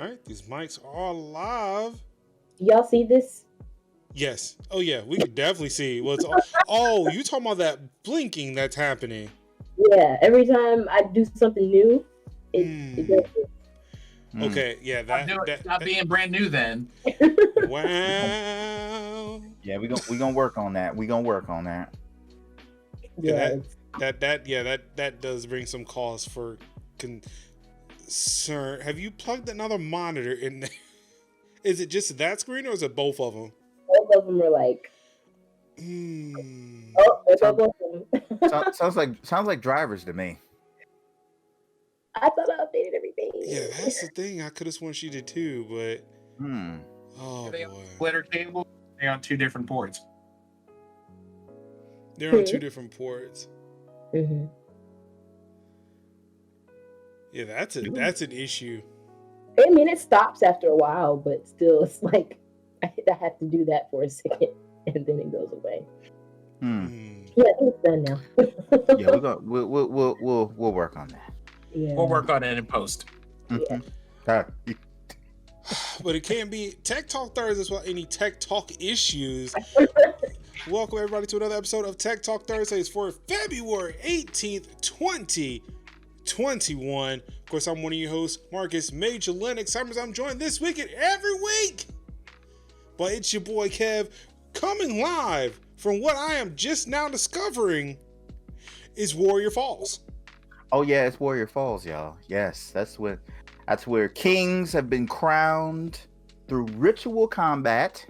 All right, these mics are live. Y'all see this? Yes. Oh yeah, we can definitely see what's. Oh, you talking about that blinking that's happening? Yeah. Every time I do something new, it does it. Okay. Yeah. Not being brand new then. Wow. Yeah, we gonna work on that. Yeah. That does bring some cause for concern. Have you plugged another monitor in there? Is it just that screen or is it both of them? Both of them are like. Oh, both of them. sounds like drivers to me. I thought I updated everything. Yeah, that's the thing. I could have sworn she did too, but oh Are they boy, on splitter cable? They're on two different ports. They're on two different ports. Mm-hmm. Yeah, that's an issue. I mean, it stops after a while, but still, it's like I have to do that for a second, and then it goes away. Yeah, I think it's done now. Yeah, we'll work on that. Yeah. We'll work on it in post. Yeah. But it can't be Tech Talk Thursday as well. Any Tech Talk issues? Welcome everybody to another episode of Tech Talk Thursdays for February 18th, 2021. Of course, I'm one of your hosts, Marcus Major Lennox Summers. I'm joined this week and every week by it's your boy Kev, coming live from what I am just now discovering is Warrior Falls. Oh yeah, it's Warrior Falls, y'all. Yes, that's where kings have been crowned through ritual combat,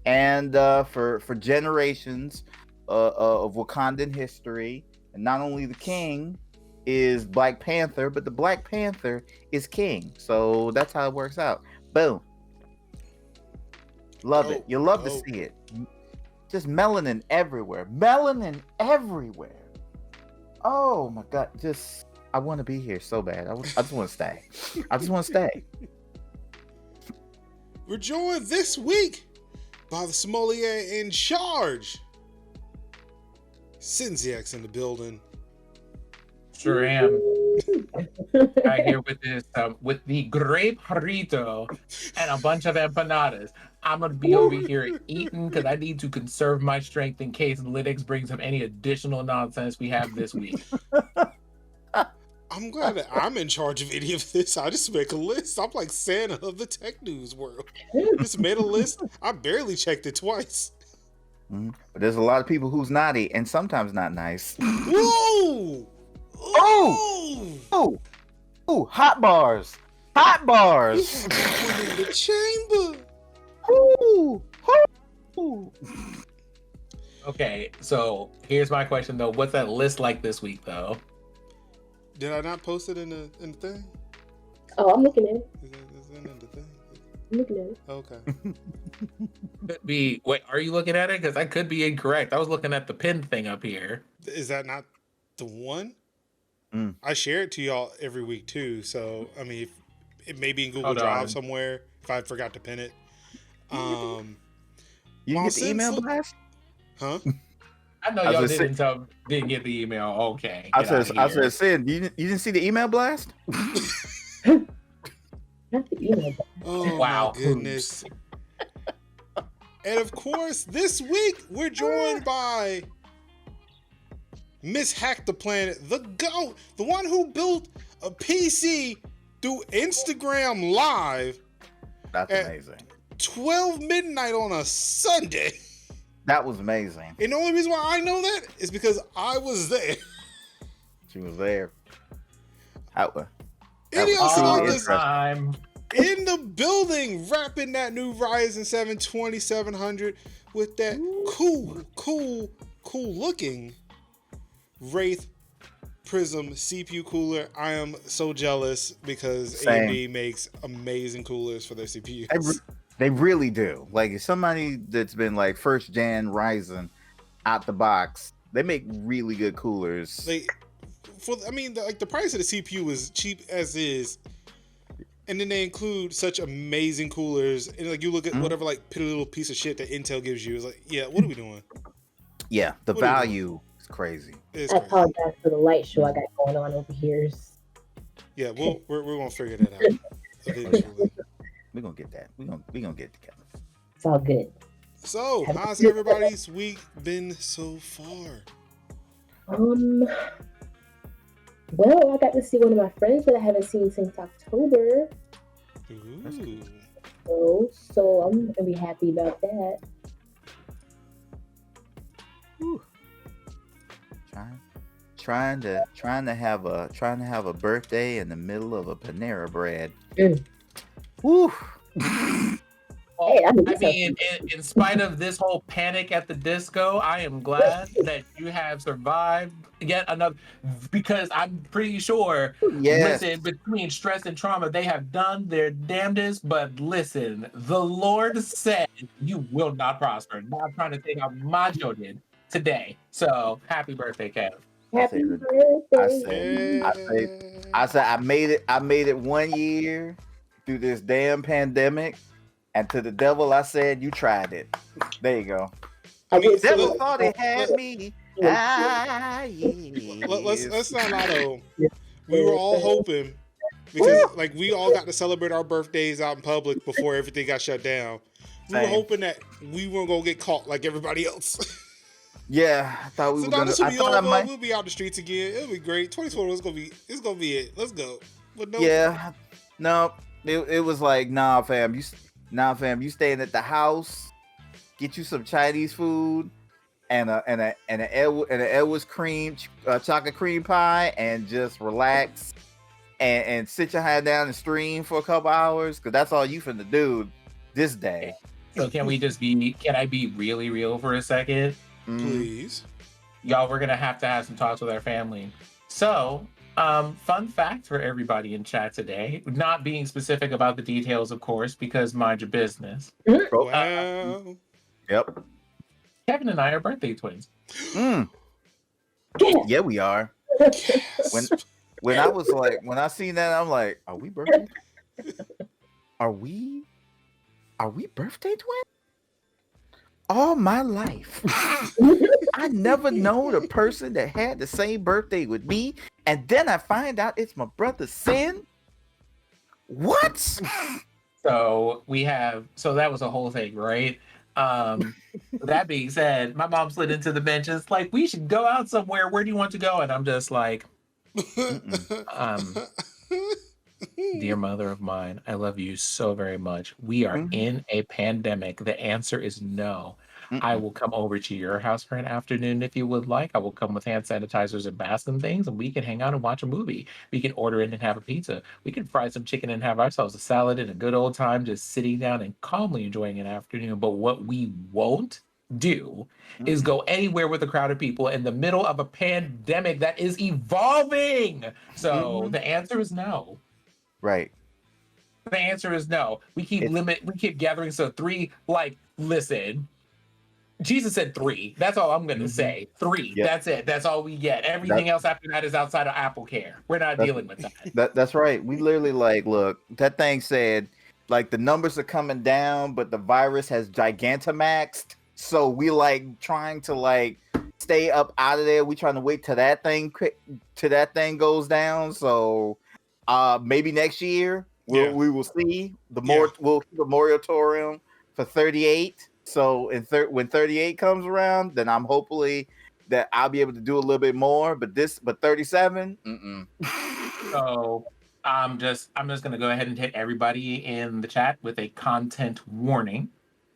and for generations of Wakandan history. And not only the king is Black Panther, but the Black Panther is king. So that's how it works out. Boom. Love it. You love to see it. Just melanin everywhere. Oh my God! I want to be here so bad. I just want to stay. We're joined this week by the sommelier in charge, Nzx in the building. Sure am. I here with this with the grape jarrito and a bunch of empanadas. I'm gonna be over here eating because I need to conserve my strength in case Linux brings up any additional nonsense we have this week. I'm glad that I'm in charge of any of this. I just make a list. I'm like Santa of the tech news world. Just made a list. I barely checked it twice. But there's a lot of people who's naughty and sometimes not nice. Whoa! Oh! Hot bars! In the chamber. Okay, so here's my question though. What's that list like this week though? Did I not post it in the thing? Oh, I'm looking at it. Is it in the thing? I'm looking at it. Okay. Wait, are you looking at it? Because I could be incorrect. I was looking at the pin thing up here. Is that not the one? I share it to y'all every week too. So I mean, it may be in Google Drive somewhere if I forgot to pin it. You get the email blast? Huh? I know y'all didn't get the email. Okay. I said, Sid, you didn't see the email blast? Not the email blast. Oh wow. My goodness. And of course, this week we're joined by Miss Hack the Planet, the GOAT, the one who built a PC through Instagram Live. That's amazing. 12 midnight on a Sunday. That was amazing. And the only reason why I know that is because I was there. She was there. Time. In the building, wrapping that new Ryzen 7 2700 with that cool looking Wraith Prism CPU cooler. I am so jealous because AMD makes amazing coolers for their CPUs. They really do. Like, somebody that's been like first gen Ryzen out the box, they make really good coolers. The price of the CPU is cheap as is, and then they include such amazing coolers. And like you look at whatever like piddly little piece of shit that Intel gives you, it's like, yeah, what are we doing? Yeah, the value is crazy. I apologize for the light show I got going on over here. Yeah, we're gonna figure that out. Eventually. We're gonna get that. We're gonna get it together. It's all good. So, how's everybody's week been so far? Well, I got to see one of my friends that I haven't seen since October. Ooh. So I'm gonna be happy about that. Whew. Trying to have a birthday in the middle of a Panera Bread. Woo. Well, Hey, I mean, in spite of this whole panic at the disco, I am glad that you have survived yet another, because I'm pretty sure, Yes. listen, between stress and trauma, they have done their damnedest, but listen, the Lord said you will not prosper. Not trying to take out my children today. So, happy birthday, Kev. Happy birthday. I said I made it 1 year through this damn pandemic. And to the devil, I said, "You tried it." There you go. The devil thought he had me. Let's not lie though. We were all hoping because like we all got to celebrate our birthdays out in public before everything got shut down. We were hoping that we weren't gonna get caught like everybody else. Yeah, I thought we were gonna. We'll be out the streets again. It'll be great. 2020 is gonna be it. Let's go. But no. Yeah, no. It was like, nah, fam. You staying at the house. Get you some Chinese food and an Edwards cream chocolate cream pie, and just relax and sit your hand down and stream for a couple hours, because that's all you finna do this day. So can I be really real for a second? Please. Y'all, we're gonna have some talks with our family. So, fun fact for everybody in chat today, not being specific about the details, of course, because mind your business. Wow. Yep. Kevin and I are birthday twins. Yeah, we are. When I seen that, I'm like, are we birthday? Are we birthday twins? All my life, I never known a person that had the same birthday with me, and then I find out it's my brother's sin. What? So that was a whole thing, right? That being said, my mom slid into the benches like, we should go out somewhere. Where do you want to go? And I'm just like, dear mother of mine, I love you so very much. We are in a pandemic. The answer is no. I will come over to your house for an afternoon if you would like. I will come with hand sanitizers and masks and things, and we can hang out and watch a movie. We can order in and have a pizza. We can fry some chicken and have ourselves a salad and a good old time just sitting down and calmly enjoying an afternoon. But what we won't do is go anywhere with a crowd of people in the middle of a pandemic that is evolving. So the answer is no. Right. The answer is no. We keep gathering. So 3, listen, Jesus said 3. That's all I'm going to say. 3. Yep. That's it. That's all we get. Everything else after that is outside of Apple Care. We're not dealing with that. That's right. We literally look, that thing said, the numbers are coming down, but the virus has Gigantamaxed. So we trying to stay up out of there. We trying to wait till that thing goes down. So maybe next year we will see we'll keep a moratorium for 38. So when 38 comes around, then I'm hopefully that I'll be able to do a little bit more. But 37, So I'm just gonna go ahead and hit everybody in the chat with a content warning.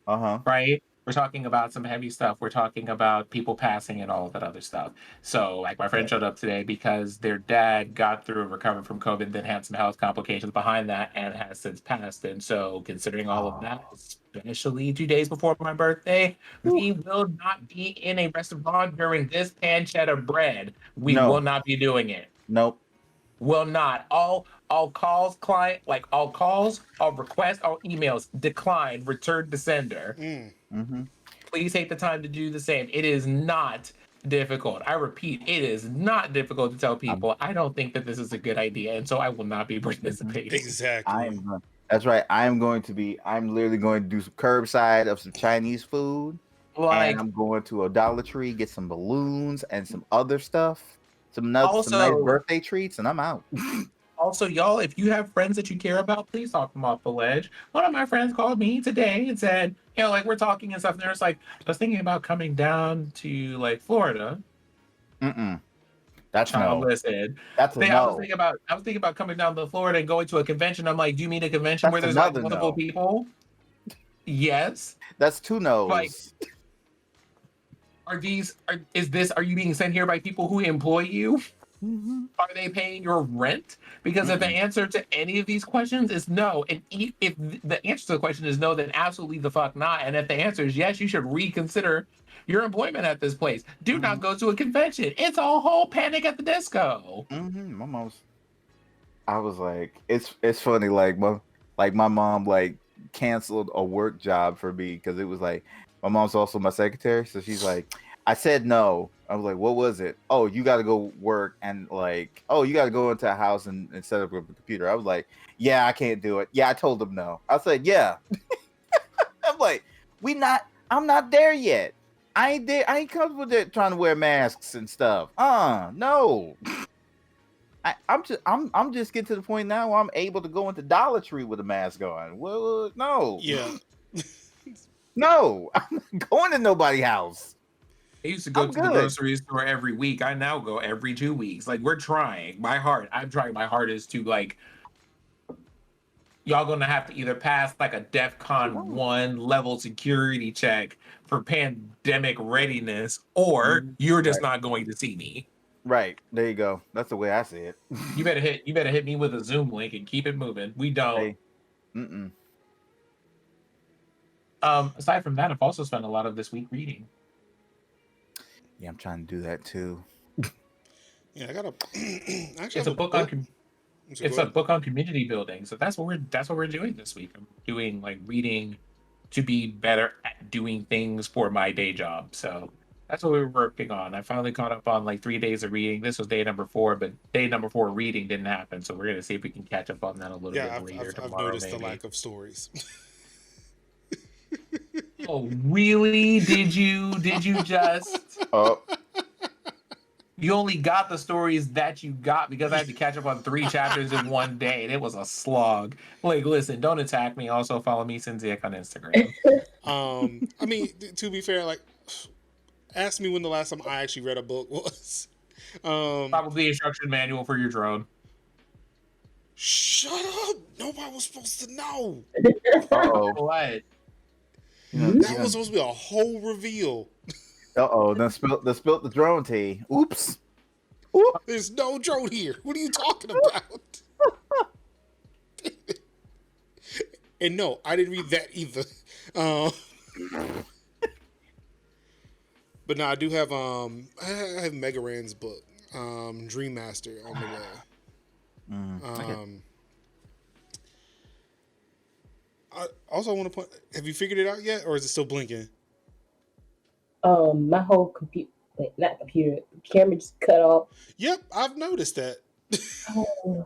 Right? We're talking about some heavy stuff. We're talking about people passing and all of that other stuff. So, my friend showed up today because their dad got through and recovered from COVID, then had some health complications behind that and has since passed. And so, considering all of that, especially 2 days before my birthday, we will not be in a restaurant during this pancetta bread. We will not be doing it. Nope. Will not. All calls, all calls, all requests, all emails, declined, returned to sender. Please take the time to do the same. It is not difficult. I repeat, it is not difficult to tell people I don't think that this is a good idea, and so I will not be participating. Exactly. That's right. I'm literally going to do some curbside of some Chinese food. And I'm going to a Dollar Tree, get some balloons and some other stuff. Some nice birthday treats, and I'm out. Also, y'all, if you have friends that you care about, please talk them off the ledge. One of my friends called me today and said, like we're talking and stuff, and they're just like, I was thinking about coming down to like Florida. That's Child, no. listen. That's a I was no. thinking about coming down to Florida and going to a convention. I'm like, do you mean a convention That's where there's like another multiple no. people? Yes. That's two Like, no's. are you being sent here by people who employ you? Mm-hmm. Are they paying your rent? Because if the answer to any of these questions is no, and if the answer to the question is no, then absolutely the fuck not. And if the answer is yes, you should reconsider your employment at this place. Do not go to a convention. It's a whole Panic at the Disco. My mom's. I was like, it's funny. Like my mom like canceled a work job for me because it was like my mom's also my secretary, so she's like, I said no. I was like, what was it? Oh, you got to go work and like, oh, you got to go into a house and set up a computer. I was like, yeah, I can't do it. Yeah, I told them no. I said, yeah. I'm like, I'm not there yet. I ain't there. I ain't comfortable with it trying to wear masks and stuff. No. I'm just getting to the point now where I'm able to go into Dollar Tree with a mask on. Well, no. Yeah. No, I'm not going to nobody's house. I used to go to the grocery store every week. I now go every 2 weeks. Like, we're trying. I'm trying my hardest to, like, y'all gonna have to either pass, like, a DEFCON 1 level security check for pandemic readiness, or you're just not going to see me. Right. There you go. That's the way I see it. You better hit me with a Zoom link and keep it moving. We don't. Hey. Aside from that, I've also spent a lot of this week reading. Yeah, I'm trying to do that too. Yeah, I got a. It's a book on. It's a book on community building. So that's what we're doing this week. I'm doing like reading to be better at doing things for my day job. So that's what we're working on. I finally caught up on like 3 days of reading. This was day number 4, but day number 4 reading didn't happen. So we're gonna see if we can catch up on that a little bit later tomorrow. I've noticed the lack of stories. Oh, really? Did you just? Oh. You only got the stories that you got because I had to catch up on 3 chapters in one day, and it was a slog. Like, listen, don't attack me. Also, follow me, Cynthia, on Instagram. I mean, to be fair, like, ask me when the last time I actually read a book was. Probably instruction manual for your drone. Shut up! Nobody was supposed to know. What? That was supposed to be a whole reveal. Then spilt the drone tea. Oops. There's no drone here. What are you talking about? And no, I didn't read that either. But no, I do have I have Mega Ran's book, Dream Master, on the way. I also want to point. Have you figured it out yet, or is it still blinking? My whole camera just cut off. Yep, I've noticed that.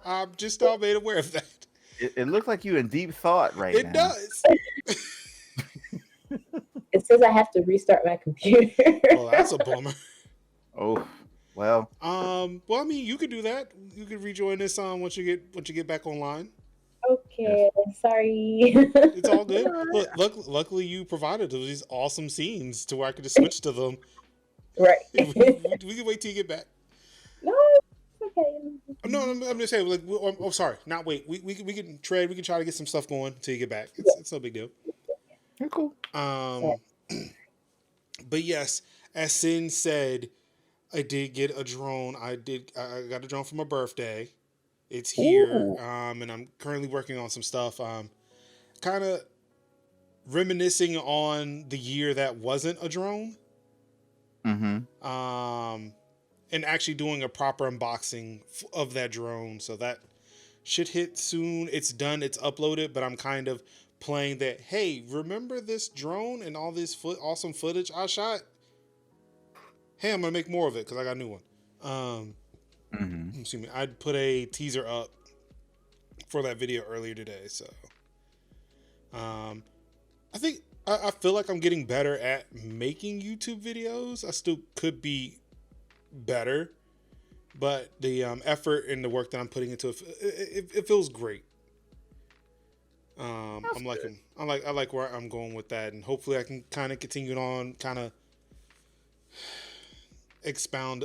I'm just now made aware of that. It looks like you're in deep thought right now. It does. It says I have to restart my computer. Well, that's a bummer. Oh, well. Well, I mean, you could do that. You could rejoin this once you get back online. Okay, sorry. It's all good. Look, luckily you provided these awesome scenes to where I could just switch to them. Right. we can wait till you get back. No, it's okay. No, I'm just saying. Like, oh, sorry, not wait. We can trade. We can try to get some stuff going until you get back. It's no big deal. You're cool. But yes, as Sin said, I did get a drone. I got a drone for my birthday. It's here, and I'm currently working on some stuff. Kind of reminiscing on the year that wasn't a drone. And actually doing a proper unboxing of that drone. So that should hit soon. It's done. It's uploaded, but I'm kind of playing that. Hey, remember this drone and all this awesome footage I shot? Hey, I'm gonna make more of it because I got a new one. Excuse me. I put a teaser up for that video earlier today, so I think I feel like I'm getting better at making YouTube videos. I still could be better, but the effort and the work that I'm putting into it feels great. I like where I'm going with that, and hopefully I can kind of continue on, kind of expand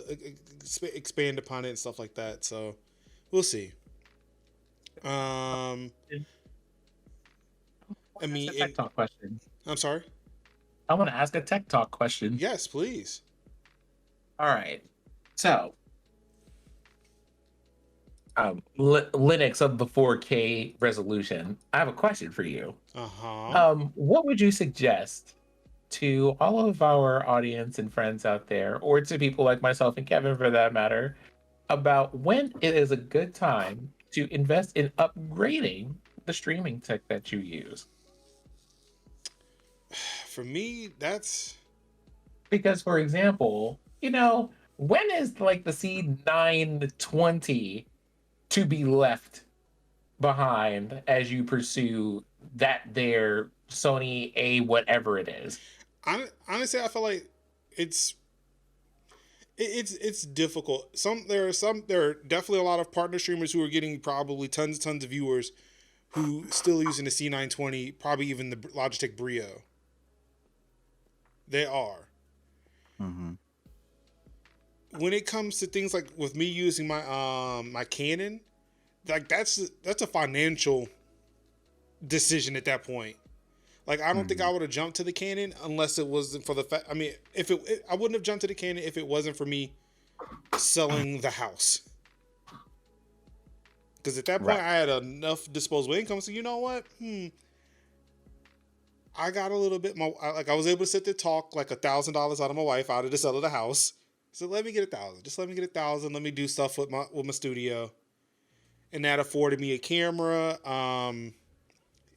upon it and stuff like that. So we'll see. I mean, a tech talk question. I'm sorry. I want to ask a tech talk question. Yes, please. All right. So, Linux of the 4K resolution. I have a question for you. What would you suggest to all of our audience and friends out there, or to people like myself and Kevin for that matter, about when it is a good time to invest in upgrading the streaming tech that you use? For me, that's because, for example, when is like the C920 to be left behind as you pursue that there Sony A whatever it is? Honestly, I feel like it's difficult. There are definitely a lot of partner streamers who are getting probably tons of viewers who still using the C920, probably even the Logitech Brio. They are. Mm-hmm. When it comes to things like with me using my my Canon, like that's a financial decision at that point. Like I don't think I would have jumped to the Canon unless it wasn't for the fact. I mean, I wouldn't have jumped to the Canon if it wasn't for me selling the house. Because at that point I had enough disposable income. So you know what? I got a little bit more. I was able to sit there talk like $1,000 out of my wife out of the sale of the house. So let me get 1,000. Just let me get 1,000. Let me do stuff with my studio, and that afforded me a camera, and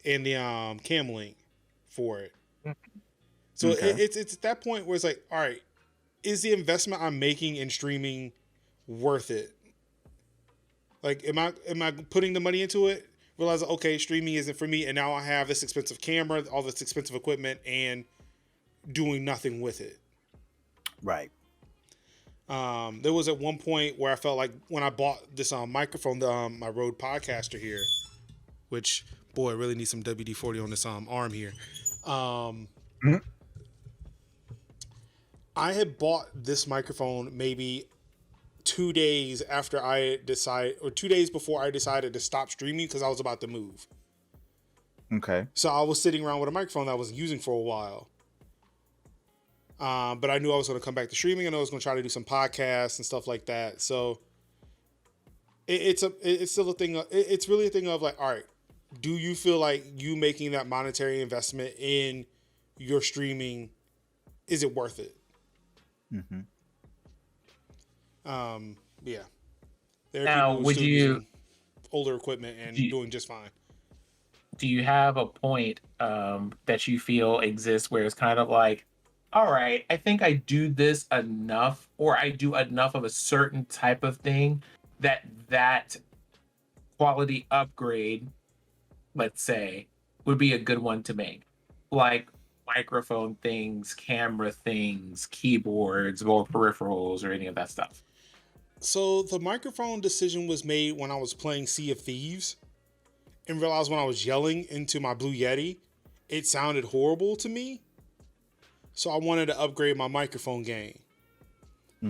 the Cam Link for it. So it's at that point where it's like, all right, is the investment I'm making in streaming worth it? Like, am I putting the money into it? Realize, okay, streaming isn't for me, and now I have this expensive camera, all this expensive equipment, and doing nothing with it. Right. There was at one point where I felt like when I bought this microphone, my Rode Podcaster here, which, boy, I really need some WD-40 on this arm here. I had bought this microphone maybe 2 days after I decided, or 2 days before I decided to stop streaming because I was about to move. Okay. So I was sitting around with a microphone that I was using for a while. But I knew I was going to come back to streaming, and I was going to try to do some podcasts and stuff like that. So it's still a thing. It's really a thing of like, all right, do you feel like you making that monetary investment in your streaming, is it worth it? Mm-hmm. Yeah. There Now, are people would still you using older equipment and doing just fine? Do you have a point that you feel exists where it's kind of like, all right, I think I do this enough, or I do enough of a certain type of thing that quality upgrade, let's say, would be a good one to make? Like microphone things, camera things, keyboards, or peripherals, or any of that stuff. So the microphone decision was made when I was playing Sea of Thieves, and realized when I was yelling into my Blue Yeti, it sounded horrible to me. So I wanted to upgrade my microphone game.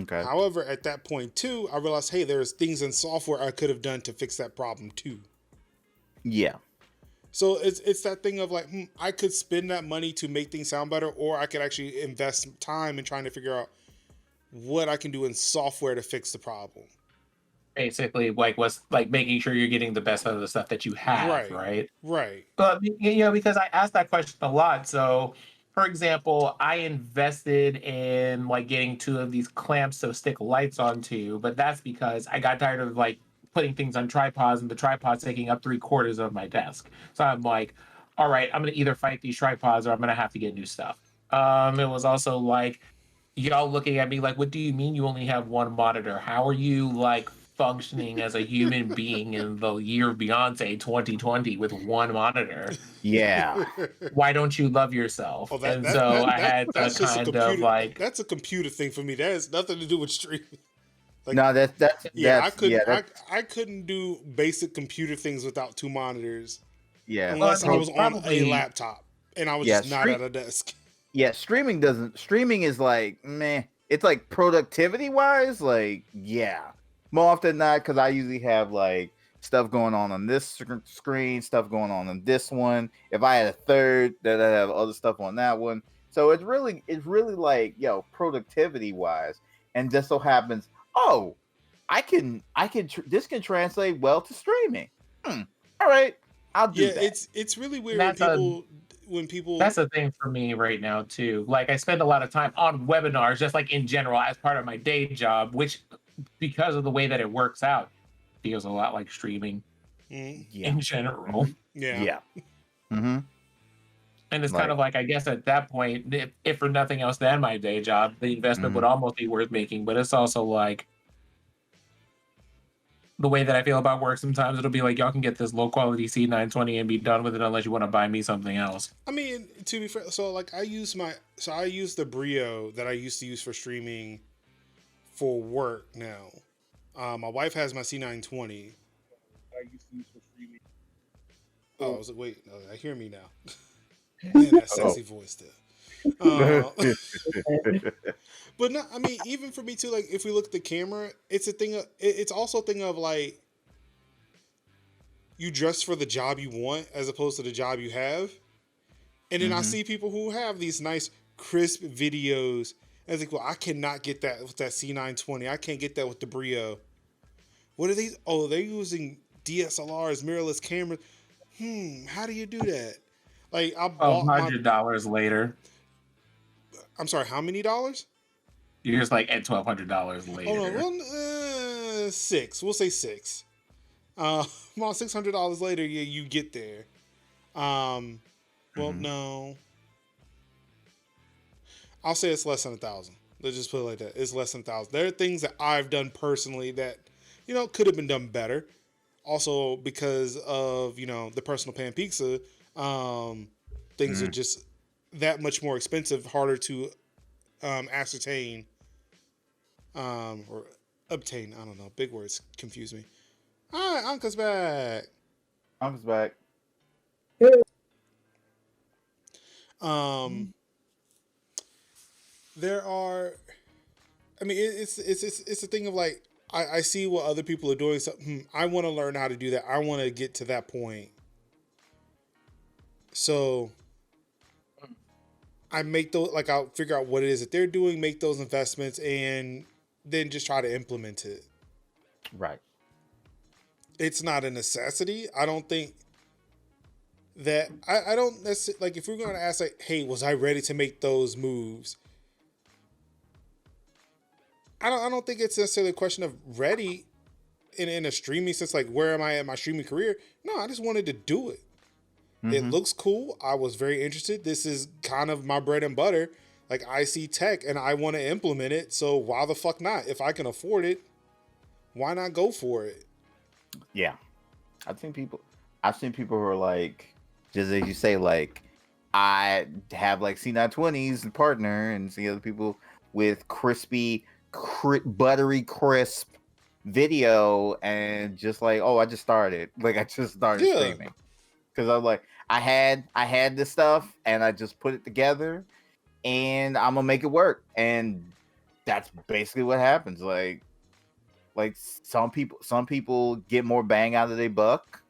Okay. However, at that point too, I realized, hey, there's things in software I could have done to fix that problem too. Yeah. So it's that thing of like, I could spend that money to make things sound better, or I could actually invest time in trying to figure out what I can do in software to fix the problem. Basically, like what's like making sure you're getting the best out of the stuff that you have, right? Right. But because I asked that question a lot. So, for example, I invested in like getting 2 of these clamps to stick lights onto, but that's because I got tired of like putting things on tripods and the tripods taking up 3/4 of my desk. So I'm like, all right, I'm gonna either fight these tripods or I'm gonna have to get new stuff. It was also like y'all looking at me like, what do you mean you only have one monitor? How are you like functioning as a human being in the year Beyonce 2020 with one monitor? Yeah. Why don't you love yourself? Oh, I had to that's just kind a computer, of like, that's a computer thing for me. That has nothing to do with streaming. Like, no, I couldn't do basic computer things without two monitors yeah. unless Well, I I mean, was on a probably- laptop and I was Yeah, just not at a desk. Yeah, streaming is like meh. It's like productivity wise, like yeah. More often than not, because I usually have like stuff going on this screen, stuff going on this one. If I had a third, then I have other stuff on that one. So it's really like productivity wise, and just so happens, oh, this can translate well to streaming. All right, I'll do that. It's really weird That's when people That's the thing for me right now too. Like I spend a lot of time on webinars, just like in general, as part of my day job, which because of the way that it works out, feels a lot like streaming in general. Yeah. Mm-hmm. And it's kind of like, I guess at that point, if for nothing else than my day job, the investment would almost be worth making. But it's also like the way that I feel about work. Sometimes it'll be like, y'all can get this low quality C920 and be done with it unless you want to buy me something else. I mean, to be fair, so like I use the Brio that I used to use for streaming for work now. My wife has my C920. I used to use for streaming. Oh, I was like, wait, no, I hear me now. Man, that sexy voice there. But no, I mean, even for me too. Like, if we look at the camera, it's a thing. It's also a thing of like, you dress for the job you want as opposed to the job you have. And then I see people who have these nice crisp videos. And I think, well, I cannot get that with that C920. I can't get that with the Brio. What are these? Oh, they're using DSLRs, mirrorless cameras. How do you do that? Like, I bought $1,200 later. I'm sorry, how many dollars? You're just like at $1,200 later. Oh no, well, six. We'll say six. Well, $600 later, yeah, you get there. Well, no. I'll say it's less than 1,000. Let's just put it like that. It's less than 1,000. There are things that I've done personally that, could have been done better. Also, because of, the personal pan pizza, things are just that much more expensive, harder to ascertain or obtain. I don't know. Big words confuse me. All right, Uncle's back. Uncle's back. There are, I mean, it's a thing of like, I see what other people are doing. So I want to learn how to do that. I want to get to that point. So I make those, like, I'll figure out what it is that they're doing, make those investments, and then just try to implement it. Right. It's not a necessity. I don't think that, I don't necessarily, like, if we're going to ask, like, hey, was I ready to make those moves? I don't think it's necessarily a question of ready in a streaming sense, like, where am I at my streaming career? No, I just wanted to do it. It looks cool. I was very interested. This is kind of my bread and butter. Like, I see tech and I want to implement it. So why the fuck not? If I can afford it, why not go for it? Yeah. I've seen people who are like, just as you say, like, I have like C920s and partner, and see other people with crispy, buttery crisp video, and just like, oh, I just started streaming. Because I'm like, I had this stuff and I just put it together and I'm gonna make it work. And that's basically what happens. Like some people get more bang out of their buck.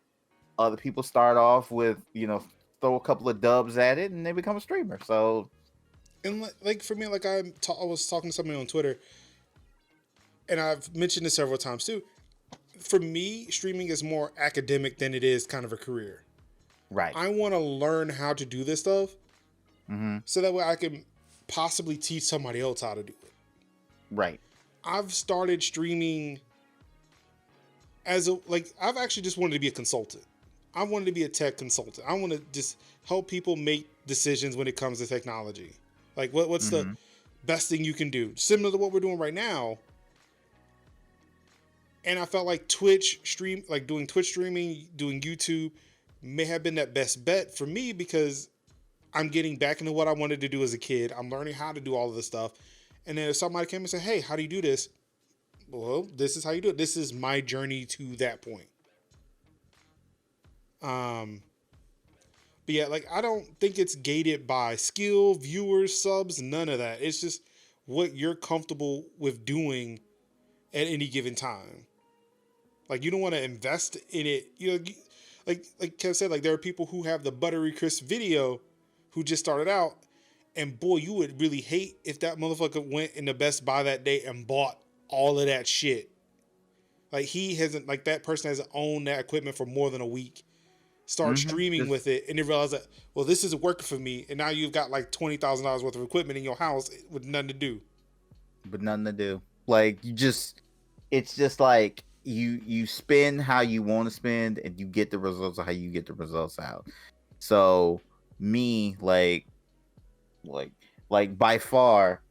Other people start off with, throw a couple of dubs at it and they become a streamer. So, and like for me, like I was talking to somebody on Twitter, and I've mentioned this several times too. For me, streaming is more academic than it is kind of a career. Right. I want to learn how to do this stuff, so that way I can possibly teach somebody else how to do it. Right. I've started streaming I've actually just wanted to be a consultant. I wanted to be a tech consultant. I want to just help people make decisions when it comes to technology. Like, what's the best thing you can do? Similar to what we're doing right now. And I felt like doing Twitch streaming, doing YouTube may have been that best bet for me, because I'm getting back into what I wanted to do as a kid. I'm learning how to do all of this stuff. And then if somebody came and said, hey, how do you do this? well, this is how you do it. This is my journey to that point. But yeah, like I don't think it's gated by skill, viewers, subs, none of that. It's just what you're comfortable with doing at any given time. Like you don't want to invest in it. Like Kev said, like there are people who have the buttery crisp video who just started out, and boy, you would really hate if that motherfucker went in the Best Buy that day and bought all of that shit. Like he hasn't, like that person hasn't owned that equipment for more than a week. Start streaming with it, and then realize that, well, this isn't working for me, and now you've got like $20,000 worth of equipment in your house with nothing to do. But nothing to do. Like it's just like you spend how you want to spend, and you get the results of how you get the results out. So me, like by far,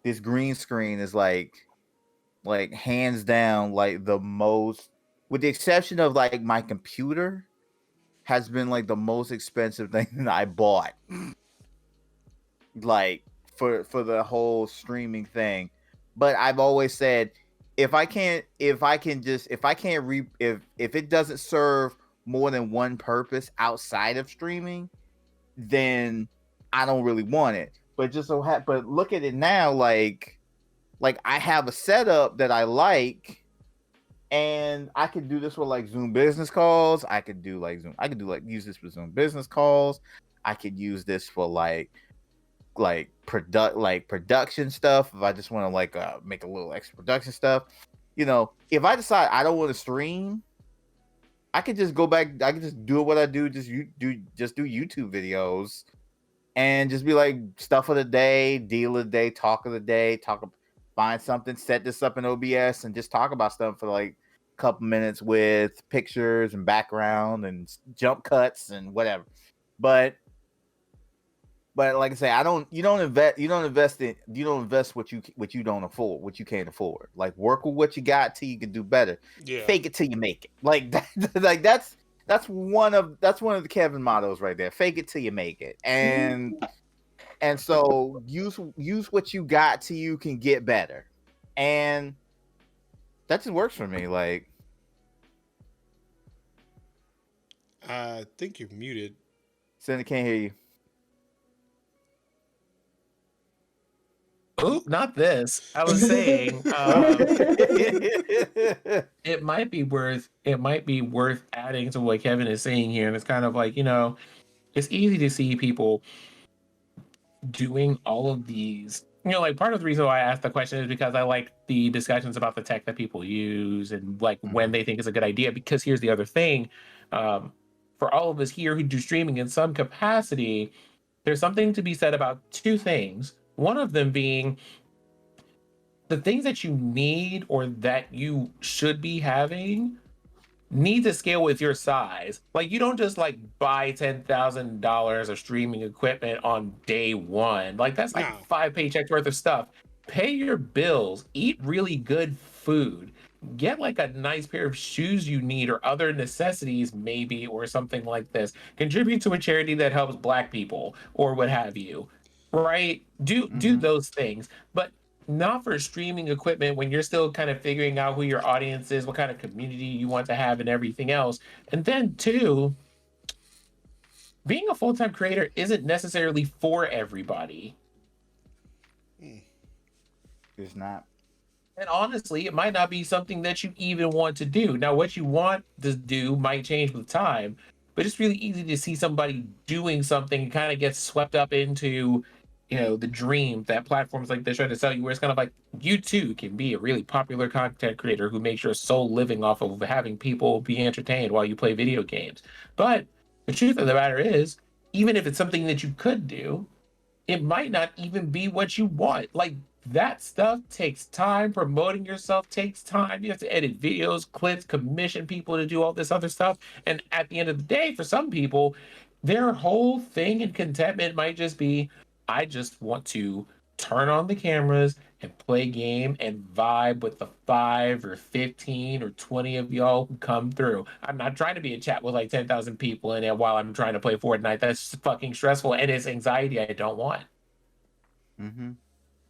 this green screen is like hands down like the most, with the exception of like my computer, has been like the most expensive thing that I bought, like for the whole streaming thing. But I've always said, if it doesn't serve more than one purpose outside of streaming, then I don't really want it. But but look at it now, like I have a setup that I like. And I could do this with like Zoom business calls. I could use this for Zoom business calls. I could use this for like production stuff. If I just want to like make a little extra production stuff, if I decide I don't want to stream, I could just go back. I could just do what I do. Just do YouTube videos, and just be like stuff of the day, deal of the day, talk of the day, find something, set this up in OBS, and just talk about stuff for like couple minutes with pictures and background and jump cuts and whatever. But like I say, you don't invest what you don't afford, what you can't afford. Like work with what you got till you can do better. Yeah. Fake it till you make it. Like that, like that's one of the Kevin mottos right there. Fake it till you make it. And so use what you got till you can get better. And that just works for me. Like, I think you're muted. Cindy, can't hear you. Oop, not this. I was saying it might be worth adding to what Kevin is saying here. And it's kind of like, it's easy to see people doing all of these. Like part of the reason why I asked the question is because I like the discussions about the tech that people use and like when they think is a good idea. Because here's the other thing. For all of us here who do streaming in some capacity, there's something to be said about two things. One of them being the things that you need or that you should be having need to scale with your size. Like you don't just like buy $10,000 of streaming equipment on day one. Like that's like 5 paychecks worth of stuff. Pay your bills, eat really good food, get like a nice pair of shoes you need or other necessities maybe, or something like this. Contribute to a charity that helps Black people or what have you, right? Do those things, but not for streaming equipment when you're still kind of figuring out who your audience is, what kind of community you want to have and everything else. And then two, being a full-time creator isn't necessarily for everybody. It's not. And honestly, it might not be something that you even want to do. Now, what you want to do might change with time, but it's really easy to see somebody doing something and kind of get swept up into the dream that platforms like this try to sell you, where it's kind of like you too can be a really popular content creator who makes your sole living off of having people be entertained while you play video games. But the truth of the matter is, even if it's something that you could do, it might not even be what you want. Like that stuff takes time. Promoting yourself takes time. You have to edit videos, clips, commission people to do all this other stuff. And at the end of the day, for some people, their whole thing and contentment might just be, I just want to turn on the cameras and play game and vibe with the 5 or 15 or 20 of y'all who come through. I'm not trying to be in chat with like 10,000 people in it while I'm trying to play Fortnite. That's fucking stressful and it's anxiety I don't want.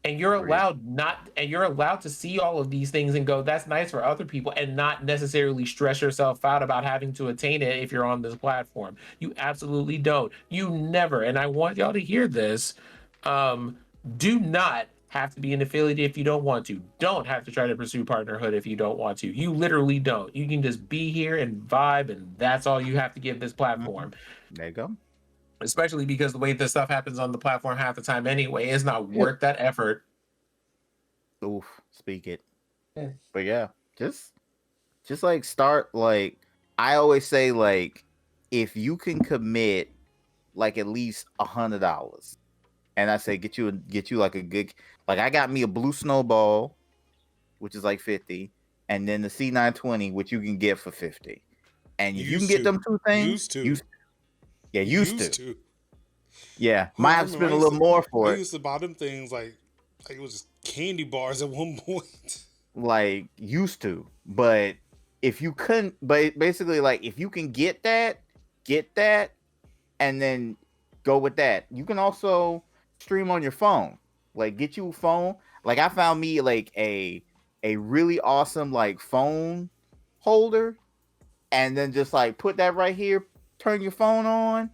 And you're allowed to see all of these things and go, that's nice for other people, and not necessarily stress yourself out about having to attain it if you're on this platform. You absolutely don't. You never, and I want y'all to hear this, do not have to be an affiliate if you don't want to. Don't have to try to pursue partnerhood if you don't want to. You literally don't. You can just be here and vibe, and that's all you have to give this platform. There you go. Especially because the way this stuff happens on the platform half the time anyway, it's not worth that effort. Oof, speak it. But yeah, just like start, like I always say, like if you can commit like at least $100, and I say get you like a good, like I got me a blue snowball, which is like 50, and then the C920, which you can get for 50, and if you can get them two things, used to. Yeah, might have to spend a little more for it. I used to buy them things like it was just candy bars at one point. Like used to, but if you couldn't, but basically like if you can get that, and then go with that. You can also stream on your phone. Like get you a phone. Like I found me like a really awesome like phone holder, and then just like put that right here, turn your phone on,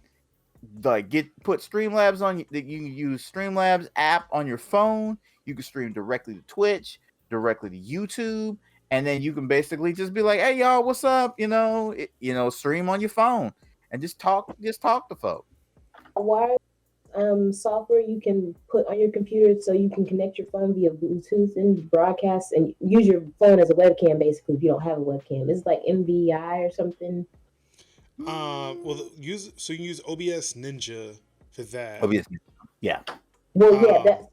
like put Streamlabs on. You can use Streamlabs app on your phone. You can stream directly to Twitch, directly to YouTube, and then you can basically just be like, "Hey y'all, what's up?" Stream on your phone and just talk to folks. Wireless software you can put on your computer so you can connect your phone via Bluetooth and broadcast and use your phone as a webcam. Basically, if you don't have a webcam, it's like Nvidia or something. You can use OBS Ninja for that. OBS, yeah. Well, yeah, that's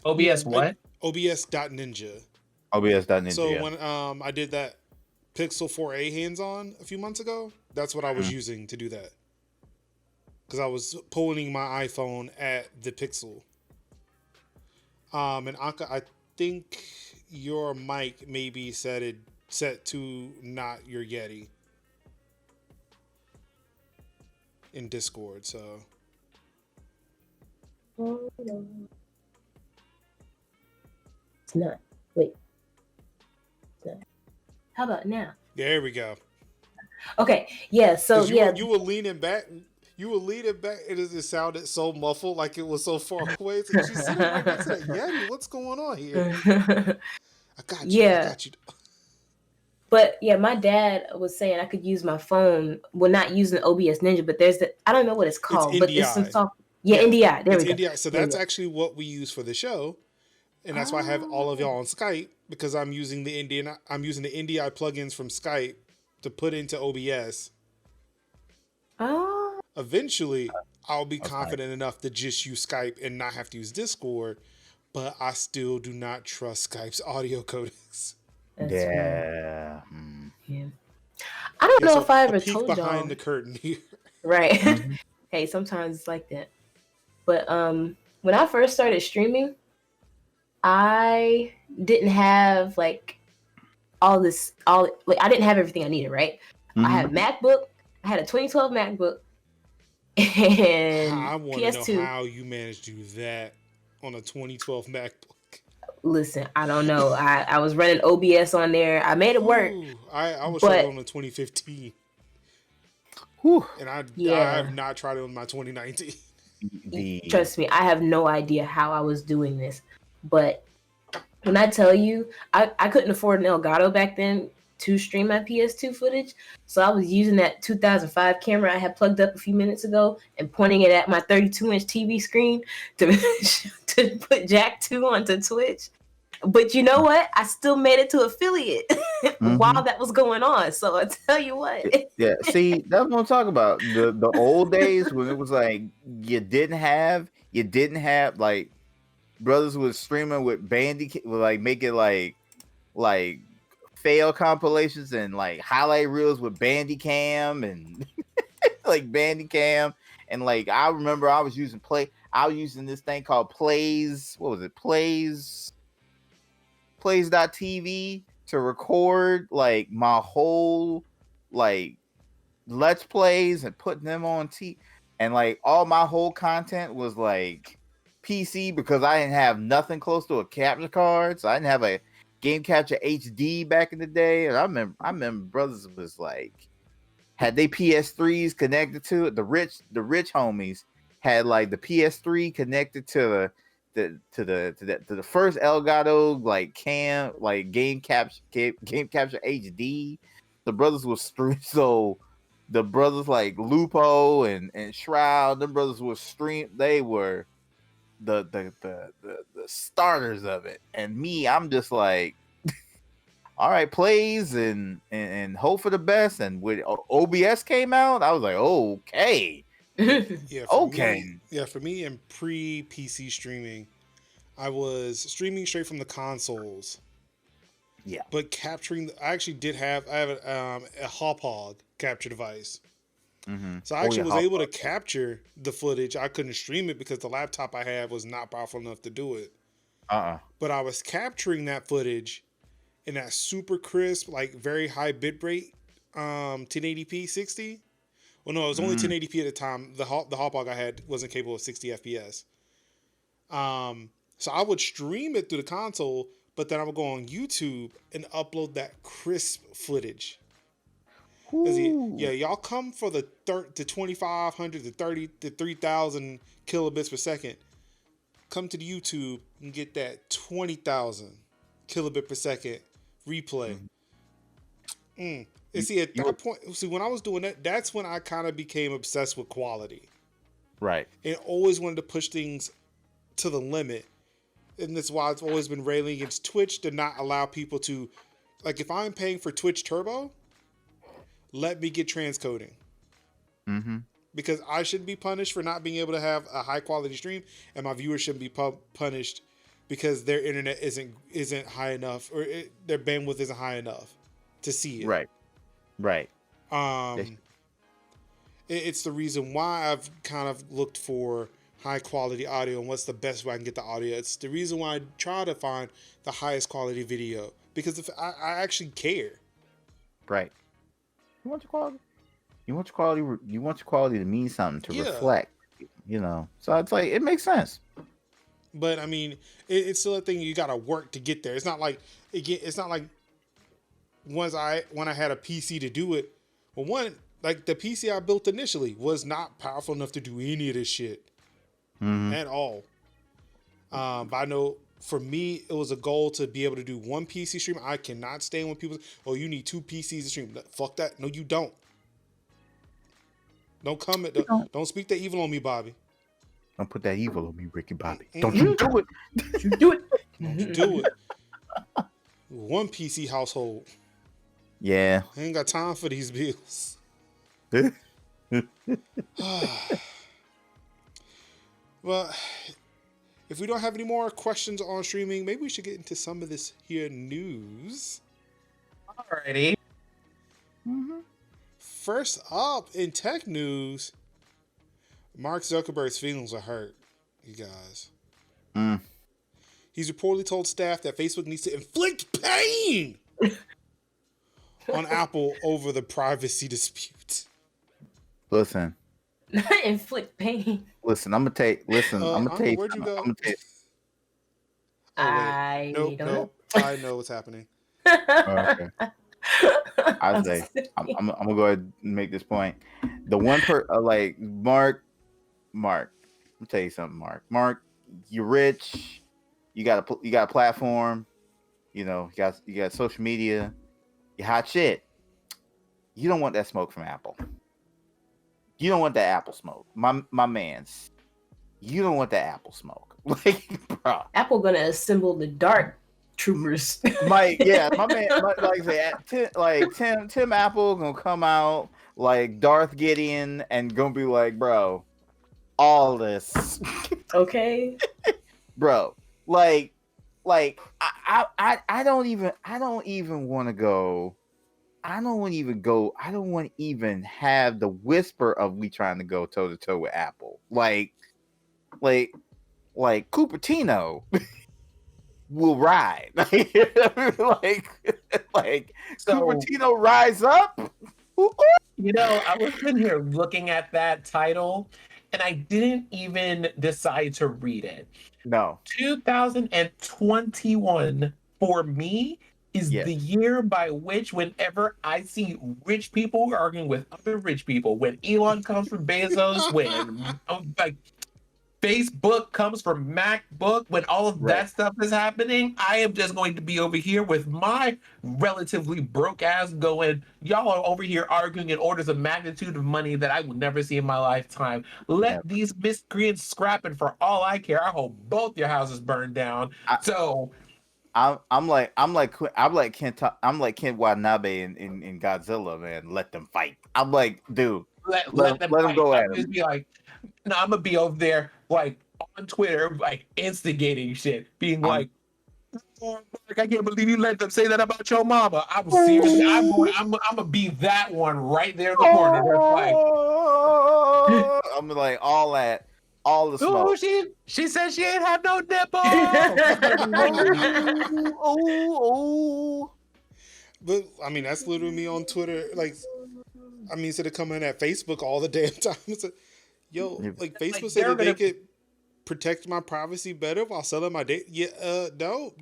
OBS what? OBS.Ninja. OBS.Ninja. So when I did that Pixel 4a hands-on a few months ago, that's what I was using to do that. Because I was pulling my iPhone at the Pixel. And Anka, I think your mic may be set to not your Yeti in Discord, so. Oh, no. It's not. Wait. It's not. How about now? There we go. Okay. Yeah. So you were leaning back. You were leaning back, and it sounded so muffled, like it was so far away. It's like, she's sitting right next to that Yeti. What's going on here? I got you. Yeah. I got you. But yeah, my dad was saying I could use my phone. Well, not using OBS Ninja, but there's I don't know what it's called, but it's some soft. Yeah, NDI. There we go. NDI. So that's actually what we use for the show, and that's why I have all of y'all on Skype, because I'm using the NDI plugins from Skype to put into OBS. Oh. Eventually, I'll be confident enough to just use Skype and not have to use Discord, but I still do not trust Skype's audio codecs. Yeah. Yeah. I don't know if I ever peek told y'all. behind the curtain here. Right. Hey, sometimes it's like that. But when I first started streaming, I didn't have like I didn't have everything I needed, right? I had a MacBook. I had a 2012 MacBook. And I want PS2. to know how you managed to do that on a 2012 MacBook. Listen, I don't know. I was running OBS on there. I made it work. I was struggling on the 2015. Whew. And I have not tried it on my 2019. Trust me, I have no idea how I was doing this. But when I tell you, I couldn't afford an Elgato back then to stream my PS2 footage. So I was using that 2005 camera I had plugged up a few minutes ago and pointing it at my 32-inch TV screen to put Jack 2 onto Twitch. But you know what? I still made it to affiliate while that was going on. So I tell you what. Yeah, see, that's what I'm talking about. The old days when it was like you didn't have like brothers was streaming with like making like fail compilations and like highlight reels with Bandicam and like Bandicam, and like I remember I was using this thing called Plays. What was it? Plays.tv to record like my whole like Let's Plays and putting them on and like all my whole content was like PC because I didn't have nothing close to a capture card. So I didn't have a Game Capture HD back in the day. And I remember brothers was like, had they PS3s connected to it. The rich homies had like the PS3 connected to the first Elgato like Game Capture HD. The brothers was so the brothers like Lupo and Shroud. The brothers was they were the starters of it. And me, I'm just like, all right, plays and hope for the best. And when OBS came out, I was like, okay. Yeah, okay. For me in pre-PC streaming, I was streaming straight from the consoles. Yeah. But capturing, I have a Hauppauge capture device. Mm-hmm. So I actually was able to capture the footage. I couldn't stream it because the laptop I had was not powerful enough to do it. But I was capturing that footage in that super crisp, like very high bitrate, 1080p 60. Well, no, it was only 1080p at the time. The Hauppauge I had wasn't capable of 60 FPS. So I would stream it through the console, but then I would go on YouTube and upload that crisp footage. Yeah, y'all come for the 2500 to 30 to 3000 kilobits per second. Come to the YouTube and get that 20,000 kilobit per second replay. And see, at that point, when I was doing that, that's when I kind of became obsessed with quality. Right. And always wanted to push things to the limit. And that's why I've always been railing against Twitch to not allow people to, like, if I'm paying for Twitch Turbo, let me get transcoding. Mm-hmm. Because I shouldn't be punished for not being able to have a high quality stream, and my viewers shouldn't be punished because their internet isn't high enough, or their bandwidth isn't high enough to see it. Right. It's the reason why I've kind of looked for high quality audio and what's the best way I can get the audio. It's the reason why I try to find the highest quality video, because if I actually care. Right. You want your quality. You want your quality to mean something, to reflect. So it's like it makes sense. But I mean, it's still a thing you gotta work to get there. It's not like when I had a PC to do it. Well, like the PC I built initially was not powerful enough to do any of this shit at all. But I know for me, it was a goal to be able to do one PC stream. I cannot stand when people say, "Oh, you need 2 PCs to stream." Fuck that. No, you don't. Don't come don't speak that evil on me, Bobby. Don't put that evil on me, Ricky Bobby. Don't you do it. Don't you do it. Don't you do it. One PC household. Yeah. I ain't got time for these bills. Well, if we don't have any more questions on streaming, maybe we should get into some of this here news. Alrighty. First up in tech news, Mark Zuckerberg's feelings are hurt, you guys. He's reportedly told staff that Facebook needs to inflict pain on Apple over the privacy dispute. Listen. Not inflict pain. Listen, I'm gonna tell you. Where'd you go? I don't know. I know what's happening. Okay. I say I'm gonna go ahead and make this point. The one like Mark. Let me tell you something, Mark. You're rich. You got a platform. You got social media. You hot shit. You don't want that smoke from Apple. You don't want that Apple smoke, my man's. You don't want that Apple smoke, like, bro. Apple gonna assemble the Dark Troopers. My man, Tim Apple gonna come out like Darth Gideon and gonna be like, bro, all this, okay, bro. Like I don't even want to go. I don't want to even have the whisper of we trying to go toe to toe with Apple. Like Cupertino will ride. like So, Cupertino rise up. I was sitting here looking at that title, and I didn't even decide to read it. No. 2021 for me is Yes. the year by which whenever I see rich people arguing with other rich people, when Elon comes from Bezos, when like Facebook comes from MacBook, when all of Right. that stuff is happening, I am just going to be over here with my relatively broke ass going, y'all are over here arguing in orders of magnitude of money that I will never see in my lifetime. Let Never. these miscreants scrap, and for all I care, I hope both your houses burn down. So I'm like Kent Watanabe in Godzilla, man. Let them fight. I'm like, dude, let them let them fight. go at I'm just him. be like, no, I'm gonna be over there like on Twitter, like instigating shit, being like, oh, Mark, I can't believe you let them say that about your mama. I'm seriously, I'm gonna be that one right there in the corner. That's like, I'm like all the oh, smoke. she said she ain't have no nipple. Oh. But I mean, that's literally me on Twitter. Like, I mean, instead of coming at Facebook all the damn time, it's like, yo, like Facebook Like, said that they could protect my privacy better while selling my data. Yeah, no.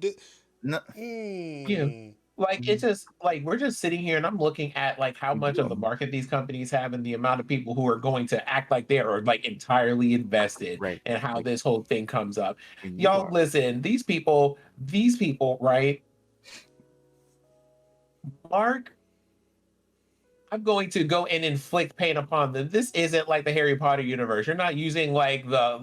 No. Yeah. Like it's just like we're just sitting here and I'm looking at like how much of the market these companies have and the amount of people who are going to act like they are like entirely invested Right. and how this whole thing comes up. And you Y'all are. listen, these people, right? Mark, I'm going to go and inflict pain upon them. This isn't like the Harry Potter universe. You're not using like the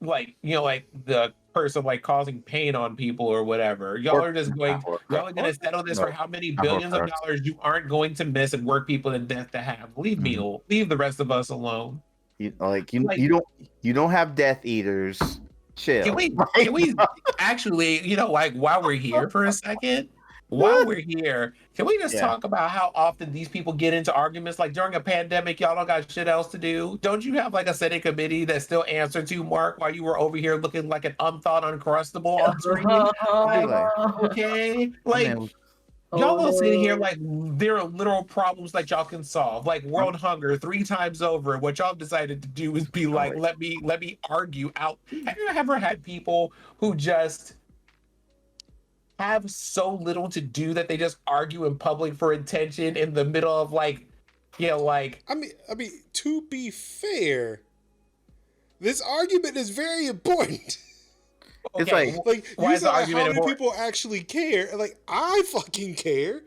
like you know like the person like causing pain on people or whatever. Y'all are just going, y'all are going to settle this for how many billions of dollars you aren't going to miss and work people to death to have. Leave me alone. Leave the rest of us alone. You don't have Death Eaters. Chill. Can we actually, you know, like while we're here for a second, while we're here, can we just talk about how often these people get into arguments? Like during a pandemic, y'all don't got shit else to do. Don't you have like a Senate committee that still answered to Mark while you were over here looking like an unthought uncrustable on screen? Okay, like y'all are sitting here like there are literal problems that y'all can solve, like world hunger 3 times over. What y'all decided to do is be like, let me argue out. Have you ever had people who just have so little to do that they just argue in public for attention in the middle of like, you know, like I mean, to be fair, this argument is very important. It's okay, like why you is the said, like, argument how many important? people actually care? Like, I fucking care.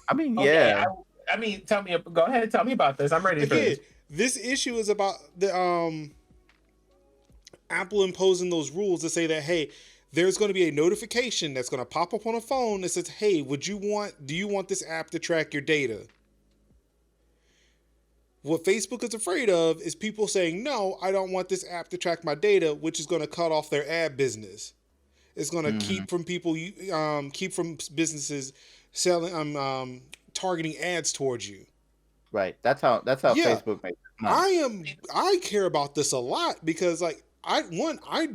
I mean, Okay, yeah. I mean, go ahead and tell me about this. I'm ready for Again, this. this issue is about the Apple imposing those rules to say that, hey, there's going to be a notification that's going to pop up on a phone that says, hey, do you want this app to track your data? What Facebook is afraid of is people saying, no, I don't want this app to track my data, which is going to cut off their ad business. It's going to keep from businesses selling, targeting ads towards you. Right. That's how Facebook makes money. I care about this a lot because like I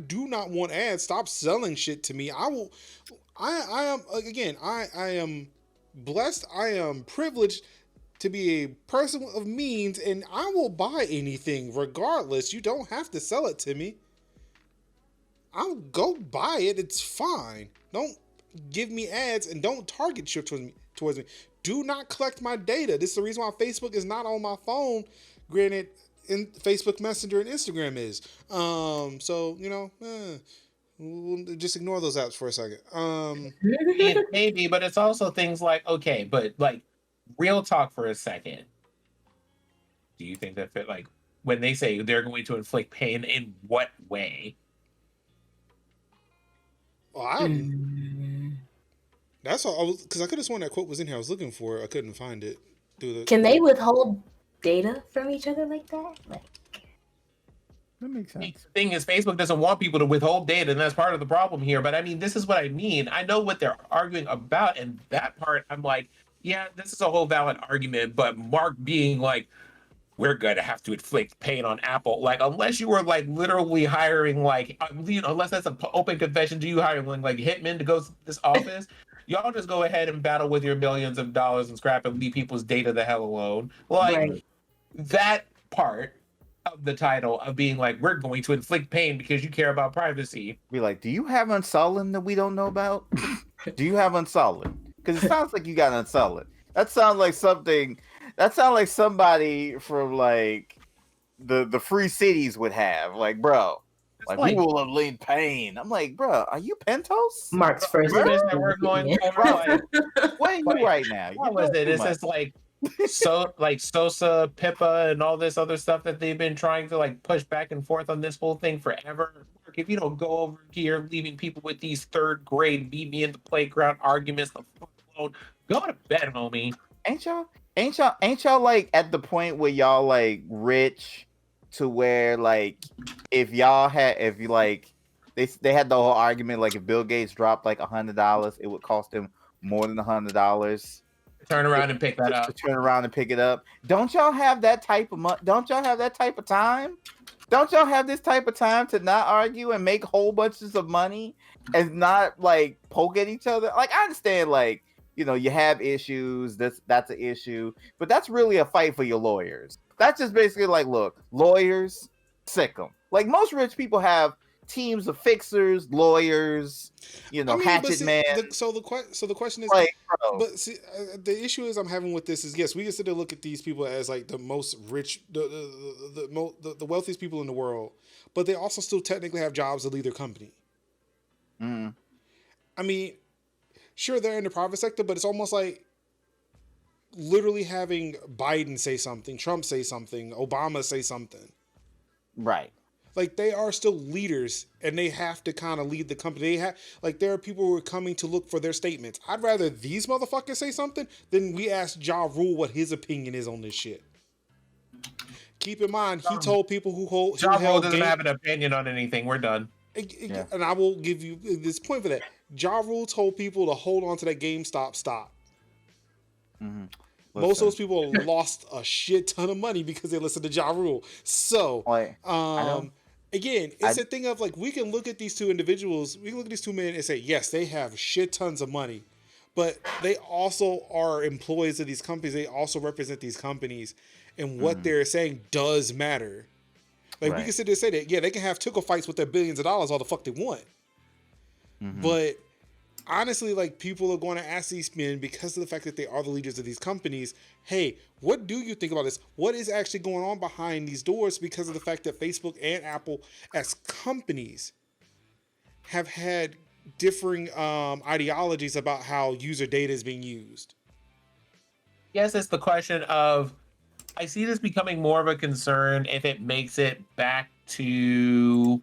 do not want ads. Stop selling shit to me. I am blessed. I am privileged to be a person of means, and I will buy anything regardless. You don't have to sell it to me. I'll go buy it. It's fine. Don't give me ads and don't target shit towards me. Do not collect my data. This is the reason why Facebook is not on my phone. Granted, in Facebook Messenger and Instagram is. So you know, we'll just ignore those apps for a second. Maybe, but it's also things like, okay, but like real talk for a second. Do you think that like when they say they're going to inflict pain, in what way? Well, that's all. Because I could have sworn that quote was in here. I was looking for it. I couldn't find it. Can they withhold data from each other like that? Like, that makes sense. The thing is, Facebook doesn't want people to withhold data, and that's part of the problem here. But I mean, this is what I mean. I know what they're arguing about, and that part, I'm like, yeah, this is a whole valid argument. But Mark being like, we're going to have to inflict pain on Apple. Like, unless you were like literally hiring, like, unless that's an open confession to you hiring like hitmen to go to this office, y'all just go ahead and battle with your millions of dollars and scrap and leave people's data the hell alone. Like, that part, of the title of being like, we're going to inflict pain because you care about privacy. Be like, do you have Unsullied that we don't know about? Do you have Unsullied? Because it sounds like you got Unsullied. That sounds like something. That sounds like somebody from like the Free Cities would have. Like, bro, like we will unleash pain. I'm like, bro, are you Pentos? Mark's first. That we're going for. Like, where are you right now? What was it? It's just like Sosa, Pippa, and all this other stuff that they've been trying to like push back and forth on this whole thing forever. If you don't go over here, leaving people with these third grade meet me in the playground arguments, the fuck alone. Go to bed, homie. Ain't y'all like at the point where y'all like rich to where like if you like they had the whole argument like if Bill Gates dropped like $100, it would cost him more than $100. Turn around and pick that up. To turn around and pick it up. Don't y'all have that type of Don't y'all have that type of time? Don't y'all have this type of time to not argue and make whole bunches of money and not like poke at each other? Like I understand, like you have issues. That's an issue, but that's really a fight for your lawyers. That's just basically like, look, lawyers, sick them. Like most rich people have teams of fixers, lawyers, hatchet man. So the question is, like, bro. But see, the issue is I'm having with this is yes, we consider to look at these people as like the most rich, the wealthiest people in the world, but they also still technically have jobs to lead their company. Mm. I mean, sure they're in the private sector, but it's almost like literally having Biden say something, Trump say something, Obama say something. Right. Like they are still leaders and they have to kind of lead the company. There are people who are coming to look for their statements. I'd rather these motherfuckers say something than we ask Ja Rule what his opinion is on this shit. Keep in mind, he told people who Ja Rule doesn't have an opinion on anything. We're done. And I will give you this point for that. Ja Rule told people to hold on to that GameStop stock. Mm-hmm. Most of those people lost a shit ton of money because they listened to Ja Rule. So, again, it's a thing of like, we can look at these two individuals, we can look at these two men and say, yes, they have shit tons of money, but they also are employees of these companies. They also represent these companies, and what they're saying does matter. Like, we can sit there and say that, yeah, they can have tickle fights with their billions of dollars all the fuck they want. Mm-hmm. But honestly, like, people are going to ask these men, because of the fact that they are the leaders of these companies, hey, what do you think about this? What is actually going on behind these doors? Because of the fact that Facebook and Apple as companies have had differing ideologies about how user data is being used. Yes, it's the question of, I see this becoming more of a concern if it makes it back to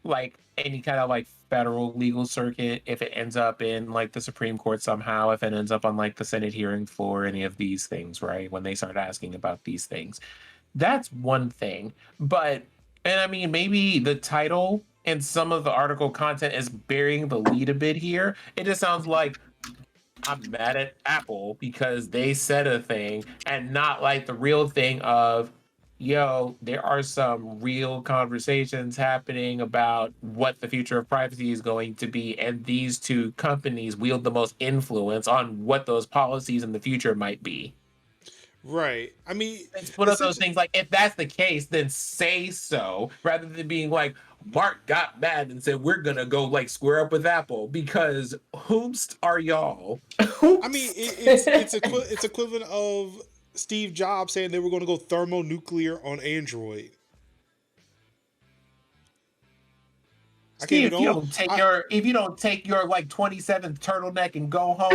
like any kind of like federal legal circuit, if it ends up in like the Supreme Court somehow, if it ends up on like the Senate hearing for any of these things, right? When they start asking about these things. That's one thing. But, and I mean, maybe the title and some of the article content is burying the lead a bit here. It just sounds like I'm mad at Apple because they said a thing and not like the real thing of, yo, there are some real conversations happening about what the future of privacy is going to be, and these two companies wield the most influence on what those policies in the future might be. Right. I mean, it's one of those things like, if that's the case, then say so, rather than being like, Mark got mad and said, we're going to go like square up with Apple, because whomst are y'all? I mean, it's equivalent of Steve Jobs saying they were going to go thermonuclear on Android. Steve, if you don't take your like 27th turtleneck and go home.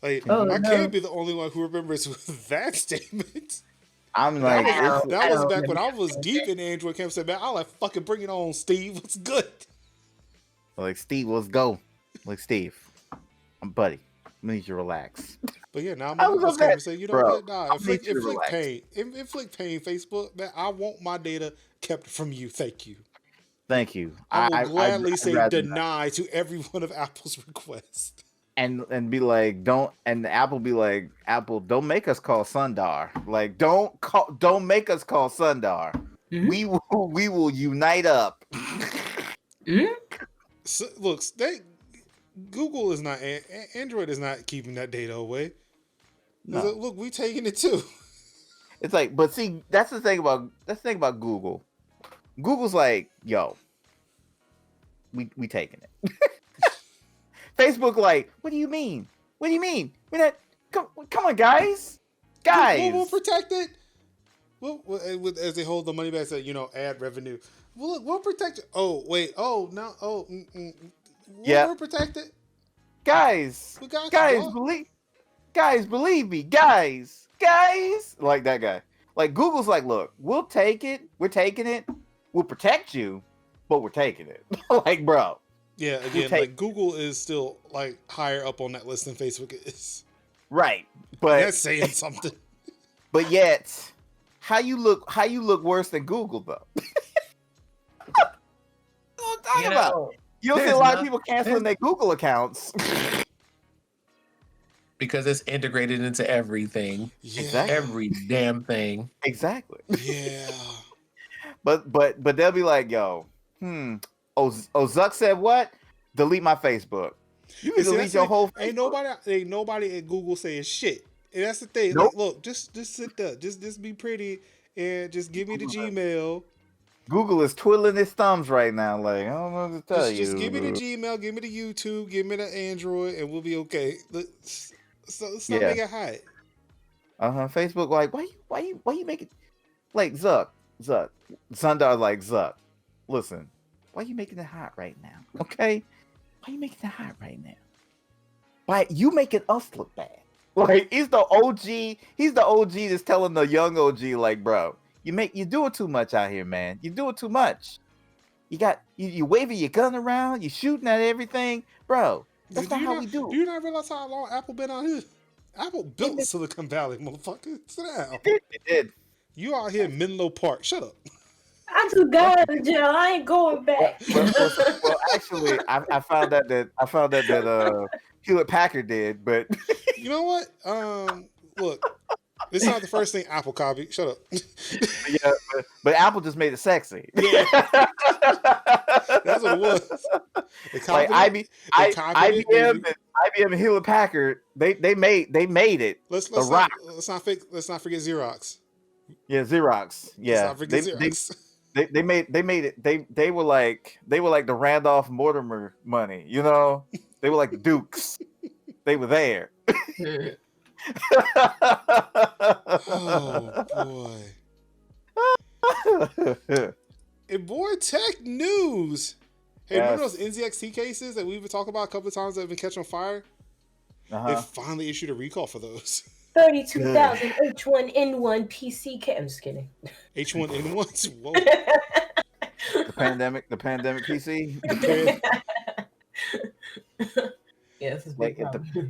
Like, I can't be the only one who remembers that statement. I'm like, that was back when I was deep in Android camp. Said, man, I'll like fucking bring it on, Steve. What's good? Like, Steve, let's go. Like, Steve, I'm buddy. I need you to relax. But yeah, now I'm just gonna say, you know what? Nah, inflict pain. Inflict pain, Facebook. Man, I want my data kept from you. Thank you. Thank you. I will gladly say deny to every one of Apple's requests. And be like, Apple be like, Apple, don't make us call Sundar. Like, don't make us call Sundar. Mm-hmm. We will unite up. Mm-hmm. So, look, Google is not, Android is not keeping that data away. No. Look, we taking it too. It's like, but see, that's the thing about Google. Google's like, yo, we taking it. Facebook like, what do you mean? What do you mean? We're not. Come on, guys. We'll protect it. As they hold the money back, say, ad revenue. We'll protect it. Oh wait. Oh no. Oh. We'll protect it. Guys. We got guys, you, believe me. Guys. Like that guy. Like Google's like, look, we'll take it. We're taking it. We'll protect you, but we're taking it. Like, bro. Yeah. Again, like Google is still like higher up on that list than Facebook is. Right. But and that's saying something. But yet, how you look worse than Google though? What I'm talking about. You don't see a lot of people canceling their Google accounts. Because it's integrated into everything. Yeah. Exactly. Every damn thing. Exactly. Yeah. But they'll be like, yo, Oh, Zuck said what? Delete my Facebook. You can delete your whole Facebook. Ain't nobody at Google saying shit. And that's the thing. Nope. Like, look, just sit there. Just be pretty and just give me the Gmail. Google is twiddling his thumbs right now. Like, I don't know what to tell you. Just give me the Gmail, give me the YouTube, give me the Android, and we'll be okay. So stop making it hot. Facebook, like, why you make it like Zuck? Sundar like Zuck. Listen, why you making it hot right now? Okay? Why you making it hot right now? Why you making us look bad? Like, he's the OG that's telling the young OG, like, bro, you doing too much out here, man. You doing too much. You waving your gun around, you shooting at everything, bro. That's not how we do. Do you not realize how long Apple been out here? Apple built Silicon Valley, motherfucker. Sit down. It did. You out here in Menlo Park. Shut up. I just got out of jail. I ain't going back. Well, actually, I found out that Hewlett Packard did, but you know what? Look, this is not the first thing Apple copied. Shut up. Yeah, but Apple just made it sexy. Yeah. That's what it was. Like IBM and Hewlett Packard, they made it. Let's not forget Xerox. Yeah, Xerox. Yeah, let's not forget Xerox. They made it. They were like the Randolph Mortimer money. You know, they were like the Dukes. They were there. Oh boy. And boy, tech news. Hey, remember those NZXT cases that we've been talking about a couple of times that have been catching on fire? They finally issued a recall for those. 32,000 H1N1 PC I'm just kidding. H1N1s? Whoa. The pandemic PC. Yes, like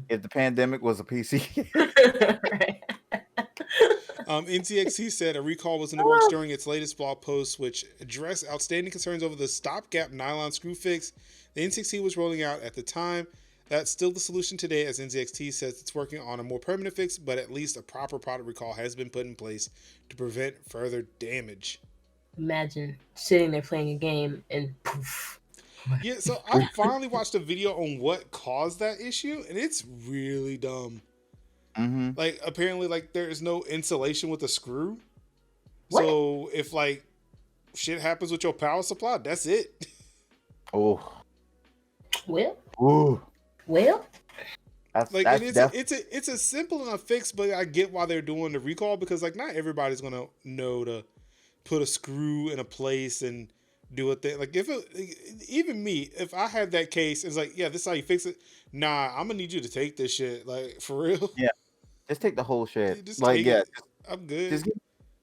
if the pandemic was a PC. Right. NZXT said a recall was in the works during its latest blog post, which addressed outstanding concerns over the stopgap nylon screw fix the NZXT was rolling out at the time. That's still the solution today, as NZXT says it's working on a more permanent fix, but at least a proper product recall has been put in place to prevent further damage. Imagine sitting there playing a game and poof. Yeah, so I finally watched a video on what caused that issue, and it's really dumb. Mm-hmm. Like, apparently, like, there is no insulation with a screw. What? So if like shit happens with your power supply, that's it. Oh. Well. Ooh. Well. It's a simple enough fix, but I get why they're doing the recall, because like not everybody's gonna know to put a screw in a place and do a thing. Like even me, if I had that case, it's like, yeah, this is how you fix it. Nah, I'm gonna need you to take this shit, like, for real. Yeah, just take the whole shit. Just like, yeah, I'm good.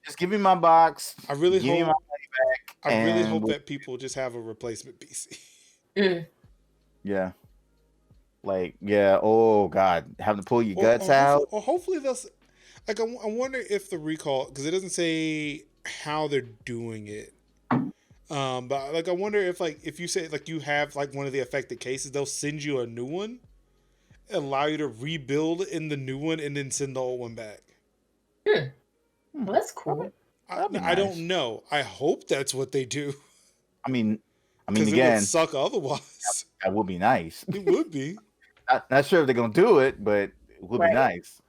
Just give me my box. I really give me my money back. I really hope that people just have a replacement PC. Yeah. Like, yeah. Oh God, having to pull your guts out. Or hopefully they'll. Like, I wonder if the recall, because it doesn't say how they're doing it. But like, I wonder if you say like you have like one of the affected cases, they'll send you a new one, allow you to rebuild in the new one, and then send the old one back. Well, that's cool. I don't know. I hope that's what they do. I mean, Because again, it would suck otherwise. that would be nice. It would be. Not sure if they're gonna do it, but it would be nice.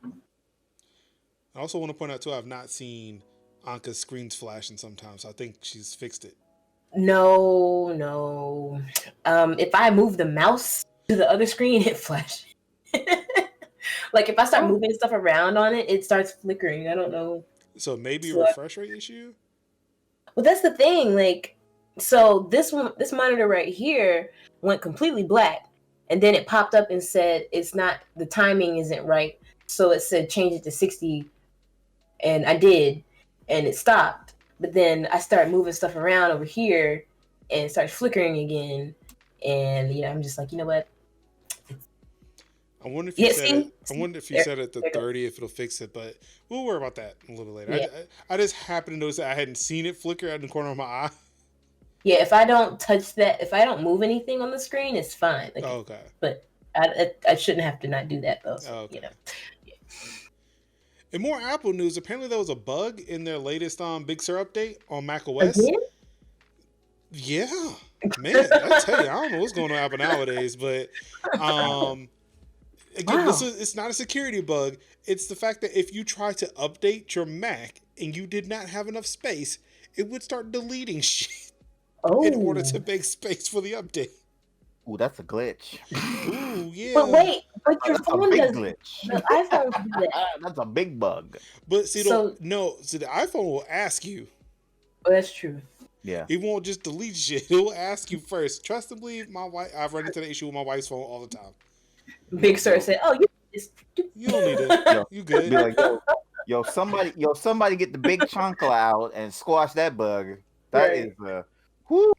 I also want to point out too, I've not seen Anka's screens flashing sometimes. So I think she's fixed it. No. If I move the mouse to the other screen, it flashes. Like if I start moving stuff around on it, it starts flickering. I don't know. So maybe a refresh rate issue? Well, that's the thing. Like, so this monitor right here went completely black, and then it popped up and said the timing isn't right. So it said change it to 60, and I did, and it stopped. But then I started moving stuff around over here, and it started flickering again. And I'm just like, you know what? I wonder if you said it the 30 if it'll fix it, but we'll worry about that a little later. Yeah. I just happened to notice that I hadn't seen it flicker out in the corner of my eye. Yeah, if I don't touch that, if I don't move anything on the screen, it's fine. Like, okay. But I shouldn't have to not do that though. So, okay. Yeah. And more Apple news. Apparently, there was a bug in their latest Big Sur update on macOS. Again? Yeah, man. I tell you, I don't know what's going on Apple nowadays, but again, it's not a security bug. It's the fact that if you try to update your Mac and you did not have enough space, it would start deleting shit in order to make space for the update. Ooh, that's a glitch. Ooh, yeah. But wait, your phone does glitch. The iPhone do that. That's a big bug. But see, the iPhone will ask you. Oh, that's true. Yeah. It won't just delete shit. It will ask you first. Trust and believe, my wife. I've run into the issue with my wife's phone all the time. Big Sur said, "Oh, you don't need it. You good." Be like, somebody get the big chunkle out and squash that bug. That is whoo.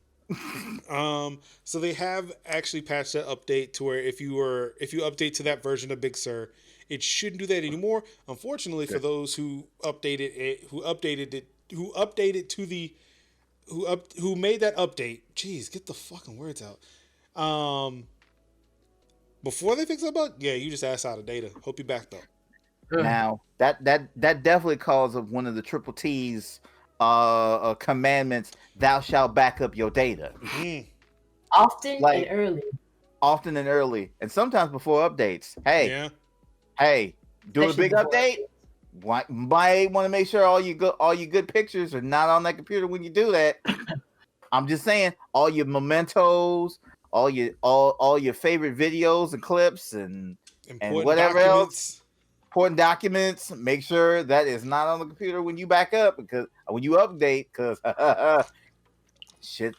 So they have actually patched that update to where if you update to that version of Big Sur, it shouldn't do that anymore. Unfortunately, for those who made that update, jeez, get the fucking words out. Before they fix that bug, you just asked out of data. Hope you backed up. Now that definitely calls of one of the triple T's commandments. Thou shalt back up your data. Mm-hmm. Often and early, and sometimes before updates. Hey, do a big update. Might want to make sure all your good pictures are not on that computer when you do that. I'm just saying, all your mementos, all your favorite videos and clips and whatever else, important documents. Make sure that is not on the computer when you back up, because when you update, because shit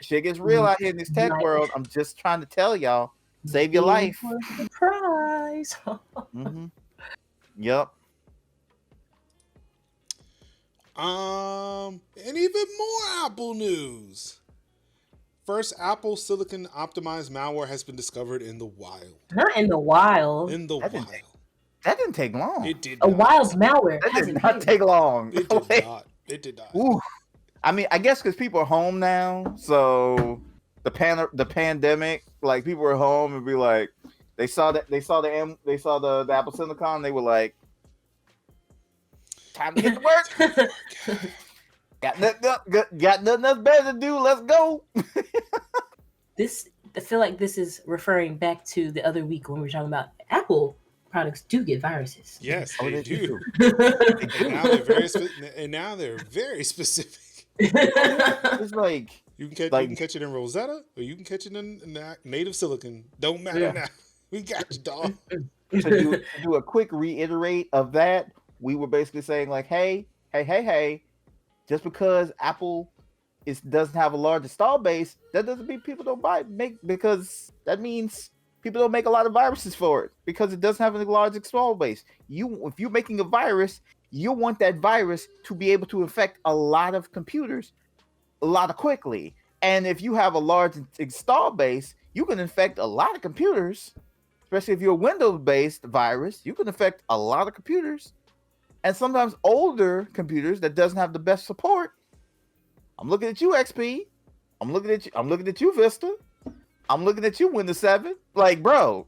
gets real out here in this tech world. I'm just trying to tell y'all, save your life. Surprise. Mm-hmm. Yep. And even more Apple news. First Apple silicon optimized malware has been discovered in the wild. Not in the wild. In the wild. That didn't take long. It did not. A wild malware. That did not take long. It did not. It did not. Ooh. I mean, I guess because people are home now, so the pandemic, like people were home and be like, they saw the Apple Silicon, they were like, time to get to work. Got nothing else better to do. Let's go. I feel like this is referring back to the other week when we were talking about Apple products do get viruses. Yes, they do. And now they're very specific. It's like you can catch it in Rosetta, or you can catch it in native silicon. Don't matter now. We got you, dog. To do a quick reiterate of that, we were basically saying like, hey, just because Apple doesn't have a large install base, that doesn't mean people don't because that means people don't make a lot of viruses for it because it doesn't have a large install base. If you're making a virus, you want that virus to be able to infect a lot of computers a lot of quickly. And if you have a large install base, you can infect a lot of computers, especially if you're a Windows-based virus, you can infect a lot of computers. And sometimes older computers that doesn't have the best support. I'm looking at you, XP. I'm looking at you, Vista. I'm looking at you, Windows 7. Like, bro.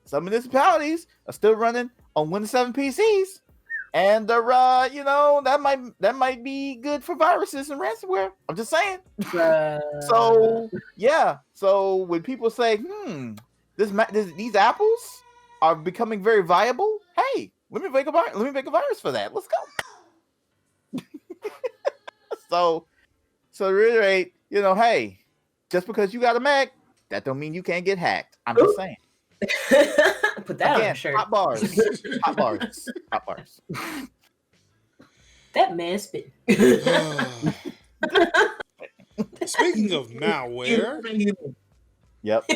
Some municipalities are still running on Windows 7 PCs. And that might be good for viruses and ransomware. I'm just saying. So when people say, these apples are becoming very viable, hey, Let me make a virus for that. Let's go. So to reiterate, hey, just because you got a Mac, that don't mean you can't get hacked. I'm just saying. Put that on a Again, shirt. hot bars. That man spit. Speaking of malware. Yep.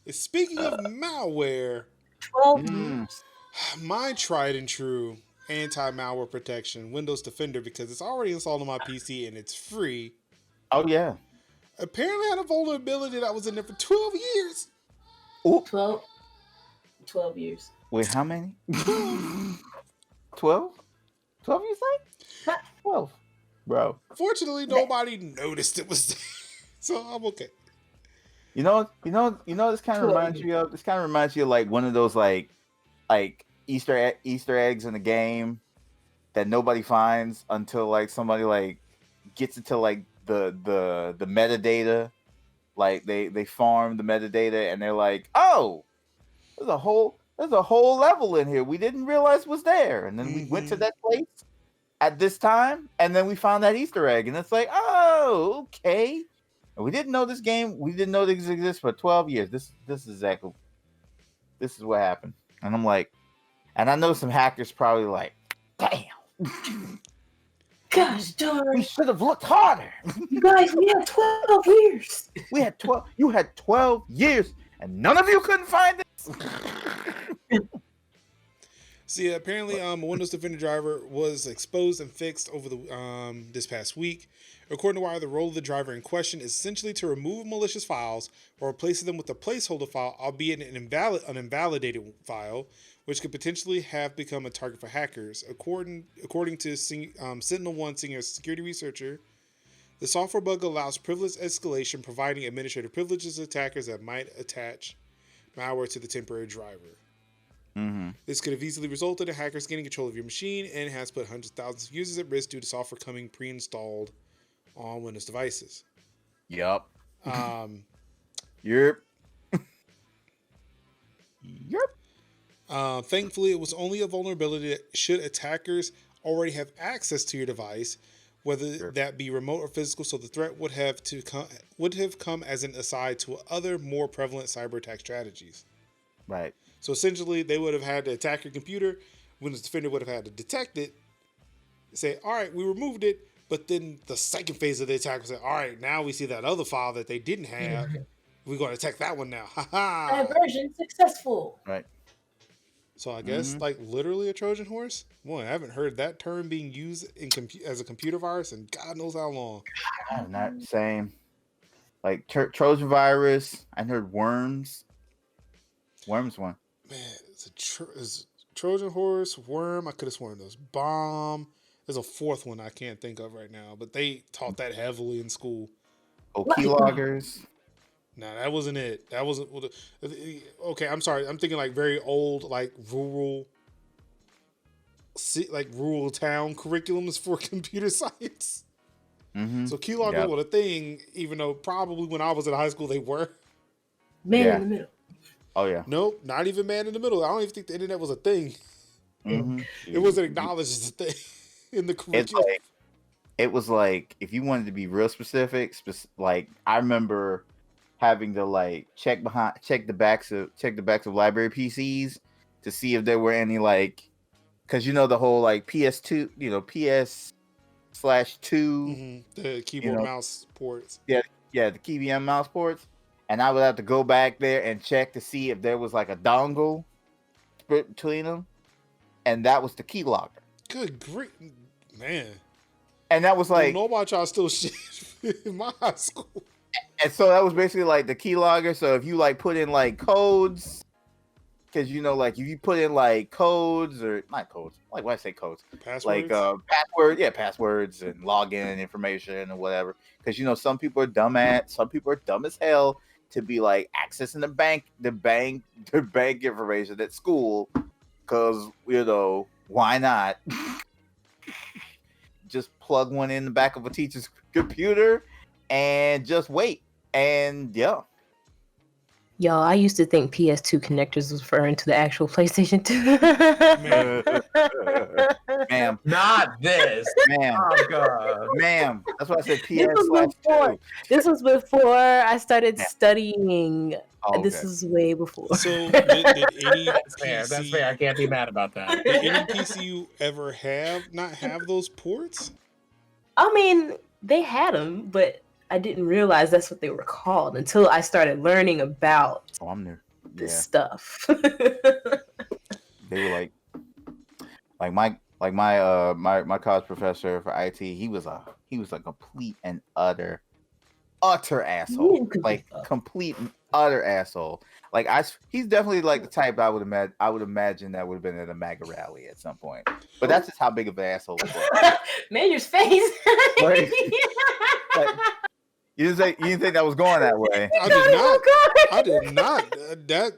Speaking of malware, 12 years. my tried and true anti-malware protection, Windows Defender, because it's already installed on my PC and it's free. Oh yeah. Apparently had a vulnerability that was in there for 12 years. Ooh. 12 years. Wait, how many? 12? 12 you say? 12. Bro. Fortunately, nobody noticed it was there. So I'm okay. This kind of reminds you of. This kind of reminds you of like one of those like Easter eggs in the game that nobody finds until like somebody like gets into like the metadata. Like they farm the metadata and they're like, oh, there's a whole level in here we didn't realize was there, and then we went to that place at this time, and then we found that Easter egg, and it's like, oh, okay. And we didn't know this exists for 12 years. This is what happened. And I'm like, and I know some hackers probably like, damn. Gosh darn. We should have looked harder. You guys, we had 12 years. We had 12. You had 12 years, and none of you couldn't find this. See, apparently, a Windows Defender driver was exposed and fixed over the this past week. According to Wire, the role of the driver in question is essentially to remove malicious files or replace them with a placeholder file, albeit an invalidated file, which could potentially have become a target for hackers. According to Sentinel-1 senior security researcher, the software bug allows privilege escalation, providing administrative privileges to attackers that might attach malware to the temporary driver. Mm-hmm. This could have easily resulted in hackers gaining control of your machine and has put hundreds of thousands of users at risk due to software coming pre-installed on Windows devices. Yup. Yep. Thankfully, it was only a vulnerability that should attackers already have access to your device, whether that be remote or physical, so the threat would have come as an aside to other more prevalent cyber attack strategies. Right. So essentially, they would have had to attack your computer. Windows Defender would have had to detect it, say, all right, we removed it. But then the second phase of the attack was say, all right, now we see that other file that they didn't have. We're going to attack that one now. Diversion successful. Right. So I guess like literally a Trojan horse. Boy, I haven't heard that term being used as a computer virus in God knows how long. Not same. Like Trojan virus. I heard worms. Worms one. Man, it's Trojan horse, worm. I could have sworn those bomb. There's a fourth one I can't think of right now, but they taught that heavily in school. Oh, keyloggers. No, that wasn't it. That wasn't. Okay, I'm sorry. I'm thinking like very old, like rural town curriculums for computer science. Mm-hmm. So keyloggers were a thing, even though probably when I was in high school they were. Man in the middle. Oh yeah. Nope, not even man in the middle. I don't even think the internet was a thing. Mm-hmm. It wasn't acknowledged as a thing in the curriculum. It was like if you wanted to be real specific, like I remember having to like check the backs of library PCs to see if there were any like, because the whole like PS2, PS/2, the keyboard mouse ports. Yeah, the keyboard and mouse ports, and I would have to go back there and check to see if there was like a dongle split between them, and that was the keylogger. Good grief, man! And that was like, I don't know about y'all still shit in my high school. And so that was basically like the keylogger. So if you like put in like codes, because like if you put in like codes or not codes, like why I say codes, passwords, like passwords and login information or whatever. Because some people are dumb as hell to be like accessing the bank information at school. Because why not? Just plug one in the back of a teacher's computer and just wait. And Y'all, I used to think PS2 connectors was referring to the actual PlayStation 2. Ma'am. Not this. Ma'am. Oh god. Ma'am. That's why I said This was before. PS/2. This was before I started Yeah. studying. Oh, This okay. is way before. So did any That's fair. That's fair. I PC can't be mad about that. did any PC you ever not have those ports? I mean, they had them, but I didn't realize that's what they were called until I started learning about Oh, I'm new. this Yeah. stuff. They were my college professor for IT. He was a complete and utter asshole. Like complete and utter asshole. Like he's definitely like the type I would imagine that would have been at a MAGA rally at some point. But that's just how big of an asshole he was. Mayor's face. Like, you didn't think that was going that way. I did not. That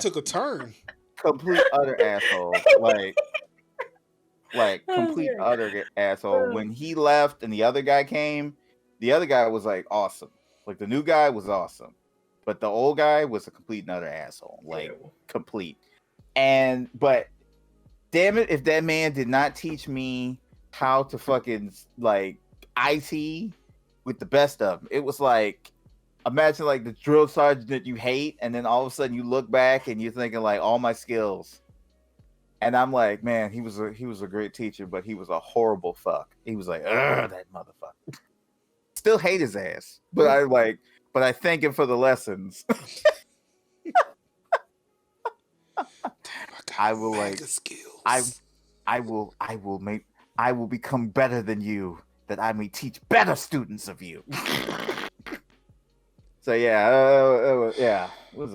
took a turn. Complete utter asshole. Like complete utter asshole. When he left and the other guy came, the other guy was like awesome. Like the new guy was awesome. But the old guy was a complete and utter asshole. Like complete. But damn it, if that man did not teach me how to fucking like IT with the best of them. It was like, imagine like the drill sergeant that you hate, and then all of a sudden you look back and you're thinking like all my skills. And I'm like, man, he was a great teacher, but he was a horrible fuck. He was like, ugh, that motherfucker. Still hate his ass, but I thank him for the lessons. I will like skills. I will become better than you, that I may teach better students of you. So yeah, it was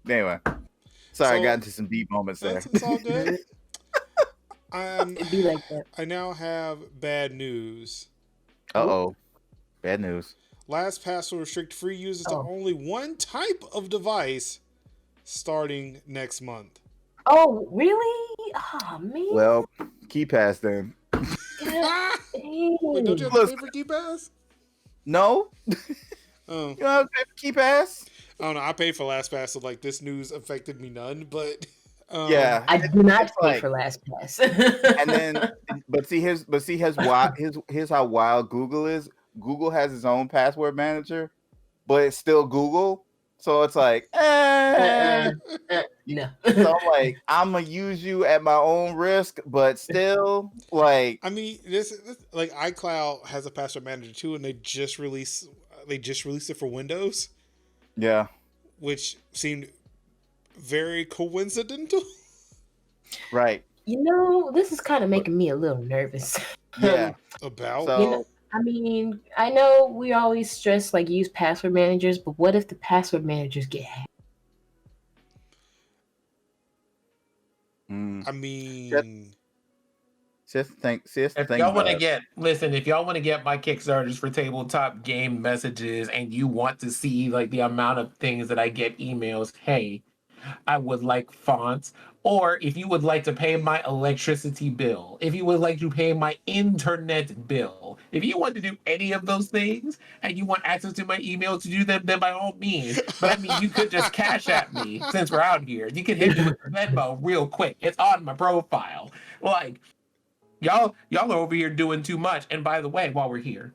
anyway. Sorry, I got into some deep moments there. It's all good. It'd be like that. I now have bad news. Bad news. LastPass will restrict free users to only one type of device starting next month. Oh, really? Oh, man. Well, KeyPass then. Wait, don't you have to pay for KeyPass? No. Oh. You don't have to pay for KeyPass? I don't know. I paid for LastPass, so like this news affected me none. But yeah, I do not pay for LastPass. And then, here's how wild Google is. Google has its own password manager, but it's still Google. So it's like, no. So I'm like, I'm gonna use you at my own risk, but still, like, I mean, this like iCloud has a password manager too, and they just released it for Windows. Yeah, which seemed very coincidental. Right. You know, this is kind of making me a little nervous. Yeah. About. So, you know, I mean, I know we always stress like use password managers, but what if the password managers get hacked? I mean, if y'all want to get my Kickstarters for tabletop game messages, and you want to see like the amount of things that I get emails, hey, I would like fonts, or if you would like to pay my electricity bill, if you would like to pay my internet bill, if you want to do any of those things and you want access to my email to do them, then by all means. But I mean, you could just cash at me since we're out here. You can hit me with Venmo real quick. It's on my profile. Like, y'all are over here doing too much. And by the way, while we're here,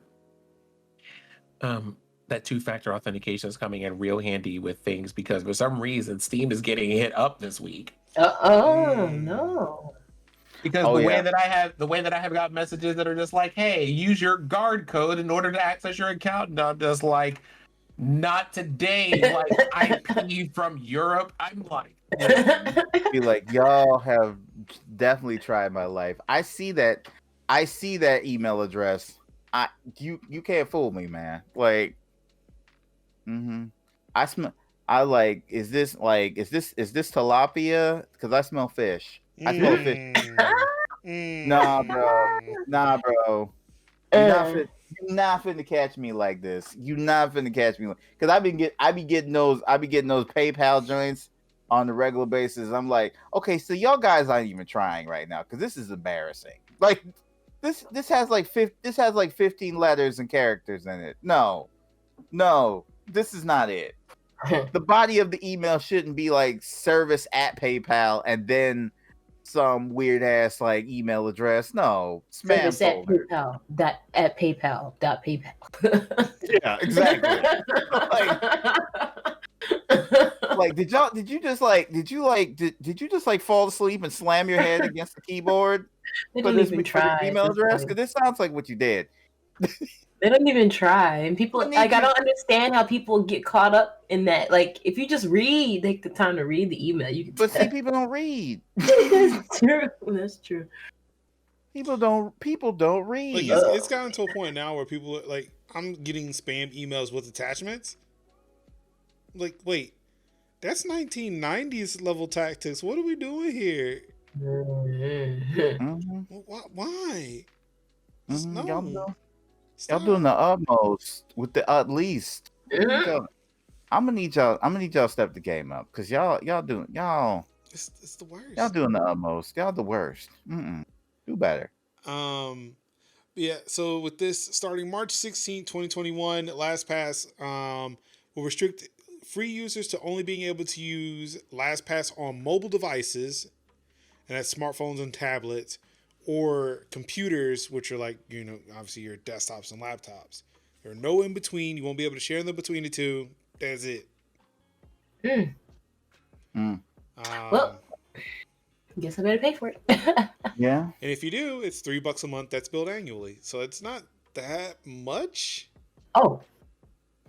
that two-factor authentication is coming in real handy with things, because for some reason Steam is getting hit up this week. No. Because the way that I have got messages that are just like, hey, use your guard code in order to access your account, and I'm just like, not today, like IP from Europe. I'm like, be like, y'all have definitely tried my life. I see that email address. You can't fool me, man. Like, I like, is this tilapia? Because I smell fish. I smell fish. Nah, bro. You're not finna catch me like this. You not finna catch me, because I be getting those PayPal joints on a regular basis. I'm like, okay, so y'all guys aren't even trying right now, because this is embarrassing. Like, this has like 15 letters and characters in it. No, this is not it. the body of the email shouldn't be like service at PayPal and then some weird ass like email address. No, spam Service at folder. PayPal.PayPal. Yeah, exactly. Like, did you just fall asleep and slam your head against the keyboard They for don't this even try email at this address? point. Because this sounds like what you did. They don't even try, and people I need like I you- don't understand how people get caught up in that. Like, if you just take the time to read the email, you can. But see, people don't read. That's true. That's true. People don't Like read. it's gotten to a point now where people are, like, I'm getting spam emails with attachments. Like, wait, that's 1990s level tactics. What are we doing here? Mhm, Why? mhm. No. Y'all doing the utmost with the at least. I'm gonna need y'all to step the game up because y'all It's the worst. y'all doing the utmost. Y'all the worst. Do better. Yeah, so with this starting March 16, 2021, LastPass will restrict free users to only being able to use LastPass on mobile devices, and that's smartphones and tablets, or computers, which are like, obviously your desktops and laptops. There are no in between. You won't be able to share them between the two. That's it. Well, guess I better pay for it. Yeah. And if you do, it's $3 a month. That's billed annually, so it's not that much. Oh,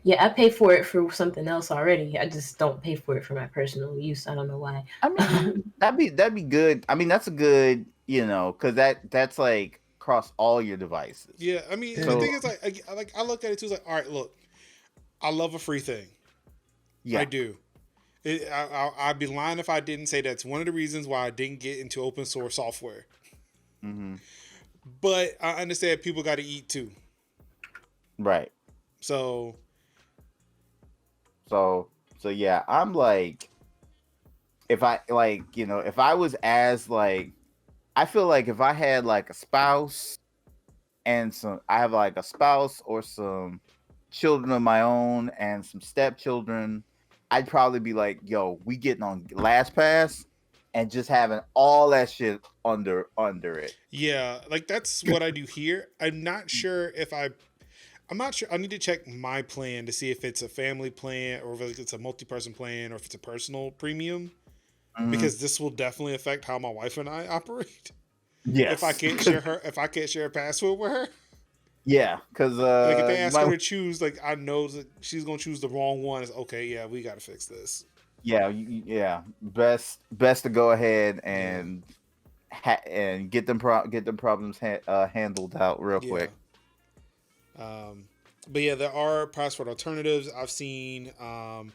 yeah, I pay for it for something else already. I just don't pay for it for my personal use. I don't know why. I mean, that'd be good. I mean, that's a good, because that's like across all your devices. Yeah, I mean, the thing is, I look at it too. It's like, all right, look, I love a free thing. Yeah, I do. I'd be lying if I didn't say that's one of the reasons why I didn't get into open source software. Mm-hmm. But I understand people got to eat too. Right. So yeah, I'm like, if I was as like, I feel like if I had like a spouse and I have like a spouse or some children of my own and some stepchildren, I'd probably be like, yo, we getting on LastPass and just having all that shit under it. yeah, like that's what I do here. I'm not sure. I need to check my plan to see if it's a family plan or if it's a multi-person plan or if it's a personal premium, because this will definitely affect how my wife and I operate. Yes. If I can't share a password with her. Yeah, because like if they ask her to choose, like I know that she's gonna choose the wrong one. It's okay. Yeah, we got to fix this. Yeah. Best to go ahead and get them problems handled out real quick. But yeah, there are password alternatives. I've seen. I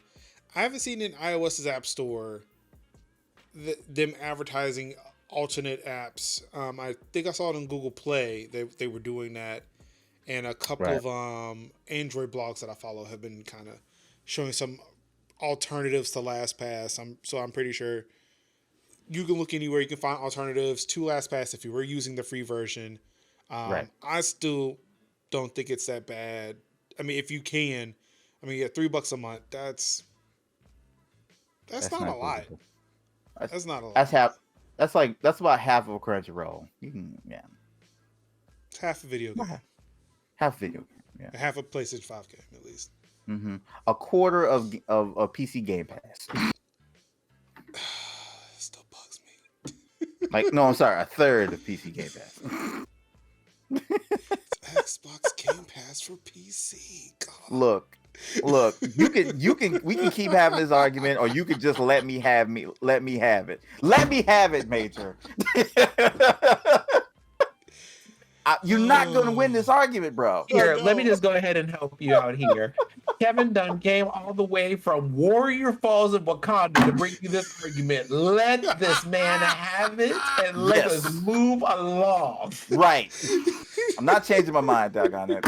haven't seen in iOS's app store them advertising alternate apps. I think I saw it on Google Play. They were doing that. And a couple of Android blogs that I follow have been kind of showing some alternatives to LastPass. I'm pretty sure you can look anywhere. You can find alternatives to LastPass if you were using the free version. I still don't think it's that bad. I mean, if you can, $3 a month. That's not a lot. That's not a lot. That's about half of a Crunchyroll. You can, yeah. It's half a video game. Half a video game, yeah. Half a PlayStation 5 game, at least. Mm-hmm. A quarter of PC Game Pass. Still bugs me. Like, no, I'm sorry, a third of PC Game Pass. Xbox Game Pass for PC. God. Look, we can keep having this argument, or you could just let me have it. Let me have it, Major. You're not going to win this argument, bro. Here, let me just go ahead and help you out here. Kevin Dunn came all the way from Warrior Falls of Wakanda to bring you this argument. Let this man have it and let us move along. Right. I'm not changing my mind, doggone it.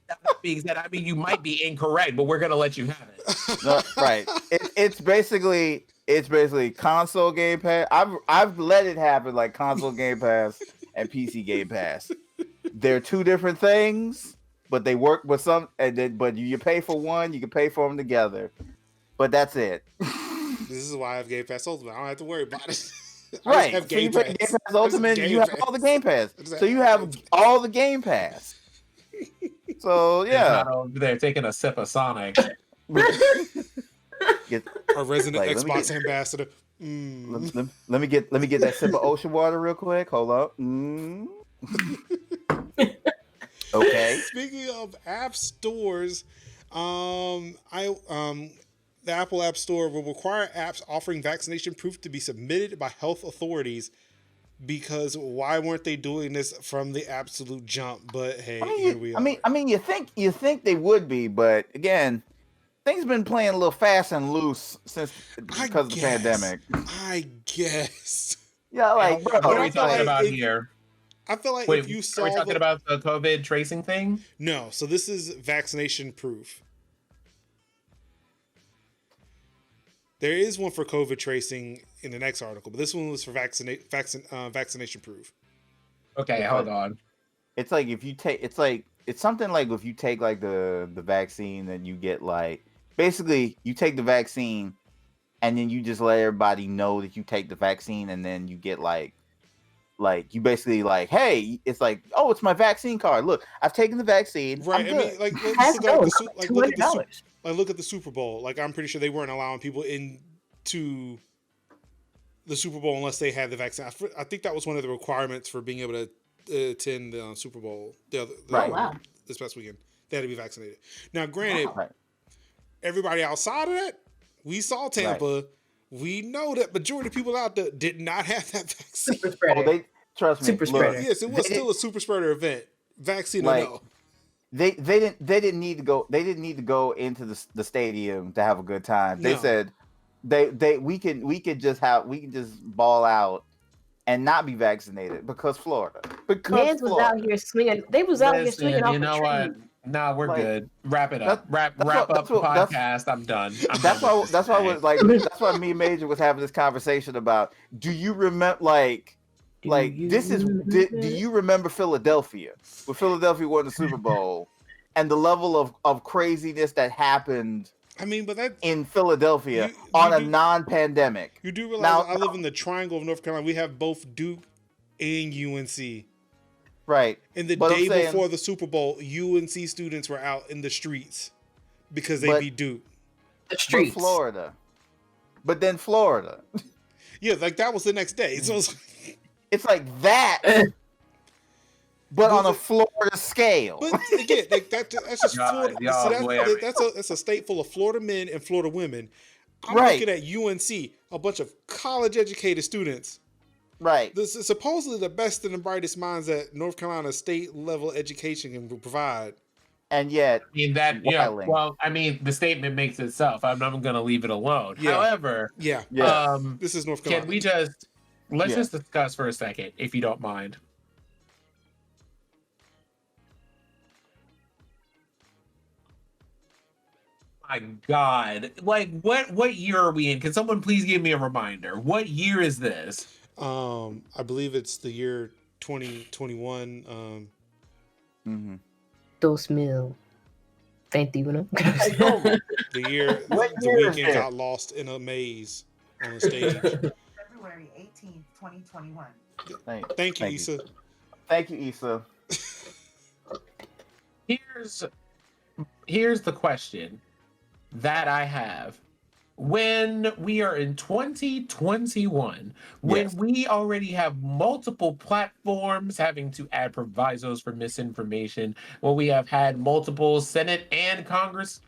That being said, I mean, you might be incorrect, but we're going to let you have it. No, right. It's basically console Game Pass. I've let it happen like console Game Pass and PC Game Pass. They're two different things, but they work with some. But you pay for one, you can pay for them together. But that's it. This is why I have Game Pass Ultimate. I don't have to worry about it. Right. So you pay Game Pass Ultimate, you have all the Game Pass. So you have all the Game Pass. So yeah. Not over there taking a sip of Sonic. Our resident Xbox ambassador. Let me get that sip of ocean water real quick. Hold up. Okay. Speaking of app stores, the Apple App Store will require apps offering vaccination proof to be submitted by health authorities. Because why weren't they doing this from the absolute jump? But hey, here we are. I mean, you think they would be, but again, things been playing a little fast and loose because of the pandemic. I guess. Yeah, like bro, what are we talking about here? I feel like if you saw, are we talking about the COVID tracing thing? No, so this is vaccination proof. There is one for COVID tracing in the next article, but this one was for vaccination proof. Okay, hold on. It's like if you take, it's something like if you take like the vaccine, then you get like basically you take the vaccine, and then you just let everybody know that you take the vaccine, and then you get like you basically like, hey, it's like, oh, it's my vaccine card. Look, I've taken the vaccine. Right. I'm good. Look at the Super Bowl. Like, I'm pretty sure they weren't allowing people into the Super Bowl unless they had the vaccine. I think that was one of the requirements for being able to attend the Super Bowl. This past weekend, they had to be vaccinated. Now, granted, everybody outside of that, we saw Tampa. Right. We know that majority of people out there did not have that vaccine. Super spreader. Trust me. Super spreader. Yes, it was still a super spreader event. Vaccine or no. They didn't need to go. They didn't need to go into the stadium to have a good time. They said we can just ball out and not be vaccinated because Florida. Mans was out here swinging. They was out here swinging off the tree. You know what? No, we're good. Wrap it up. Wrap up the podcast. I'm done. That's why me and Major was having this conversation about. Do you remember do you remember Philadelphia? When Philadelphia won the Super Bowl and the level of craziness that happened. I mean, but that in Philadelphia on a non-pandemic. You do realize I live in the triangle of North Carolina. We have both Duke and UNC. Right. And the day before the Super Bowl, UNC students were out in the streets because they beat Duke. The streets. But then Florida. Yeah, like that was the next day. So it's like that. But on a Florida scale. But again, that's just Florida. That's a state full of Florida men and Florida women. I'm looking at UNC, a bunch of college-educated students. Right. This is supposedly the best and the brightest minds that North Carolina state-level education can provide. And yet, the statement makes itself. I'm not going to leave it alone. Yeah. However, this is North Carolina. Can we let's just discuss for a second, if you don't mind. My God, like what year are we in? Can someone please give me a reminder? What year is this? I believe it's the year 2021. 2021. The year the weekend got lost in a maze on the stage. February 18th, 2021. Thank you, Issa. Thank you, Issa. Here's the question that I have. When we are in 2021, when we already have multiple platforms having to add provisos for misinformation, when we have had multiple Senate and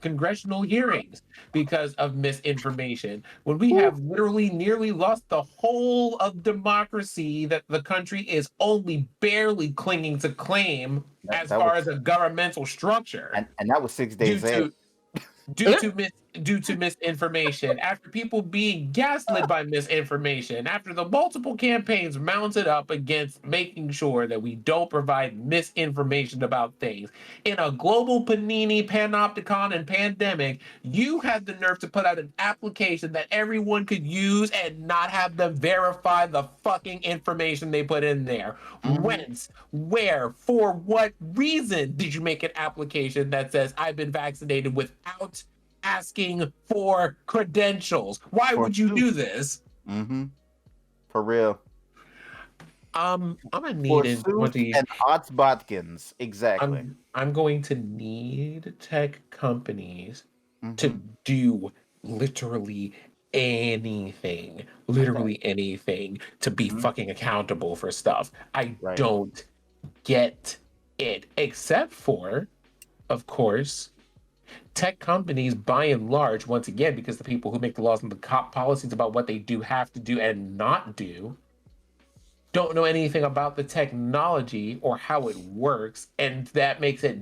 congressional hearings because of misinformation, when we have literally nearly lost the whole of democracy that the country is only barely clinging to claim as far as a governmental structure. And that was 6 days in. Due to due to misinformation, after people being gaslit by misinformation, after the multiple campaigns mounted up against making sure that we don't provide misinformation about things. In a global panini, panopticon, and pandemic, you had the nerve to put out an application that everyone could use and not have them verify the fucking information they put in there. Whence, where, for what reason did you make an application that says I've been vaccinated without asking for credentials? Why would you do this? For real. I'm gonna For need in Suits and Otsbotkins. Exactly. I'm going to need tech companies to do literally anything to be fucking accountable for stuff. I don't get it, except for, of course, tech companies, by and large, once again, because the people who make the laws and the policies about what they do, have to do, and not do, don't know anything about the technology or how it works, and that makes it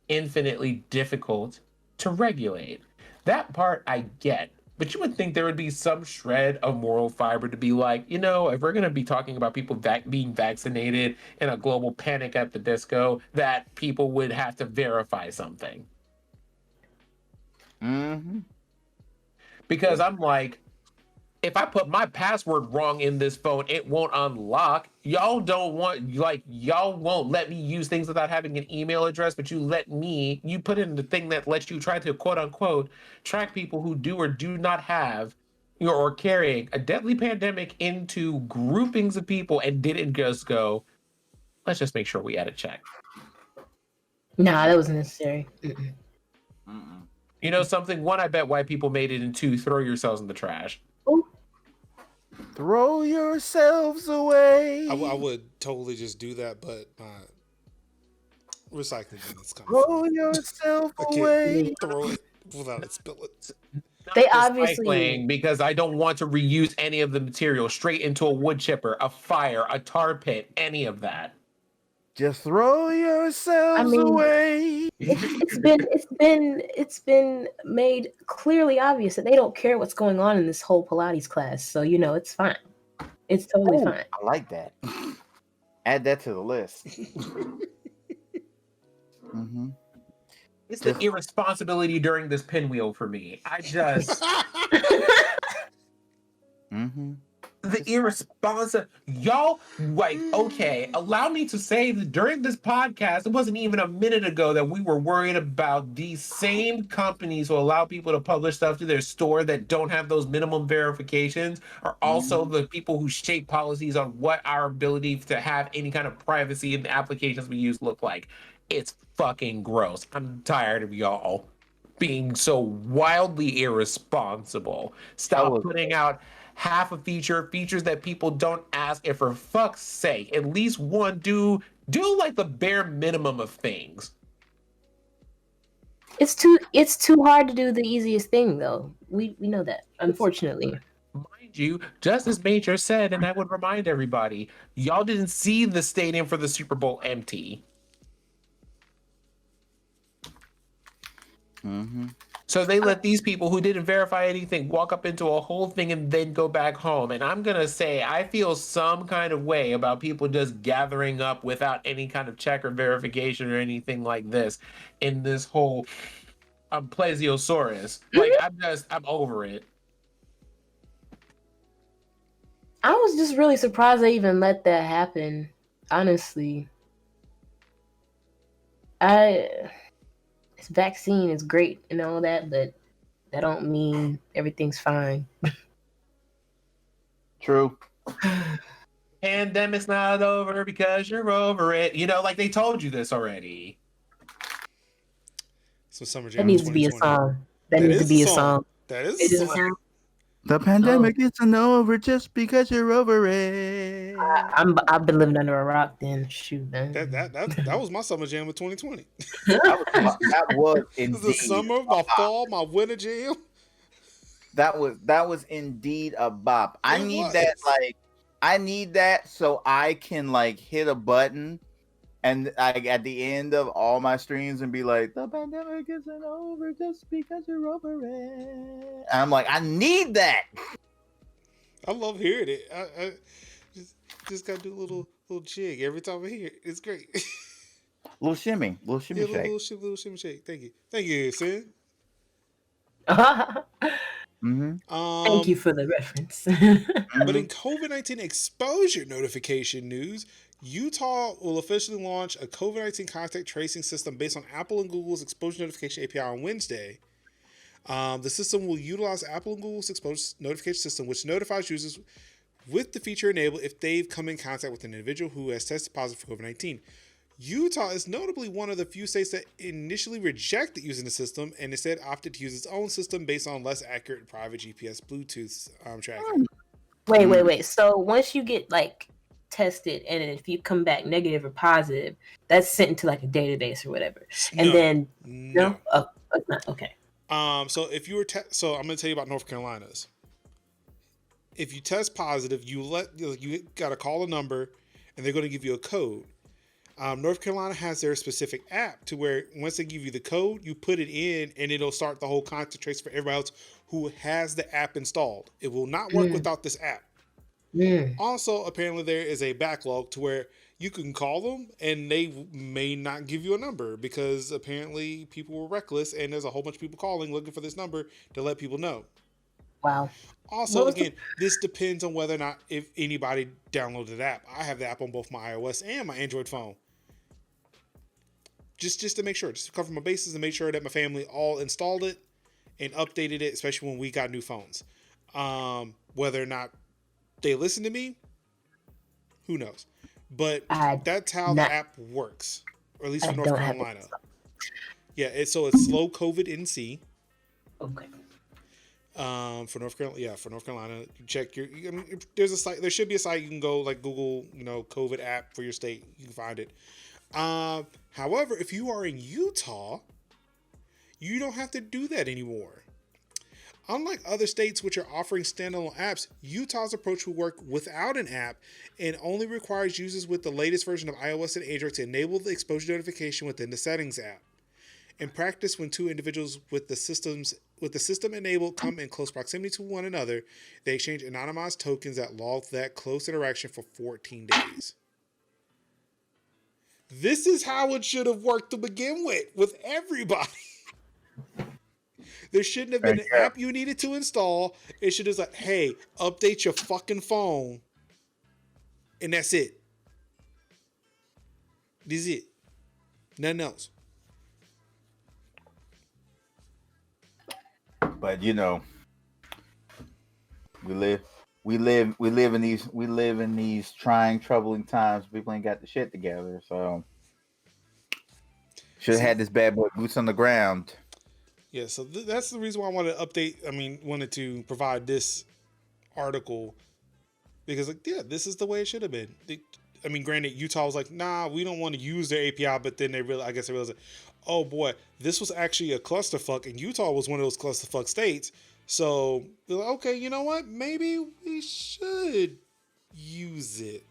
infinitely difficult to regulate. That part I get, but you would think there would be some shred of moral fiber to be like, if we're going to be talking about people being vaccinated in a global panic at the disco, that people would have to verify something. Because I'm like, if I put my password wrong in this phone, it won't unlock. Y'all won't let me use things without having an email address, but you put in the thing that lets you try to quote unquote track people who do or do not have or carrying a deadly pandemic into groupings of people, and didn't just go, let's just make sure we add a check. Nah, that wasn't necessary. You know something? One, I bet why people made it, and two, throw yourselves in the trash. Throw yourselves away. I would totally just do that, but my recycling bin is coming. Throw yourself away. Throw it without it spilling. They obviously, because I don't want to reuse any of the material straight into a wood chipper, a fire, a tar pit, any of that. Just throw yourselves away. It's been made clearly obvious that they don't care what's going on in this whole Pilates class. So it's fine. It's totally fine. I like that. Add that to the list. It's the irresponsibility during this pinwheel for me. I just the irresponsible. Y'all, okay, allow me to say that during this podcast, it wasn't even a minute ago that we were worried about these same companies who allow people to publish stuff to their store that don't have those minimum verifications are also the people who shape policies on what our ability to have any kind of privacy in the applications we use look like. It's fucking gross. I'm tired of y'all being so wildly irresponsible. Stop putting out half a features that people don't ask, and for fuck's sake, at least one, do like the bare minimum of things. It's too hard to do the easiest thing, though. We know that, unfortunately. Mind you, just as Major said, and I would remind everybody, y'all didn't see the stadium for the Super Bowl empty. So they let these people who didn't verify anything walk up into a whole thing and then go back home. And I'm going to say, I feel some kind of way about people just gathering up without any kind of check or verification or anything like this in this whole plesiosaurus. Like, I'm over it. I was just really surprised they even let that happen, honestly. This vaccine is great and all that, but that don't mean everything's fine. True. Pandemic's not over because you're over it. Like they told you this already. So Summer Jam. That needs to be a song. That needs to be a song. That is a song. The pandemic isn't over just because you're over it. I've been living under a rock then. Shoot, man. That was my Summer Jam of 2020. That was indeed the summer, my fall, my winter jam. That was indeed a bop. I need that so I can hit a button And at the end of all my streams and be like, the pandemic isn't over just because you're over it. And I'm like, I need that. I love hearing it. I just gotta do a little jig every time I hear it. It's great. Little shimmy Yeah, shake. little shimmy shake. Thank you, Sin. Thank you for the reference. But in COVID-19 exposure notification news, Utah will officially launch a COVID-19 contact tracing system based on Apple and Google's exposure notification API on Wednesday. The system will utilize Apple and Google's exposure notification system, which notifies users with the feature enabled if they've come in contact with an individual who has tested positive for COVID-19. Utah is notably one of the few states that initially rejected using the system and instead opted to use its own system based on less accurate private GPS Bluetooth tracking. Wait. So once you get like tested and if you come back negative or positive, that's sent into like a database or whatever. And then no? Oh, it's not. Okay. So if you were so I'm going to tell you about North Carolina's. If you test positive, you got to call a number and they're going to give you a code. North Carolina has their specific app to where once they give you the code, you put it in and it'll start the whole contact trace for everybody else who has the app installed. It will not work without this app. Also, apparently there is a backlog to where you can call them and they may not give you a number because apparently people were reckless and there's a whole bunch of people calling looking for this number to let people know. Wow. Also, again, this depends on whether or not if anybody downloaded the app. I have the app on both my iOS and my Android phone. Just to make sure, just to cover my bases and make sure that my family all installed it and updated it, especially when we got new phones. Whether or not they listen to me, who knows? But that's how the app works, or at least for North Carolina. Yeah, so it's slow COVID NC. Okay. For North Carolina, you check there's a site. There should be a site you can go like Google, COVID app for your state. You can find it. However, if you are in Utah, you don't have to do that anymore. Unlike other states which are offering standalone apps, Utah's approach will work without an app and only requires users with the latest version of iOS and Android to enable the exposure notification within the Settings app. In practice, when two individuals with the system enabled come in close proximity to one another, they exchange anonymized tokens that log that close interaction for 14 days. This is how it should have worked to begin with everybody. There shouldn't have been an app you needed to install. It should have like, hey, update your fucking phone. And that's it. This is it. Nothing else. But we live in these trying, troubling times. People ain't got the shit together, so should have had this bad boy boots on the ground. Yeah, so that's the reason why I wanted to wanted to provide this article because this is the way it should have been. Granted, Utah was like, nah, we don't want to use their API, but then they realized, oh boy, this was actually a clusterfuck, and Utah was one of those clusterfuck states. So they're like, okay, you know what? Maybe we should use it.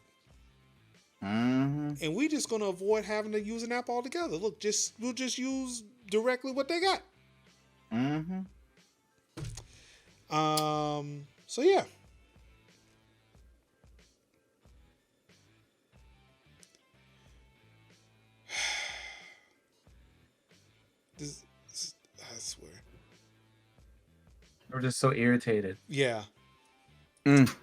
And we just gonna avoid having to use an app altogether. Look, we'll just use directly what they got. So yeah. I swear. We're just so irritated. Yeah. But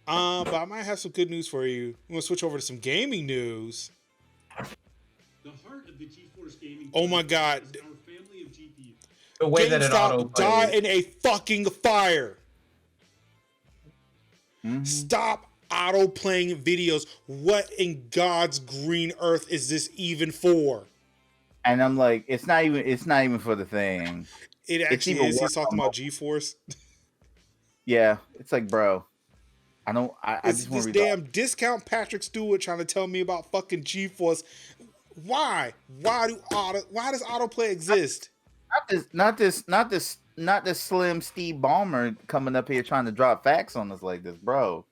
I might have some good news for you. I'm gonna switch over to some gaming news. The heart of the GeForce gaming. Oh my god. Our family of GPUs. The way that it auto GameStop died in a fucking fire. Stop auto playing videos. What in God's green earth is this even for? And I'm like, it's not even for the thing. It actually is. He's talking about GeForce. Yeah, it's like, bro, I just want this damn discount Patrick Stewart trying to tell me about fucking GeForce. Why? Why does autoplay exist? Not this slim Steve Ballmer coming up here trying to drop facts on us like this, bro.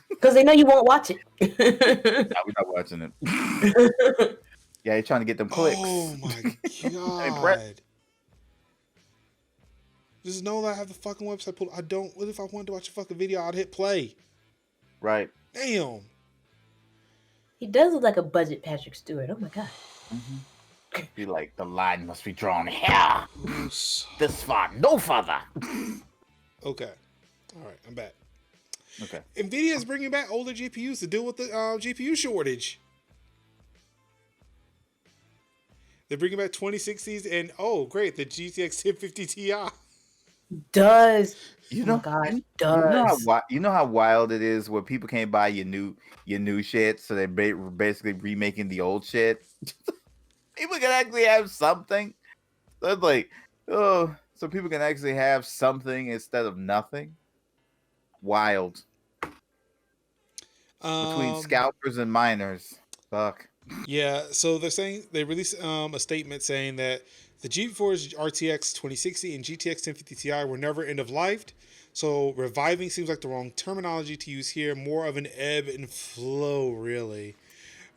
Because they know you won't watch it. No, we're not watching it. Yeah, you're trying to get them clicks. Oh my Impress- god. Just know that I have the fucking website pulled. I don't. What if I wanted to watch a fucking video? I'd hit play. Right. Damn. He does look like a budget Patrick Stewart. Oh my god. Mm-hmm. Be like, the line must be drawn here. This far, no further. Okay. All right, I'm back. Okay. Nvidia is bringing back older GPUs to deal with the GPU shortage. They're bringing back 2060s and oh great, the GTX 1050 Ti. Does. You Oh know, my gosh, you does. you know how wild it is where people can't buy your new shit, so they're basically remaking the old shit. People can actually have something. So it's like, oh, so people can actually have something instead of nothing. Wild. Between scalpers and miners. Fuck. Yeah, so they're saying they released a statement saying that the GeForce RTX 2060 and GTX 1050 Ti were never end of life. So reviving seems like the wrong terminology to use here. More of an ebb and flow, really.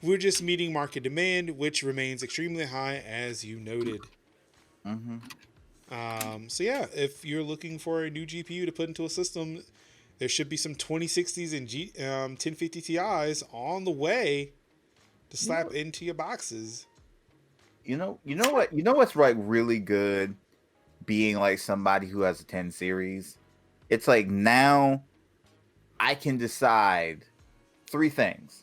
We're just meeting market demand, which remains extremely high, as you noted. Mm-hmm. So yeah, if you're looking for a new GPU to put into a system, there should be some 2060s and 1050 Ti's on the way to slap into your boxes. You know what's like really good being like somebody who has a 10 series? It's like now I can decide 3 things.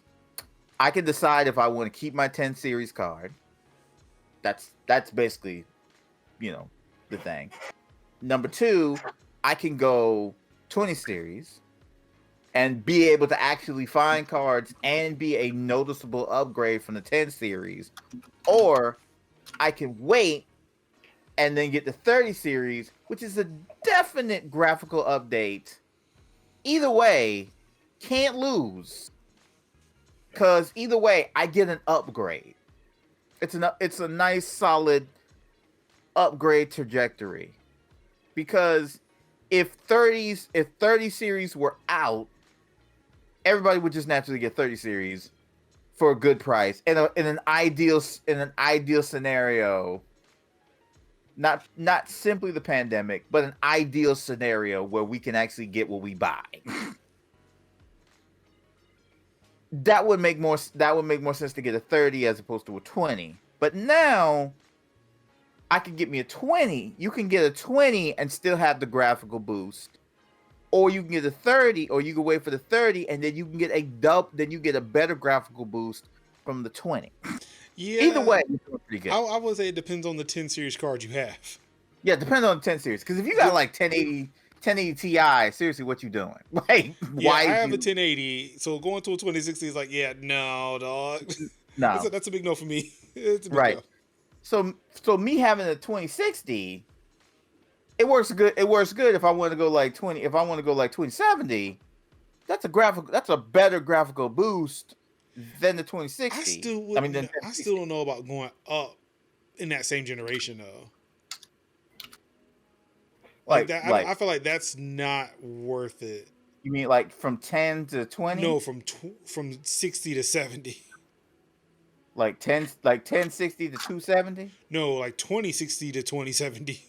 I can decide if I want to keep my 10 series card. That's basically, the thing. Number 2, I can go 20 series and be able to actually find cards and be a noticeable upgrade from the 10 series. Or I can wait and then get the 30 series, which is a definite graphical update. Either way, can't lose. Because either way, I get an upgrade. It's a nice, solid upgrade trajectory. Because if 30 series were out, everybody would just naturally get 30 series for a good price. In an ideal scenario, not simply the pandemic, but an ideal scenario where we can actually get what we buy. That would make more sense to get a 30 as opposed to a 20. But now I can get me a 20. You can get a 20 and still have the graphical boost. Or you can get a 30, or you can wait for the 30, and then you can get a better graphical boost from the 20. Yeah. Either way, it's doing pretty good. I would say it depends on the 10 series card you have. Yeah, it depends on the 10 series. Because if you got like 1080 Ti, seriously, what you doing? Like, yeah, I have a 1080, so going to a 2060 is like, yeah, no, dog. No, that's a big no for me. It's a big right. No. So me having a 2060, it works good. It works good if I want to go like 20. If I want to go like 2070, that's a better graphical boost than the 2060. I still don't know about going up in that same generation though. Like that, I feel like that's not worth it. You mean like from 10 to 20? No, from 60 to 70. Like 1060 to 270? No, like 2060 to 2070.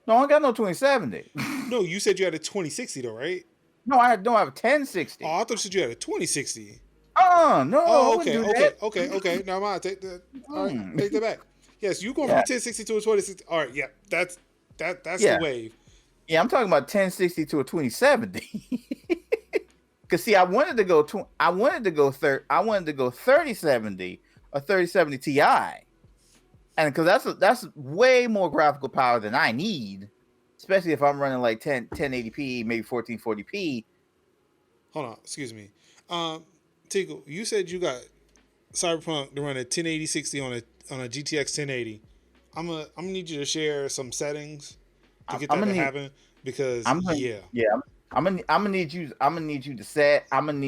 No, I got no 2070. No, you said you had a 2060 though, right? No, I have a 1060. Oh, I thought you said you had a 2060. Oh no! Oh, okay. Now mind, take that. All right, take that back. Yes, you going from a 1060 to a 2060. All right, yeah, that's the wave. Yeah, I'm talking about 1060 to a 2070. Cause see, I wanted to go 3070 or 3070 Ti, and because that's way more graphical power than I need, especially if I'm running like 1080p, maybe 1440p. Hold on, excuse me. Tickle, you said you got Cyberpunk to run a 1080 60 on a GTX 1080. I'm gonna need you to share some settings to get that to happen because I'm gonna need you to set. I'm gonna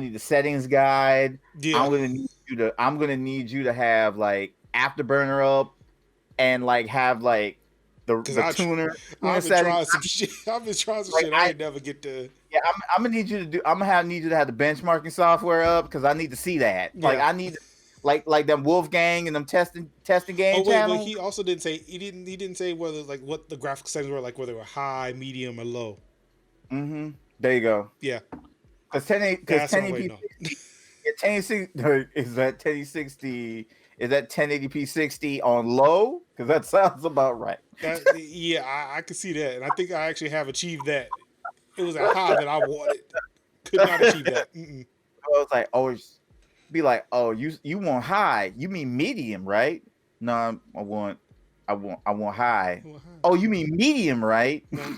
need the settings guide. Yeah. I'm gonna need you to have like Afterburner up and like have like the tuner I've been setting. trying some shit. I've been trying some shit. I ain't never get to. Yeah, I'm gonna need you to do. Need you to have the benchmarking software up because I need to see that. Like Yeah. I need, like them Wolfgang and them testing game Oh wait, channels. but he also didn't say he didn't say whether like what the graphic settings were, like whether they were high, medium, or low. Mm-hmm. There you go. Yeah. Because 1080p 1080 is that 1060 is that 1080p 60 on low? Because that sounds about right. Yeah, I can see that, and I think I actually have achieved that. It was a high that I wanted. Could not achieve that. Mm-mm. I was like, be like, oh, you want high? You mean medium, right? No, I want high. Well, high. Oh, you mean medium, right? No.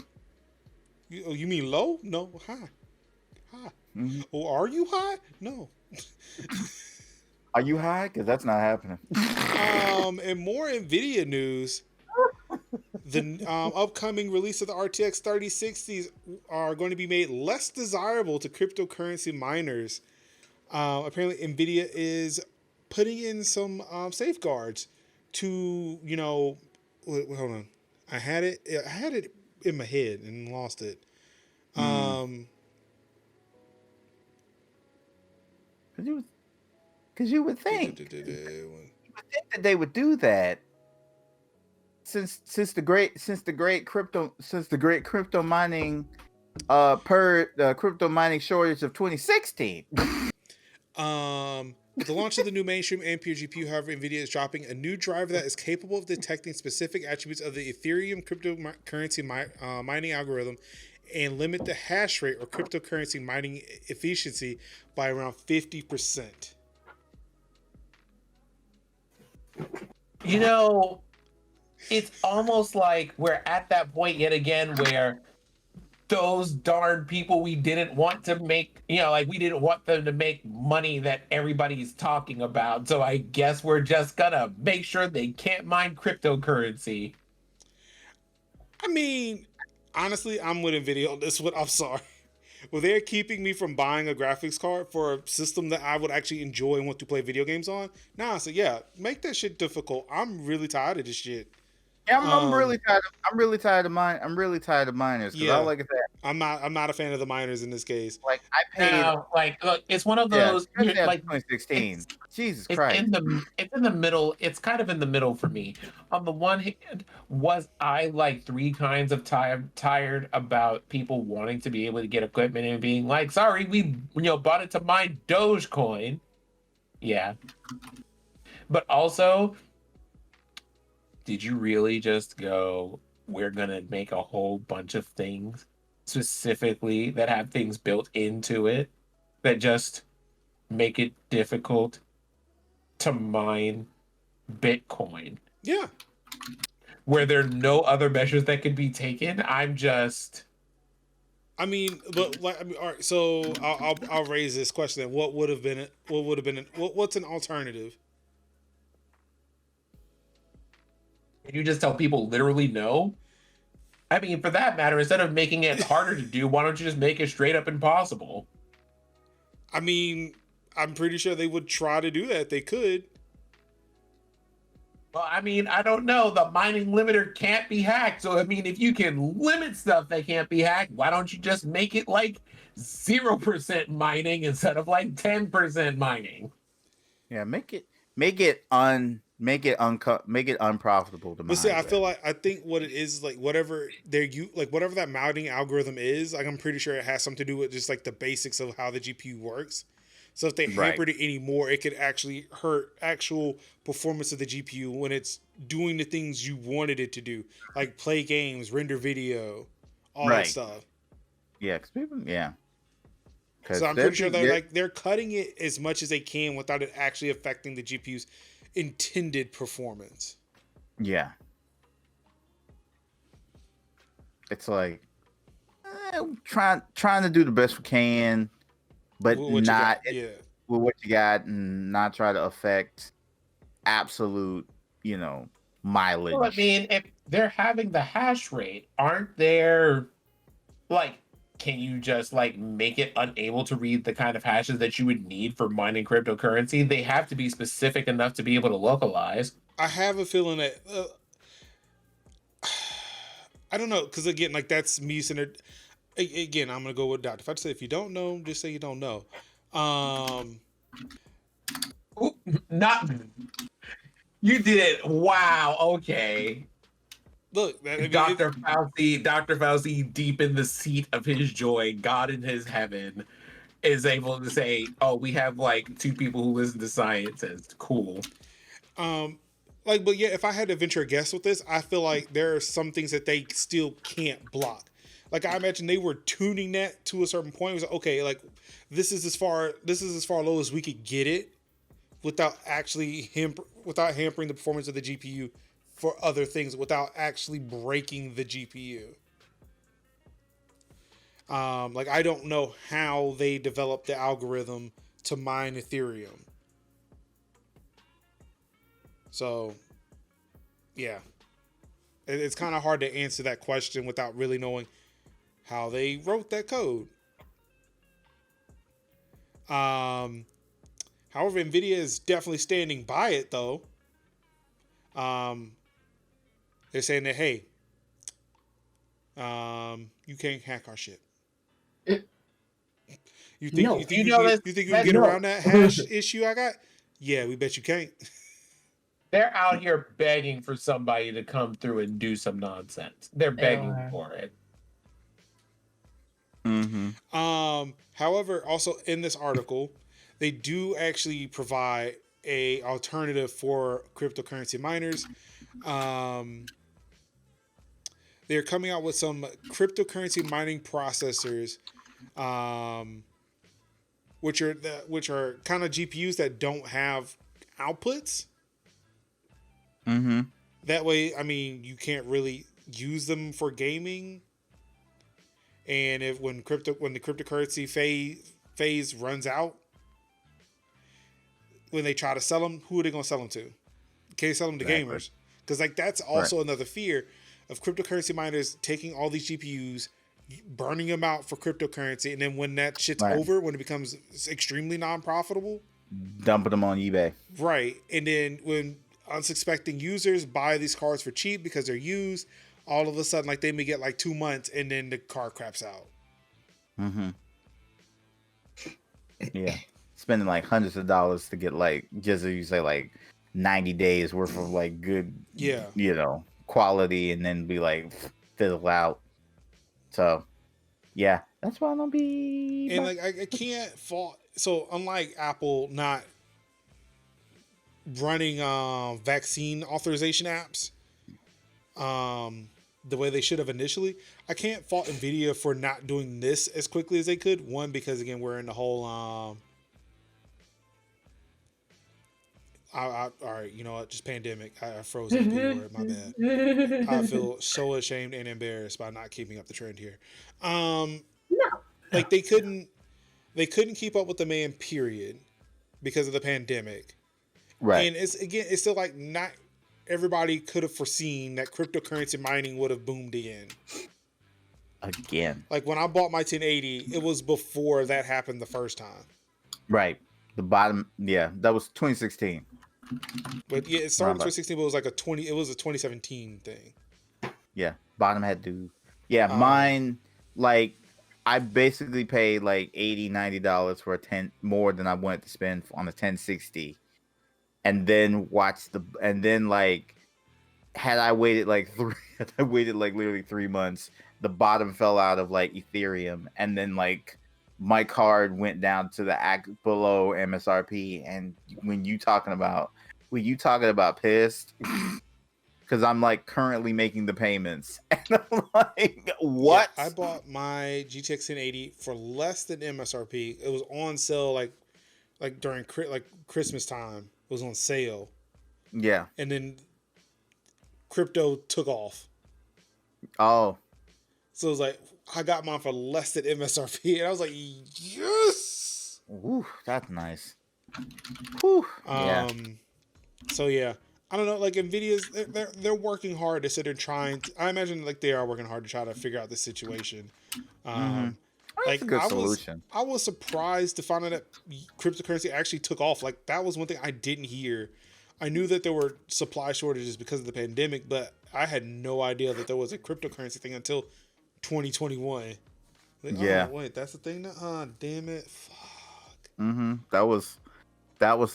You mean low? No, high. Mm-hmm. Oh, are you high? No. Are you high? Because that's not happening. And more Nvidia news. The upcoming release of the RTX 3060s are going to be made less desirable to cryptocurrency miners. Apparently, Nvidia is putting in some safeguards to, hold on. I had it in my head and lost it. Because you would think that they would do that since the great crypto mining crypto mining shortage of 2016. With the launch of the new mainstream NPU GPU, however, Nvidia is dropping a new driver that is capable of detecting specific attributes of the Ethereum cryptocurrency mining algorithm and limit the hash rate or cryptocurrency mining efficiency by around 50%. It's almost like we're at that point yet again where those darn people we didn't want to make, we didn't want them to make money that everybody's talking about. So I guess we're just gonna make sure they can't mine cryptocurrency. I mean, honestly, I'm with Nvidia on this one. I'm sorry. Well, they're keeping me from buying a graphics card for a system that I would actually enjoy and want to play video games on. Nah, so yeah, make that shit difficult. I'm really tired of this shit. Yeah, I'm really tired. I'm really tired of mine. I'm really tired of miners. Yeah, like I said, I'm not a fan of the miners in this case. Like I paid. Look, it's one of those. Like 2016. Jesus Christ. It's in the middle. It's kind of in the middle for me. On the one hand, was I like three kinds of tired about people wanting to be able to get equipment and being like, sorry, we bought it to mine Dogecoin. Yeah, but also, did you really just go, we're gonna make a whole bunch of things specifically that have things built into it that just make it difficult to mine Bitcoin? Yeah. Where there are no other measures that could be taken? But all right. So I'll raise this question. Then. What's an alternative? Can you just tell people literally no? I mean, for that matter, instead of making it harder to do, why don't you just make it straight up impossible? I mean, I'm pretty sure they would try to do that. They could. Well, I mean, I don't know. The mining limiter can't be hacked. So, I mean, if you can limit stuff that can't be hacked, why don't you just make it like 0% mining instead of like 10% mining? Yeah, make it unprofitable to mine. But see, I think what it is like whatever whatever that mounting algorithm is, like I'm pretty sure it has something to do with just like the basics of how the GPU works. So if they hampered it anymore, it could actually hurt actual performance of the GPU when it's doing the things you wanted it to do, like play games, render video, all that stuff. Yeah, So I'm pretty sure they're cutting it as much as they can without it actually affecting the GPU's intended performance. Yeah. It's like trying to do the best we can, but not with what you got, and not try to affect absolute, mileage. Well, I mean, if they're having the hash rate, aren't there can you just make it unable to read the kind of hashes that you would need for mining cryptocurrency? They have to be specific enough to be able to localize. I have a feeling that I don't know, because again, like that's me saying it. Again, I'm gonna go with Dr. If I say if you don't know, just say you don't know. Ooh, not you did it. Wow. Okay. Look, I mean, Dr. Fauci, deep in the seat of his joy, God in his heaven, is able to say, "Oh, we have like 2 people who listen to science. It's cool." like, but yeah, if I had to venture a guess with this, I feel like there are some things that they still can't block. Like I imagine they were tuning that to a certain point. It was like, okay, like this is as far low as we could get it without actually without hampering the performance of the GPU for other things, without actually breaking the GPU. Like I don't know how they developed the algorithm to mine Ethereum. So, yeah, it's kind of hard to answer that question without really knowing how they wrote that code. However, Nvidia is definitely standing by it, though. They're saying that, hey, you can't hack our shit. You think No. you think You you, know can, that's- you think you can that's- get no. around that hash issue I got? Yeah, we bet you can't. They're out here begging for somebody to come through and do some nonsense. They're begging are. for it. However, also in this article, they do actually provide a alternative for cryptocurrency miners. They're coming out with some cryptocurrency mining processors, which are kind of GPUs that don't have outputs. That way, I mean, you can't really use them for gaming. And when the cryptocurrency phase runs out, when they try to sell them, who are they gonna sell them to? Can't you sell them to gamers? Because like that's also another fear of cryptocurrency miners taking all these GPUs, burning them out for cryptocurrency, and then when that shit's over, when it becomes extremely non-profitable, dumping them on eBay. right? And then when unsuspecting users buy these cards for cheap because they're used, all of a sudden, like they may get like 2 months, and then the card craps out. Yeah, spending like hundreds of dollars to get like just as you say like 90 days worth of like good, quality, and then be like fizzle out. So yeah, that's why I don't be. And like I can't fault. So unlike Apple not running vaccine authorization apps the way they should have initially, I can't fault Nvidia for not doing this as quickly as they could. One, because again, we're in the whole all right, you know what, just pandemic. I froze that B word, my bad. I feel so ashamed and embarrassed by not keeping up the trend here. Like they couldn't keep up with the man, period, because of the pandemic. Right. And it's still like not everybody could have foreseen that cryptocurrency mining would have boomed again. Like when I bought my 1080, it was before that happened the first time. Right. The bottom, that was 2016. But yeah, it started in 2016, but it was like a 2017 thing. Yeah, bottom had to. Yeah, mine, like, I basically paid like $80-$90 for more than I wanted to spend on a 1060, and then like, had I waited literally 3 months, the bottom fell out of like Ethereum, and then like my card went down to the act below MSRP. And when you talking about pissed, because I'm like currently making the payments, and I'm like, what? Yeah, I bought my GTX 1080 for less than MSRP. It was on sale like during Christmas time. It was on sale. Yeah. And then crypto took off. Oh. So it was like I got mine for less than MSRP, and I was like, yes. Ooh, that's nice. Whew. Yeah. So yeah, I don't know. Like Nvidia's, they're working hard. They said they're trying. I imagine like they are working hard to try to figure out this situation. That's a good solution. I was surprised to find out that cryptocurrency actually took off. Like that was one thing I didn't hear. I knew that there were supply shortages because of the pandemic, but I had no idea that there was a cryptocurrency thing until 2021. Like, Yeah. oh wait, that's the thing now. Damn it. Fuck. That was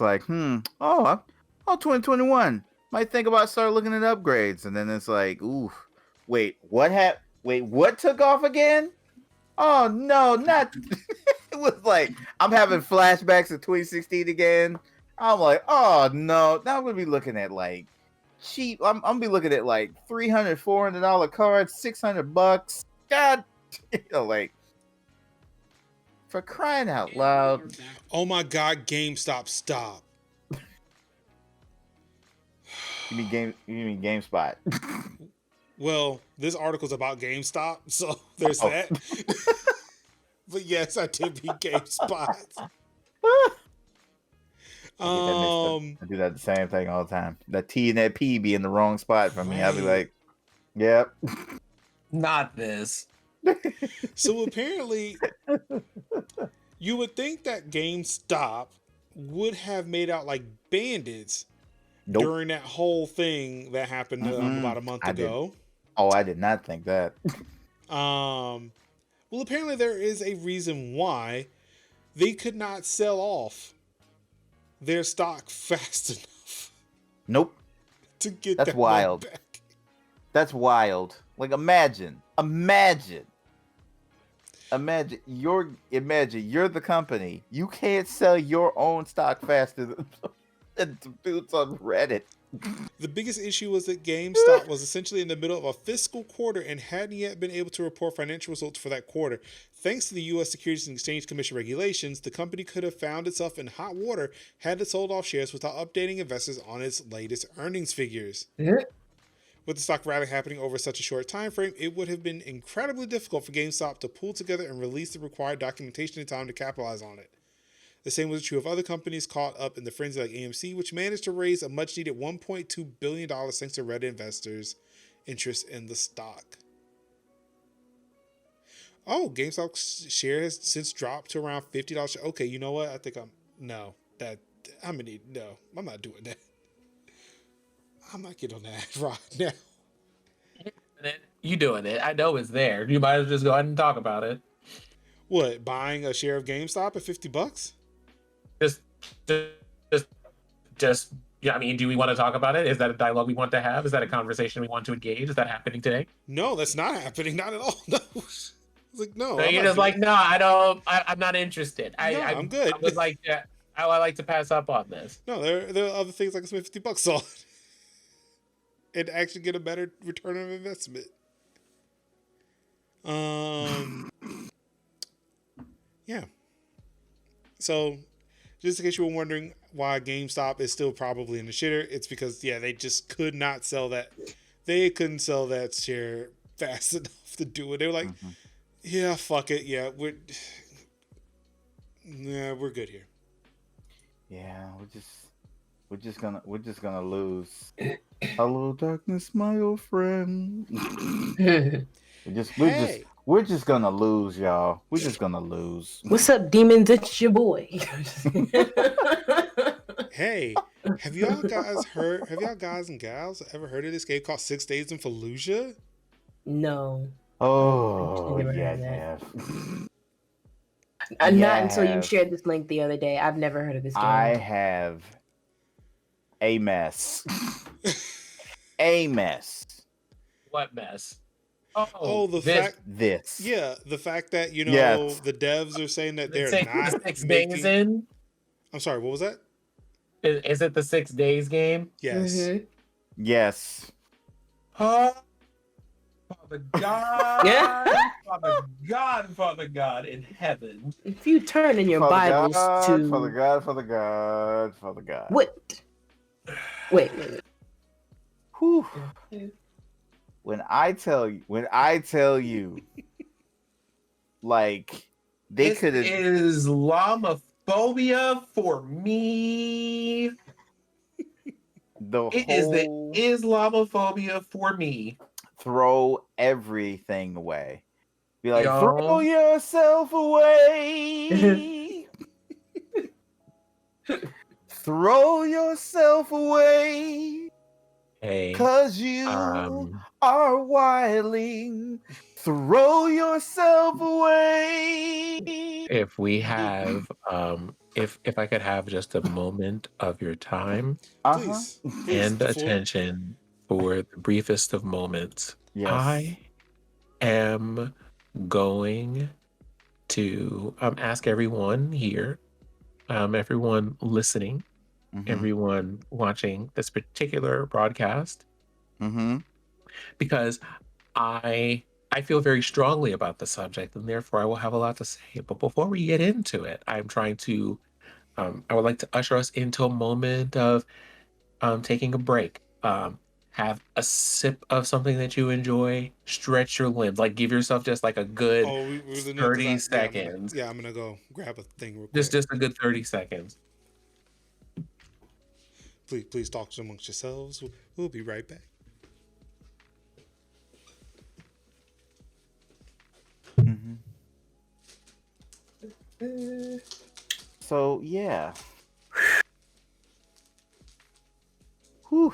like, oh, 2021. Might think about start looking at upgrades, and then it's like, ooh, wait, what took off again? Oh no, not. It was like I'm having flashbacks of 2016 again. I'm like, oh no, now I'm gonna be looking at like cheap. I'm gonna be looking at like $300, $400 cards, $600. God, like for crying out loud. Oh my God, GameStop, stop. You mean GameSpot? Well, this article's about GameStop, so there's that. But yes, I did beat GameSpot. I do that the same thing all the time. That T and that P be in the wrong spot for me. I'll be like, yep. Not this. So apparently, you would think that GameStop would have made out like bandits during that whole thing that happened about a month ago. I did not think that. Well, apparently there is a reason why they could not sell off their stock fast enough. Nope. To get that's that wild. money back. That's wild. Like imagine you're the company. You can't sell your own stock faster than dudes on Reddit. The biggest issue was that GameStop was essentially in the middle of a fiscal quarter and hadn't yet been able to report financial results for that quarter. Thanks to the U.S. Securities and Exchange Commission regulations, the company could have found itself in hot water had it sold off shares without updating investors on its latest earnings figures. Yeah. With the stock rally happening over such a short time frame, it would have been incredibly difficult for GameStop to pull together and release the required documentation in time to capitalize on it. The same was true of other companies caught up in the frenzy like AMC, which managed to raise a much-needed $1.2 billion thanks to Reddit investors' interest in the stock. Oh, GameStop's share has since dropped to around $50. Okay, you know what? I think I'm not doing that. I'm not getting on that right now. You doing it? I know it's there. You might as well just go ahead and talk about it. What? Buying a share of GameStop at $50? Just. Yeah. I mean, do we want to talk about it? Is that a dialogue we want to have? Is that a conversation we want to engage? Is that happening today? No, that's not happening. Not at all. No. It's like no. So you're just like, no, I don't. I'm not interested. I'm good. I would like to. I like to pass up on this. No, there are other things I can spend $50 on and actually get a better return on investment. Yeah. So, just in case you were wondering why GameStop is still probably in the shitter, it's because they just could not sell that. They couldn't sell that share fast enough to do it. They were like, yeah, fuck it. Yeah, we're good here. Yeah, we're just gonna lose. Hello, darkness, my old friend. We're just gonna lose, y'all. We're just gonna lose. What's up, demons? It's your boy. Hey, have y'all guys and gals ever heard of this game called 6 Days in Fallujah? No. Oh, yeah. Not until you shared this link the other day. I've never heard of this game. I have a mess. A mess. What mess? The fact that the devs are saying that they're not the 6 days in. I'm sorry, what was that? Is it the 6 days game? Yes. Mm-hmm. Yes. Father God, Father God in heaven. If you turn in your Bibles to Father God. What? Wait. Whew. When I tell you, like they could have Islamophobia for me. It is the Islamophobia for me. Throw everything away. Be like, throw yourself away. Throw yourself away. Hey, 'Cause you are wilding. Throw yourself away. if we have, if I could have just a moment of your time Uh-huh. Please, please, and the floor. attention for the briefest of moments, Yes. I am going to ask everyone here, everyone listening, Mm-hmm. everyone watching this particular broadcast, Mm-hmm. because I feel very strongly about the subject, and therefore I will have a lot to say. But before we get into it, I'm trying to I would like to usher us into a moment of taking a break. Have a sip of something that you enjoy, stretch your limbs, like give yourself just like a good Oh, we really need, 30 I'm seconds. gonna go grab a thing real Just quick. a good 30 seconds. Please talk amongst yourselves. We'll be right back. Mm-hmm. So yeah. Whew.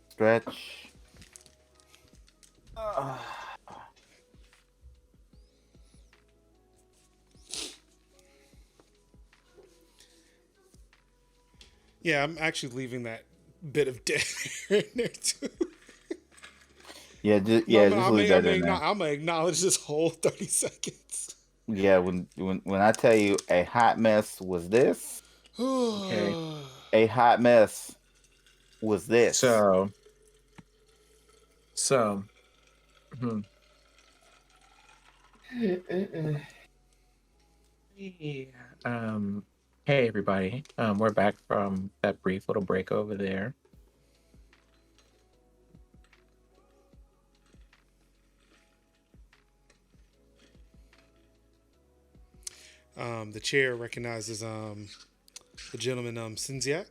Stretch. Yeah, I'm actually leaving that bit of dead air in there too. Yeah, just leave that in there. I'm gonna acknowledge this whole 30 seconds. Yeah, when I tell you a hot mess was this, Okay. a hot mess was this. So hmm. Yeah, hey everybody. We're back from that brief little break over there. The chair recognizes the gentleman Sinziak.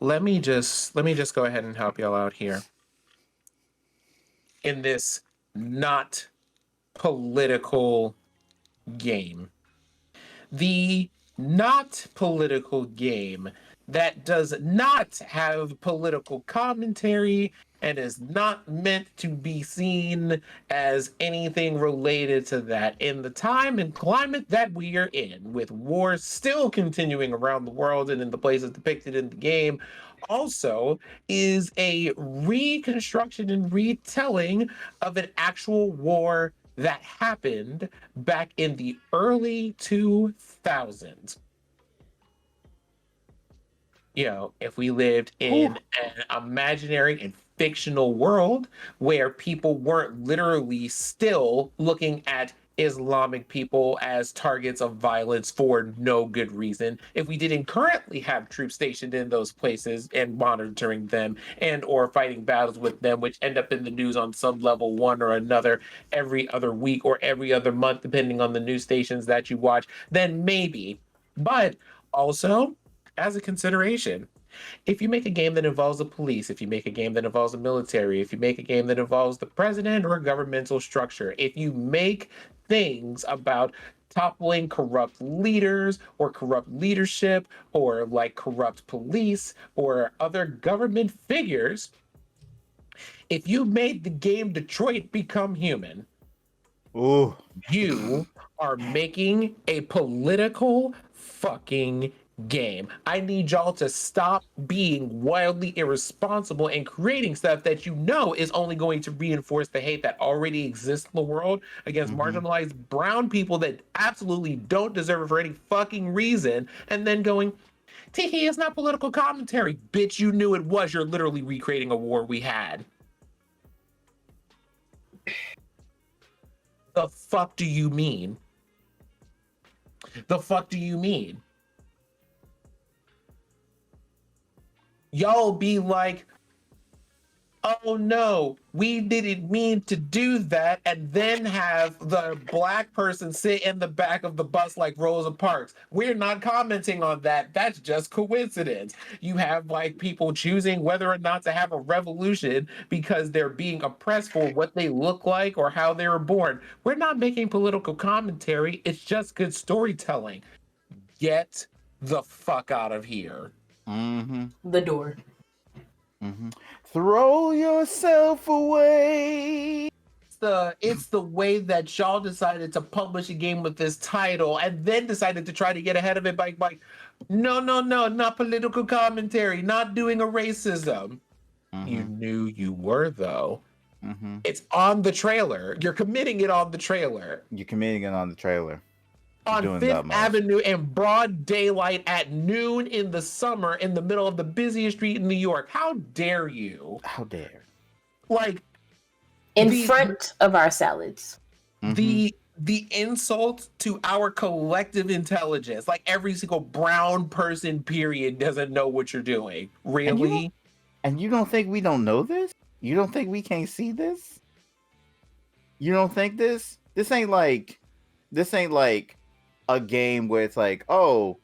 Let me just go ahead and help y'all out here in this not political game. The not political game that does not have political commentary and is not meant to be seen as anything related to that in the time and climate that we are in, with wars still continuing around the world and in the places depicted in the game, also is a reconstruction and retelling of an actual war that happened back in the early 2000s. You know, if we lived in an imaginary and fictional world where people weren't literally still looking at Islamic people as targets of violence for no good reason, if we didn't currently have troops stationed in those places and monitoring them and or fighting battles with them, which end up in the news on some level one or another every other week or every other month, depending on the news stations that you watch, then maybe. But also, as a consideration, if you make a game that involves the police, if you make a game that involves the military, if you make a game that involves the president or a governmental structure, if you make things about toppling corrupt leaders or corrupt leadership or like corrupt police or other government figures, if you made the game Detroit Become Human, Ooh. you are making a political fucking game. I need y'all to stop being wildly irresponsible and creating stuff that you know is only going to reinforce the hate that already exists in the world against marginalized brown people that absolutely don't deserve it for any fucking reason, and then going, Tiki, it's not political commentary. Bitch, you knew it was. You're literally recreating a war we had. The fuck do you mean? The fuck do you mean? Y'all be like, oh no, we didn't mean to do that, and then have the black person sit in the back of the bus like Rosa Parks. We're not commenting on that. That's just coincidence. You have like people choosing whether or not to have a revolution because they're being oppressed for what they look like or how they were born. We're not making political commentary. It's just good storytelling. Get the fuck out of here. Mm-hmm. The door. Mm-hmm. Throw yourself away. It's the way that y'all decided to publish a game with this title and then decided to try to get ahead of it by no, not political commentary, not doing a racism. You knew you were, though. It's on the trailer. You're committing it on the trailer. You're committing it on the trailer. On Fifth Avenue in broad daylight at noon in the summer in the middle of the busiest street in New York. How dare you? How dare? Like, in front of our salads. The insult to our collective intelligence, like every single brown person, period, doesn't know what you're doing. Really? And you don't think we don't know this? You don't think we can't see this? You don't think this? This ain't like a game where it's like, oh,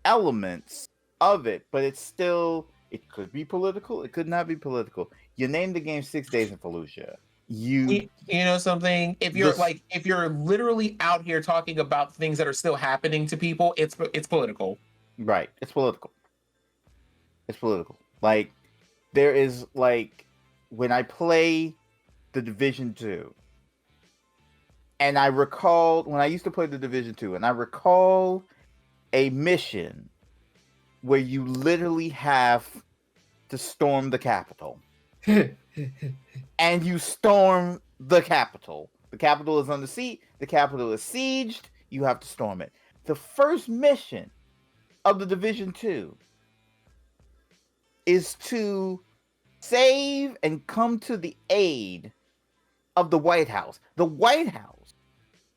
elements of it, but it's still, it could be political, it could not be political. You named the game 6 Days in Fallujah. You know something? If you're literally out here talking about things that are still happening to people, it's political. Right. It's political. It's political. Like, there is, like, when I play The Division 2, and I recall when I used to play The Division 2, and I recall a mission where you literally have to storm the Capitol. And you storm the Capitol. The Capitol is under siege. The Capitol is sieged. You have to storm it. The first mission of The Division 2 is to save and come to the aid of the White House. The White House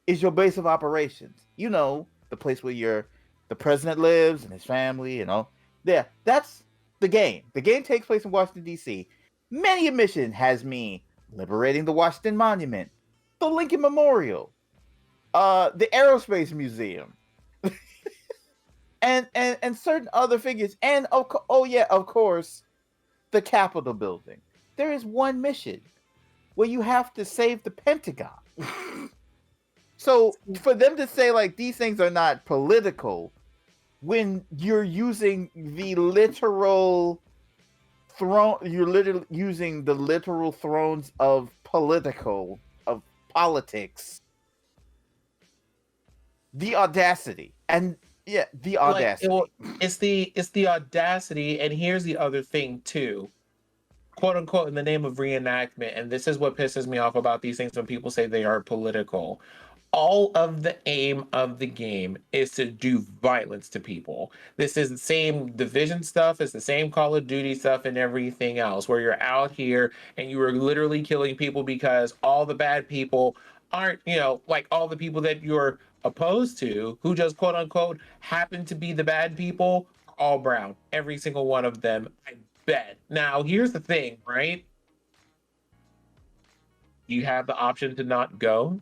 is your base of operations. You know, the place where the president lives and his family and all. Yeah, that's the game. The game takes place in Washington, D.C. Many a mission has me liberating the Washington Monument, the Lincoln Memorial, the Aerospace Museum, and certain other figures, and of course, the Capitol building. There is one mission where you have to save the Pentagon. So for them to say like these things are not political, when you're using the literal throne, you're literally using the literal thrones of politics. The audacity. And yeah, the audacity. Like, it's the audacity, and here's the other thing too. Quote unquote, in the name of reenactment, and this is what pisses me off about these things when people say they are political. All of the aim of the game is to do violence to people. This is the same Division stuff, it's the same Call of Duty stuff and everything else, where you're out here and you are literally killing people because all the bad people aren't, like all the people that you're opposed to, who just quote unquote happen to be the bad people, are all brown. Every single one of them, I bet. Now, here's the thing, right? You have the option to not go.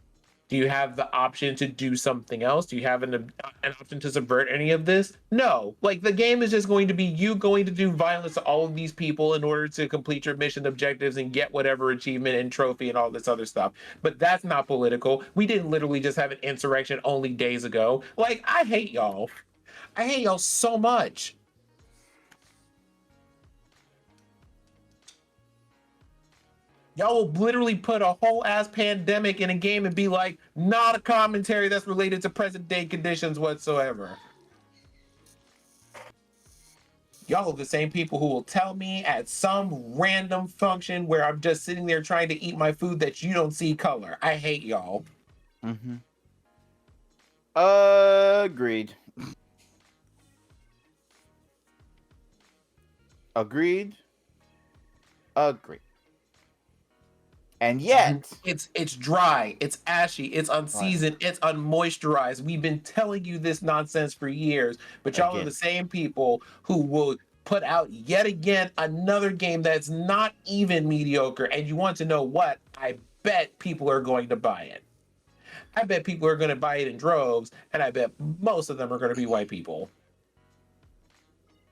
Do you have the option to do something else? Do you have an option to subvert any of this? No. Like, the game is just going to be you going to do violence to all of these people in order to complete your mission objectives and get whatever achievement and trophy and all this other stuff. But that's not political. We didn't literally just have an insurrection only days ago. Like, I hate y'all. I hate y'all so much. Y'all will literally put a whole ass pandemic in a game and be like, not a commentary that's related to present day conditions whatsoever. Y'all are the same people who will tell me at some random function where I'm just sitting there trying to eat my food that you don't see color. I hate y'all. Mm-hmm. Agreed. Agreed. And yet it's dry, it's ashy, it's unseasoned, it's unmoisturized. We've been telling you this nonsense for years, but y'all are the same people who will put out yet again another game that's not even mediocre. And you want to know what? I bet people are going to buy it. I bet people are going to buy it in droves, and I bet most of them are going to be white people.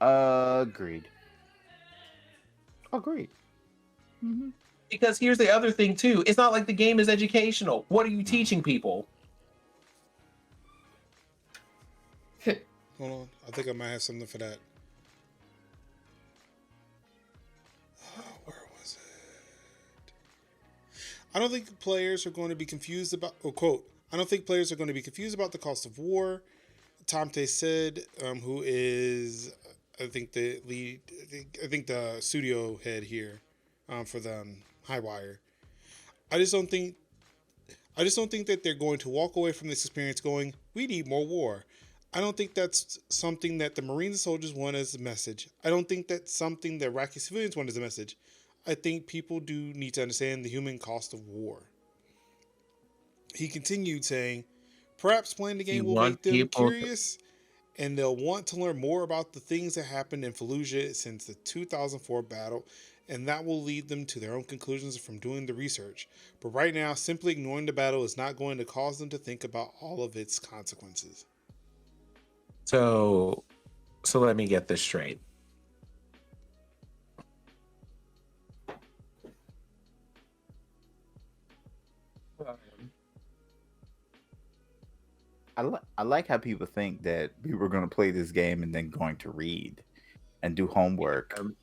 Agreed. Mm-hmm. Because here's the other thing too. It's not like the game is educational. What are you teaching people? Hold on. I think I might have something for that. Where was it? I don't think players are going to be confused about, quote, I don't think players are going to be confused about the cost of war. Tomte said, who is, I think the lead, I think the studio head here for the Highwire. I just don't think that they're going to walk away from this experience going, we need more war. I don't think that's something that the Marines and soldiers want as a message. I don't think that's something that Iraqi civilians want as a message. I think people do need to understand the human cost of war. He continued saying, perhaps playing the game will make them curious and they'll want to learn more about the things that happened in Fallujah since the 2004 battle, and that will lead them to their own conclusions from doing the research. But right now, simply ignoring the battle is not going to cause them to think about all of its consequences. So let me get this straight. I like how people think that we were going to play this game and then going to read and do homework. I'm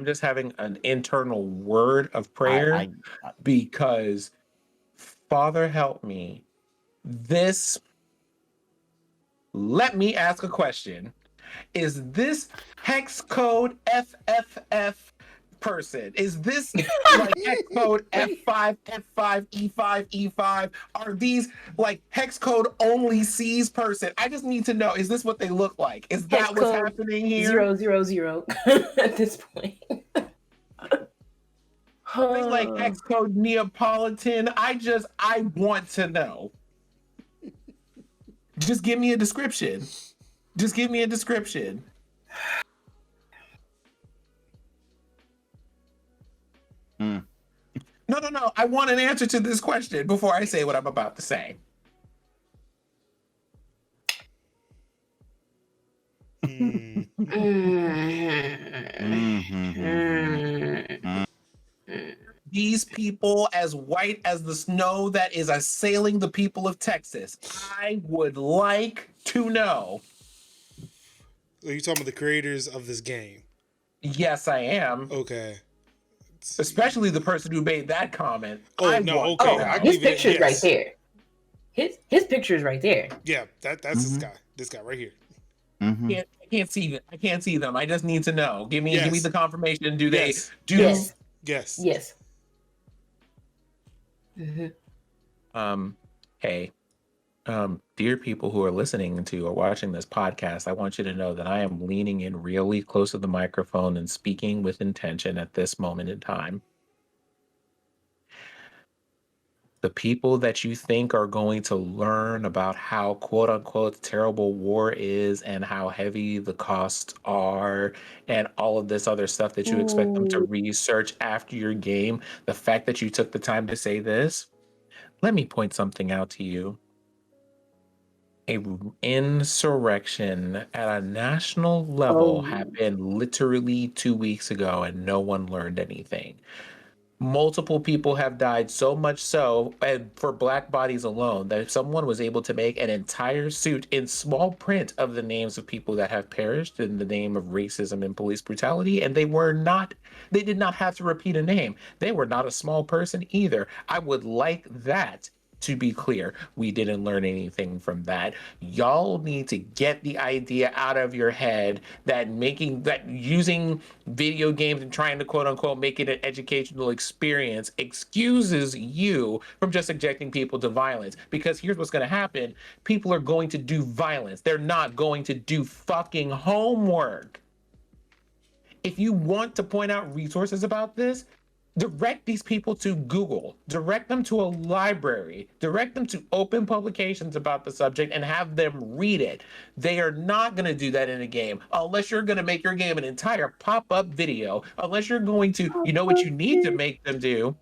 just having an internal word of prayer because Father help me. Let me ask a question. Is this hex code FFF person? Is this like hex code F5, F5, E5, E5? Are these like hex code only C's person? I just need to know, is this what they look like? Is that what's happening here? 000 at this point. Are they like hex code Neapolitan? I want to know. Just give me a description. Just give me a description. No. I want an answer to this question before I say what I'm about to say. These people as white as the snow that is assailing the people of Texas. I would like to know. Are you talking about the creators of this game? Yes, I am. Okay. Especially the person who made that comment. His picture's right there. His picture's right there. Yeah, that's this guy. This guy right here. Mm-hmm. I can't see them. I can't see them. I just need to know. Give me the confirmation. Do they do? Yes. Mm-hmm. Hey, dear people who are listening to or watching this podcast, I want you to know that I am leaning in really close to the microphone and speaking with intention at this moment in time. The people that you think are going to learn about how quote unquote terrible war is and how heavy the costs are and all of this other stuff that you expect them to research after your game, the fact that you took the time to say this, let me point something out to you. An insurrection at a national level happened literally 2 weeks ago and no one learned anything. Multiple people have died, so much so, and for black bodies alone, that someone was able to make an entire suit in small print of the names of people that have perished in the name of racism and police brutality, and they did not have to repeat a name. They were not a small person either. I would like that to be clear. We didn't learn anything from that. Y'all need to get the idea out of your head that using video games and trying to quote unquote make it an educational experience excuses you from just subjecting people to violence. Because here's what's going to happen. People are going to do violence. They're not going to do fucking homework. If you want to point out resources about this, Direct these people to Google, direct them to a library, direct them to open publications about the subject and have them read it. They are not going to do that in a game unless you're going to make your game an entire pop-up video, unless you're going to, you know what you need to make them do?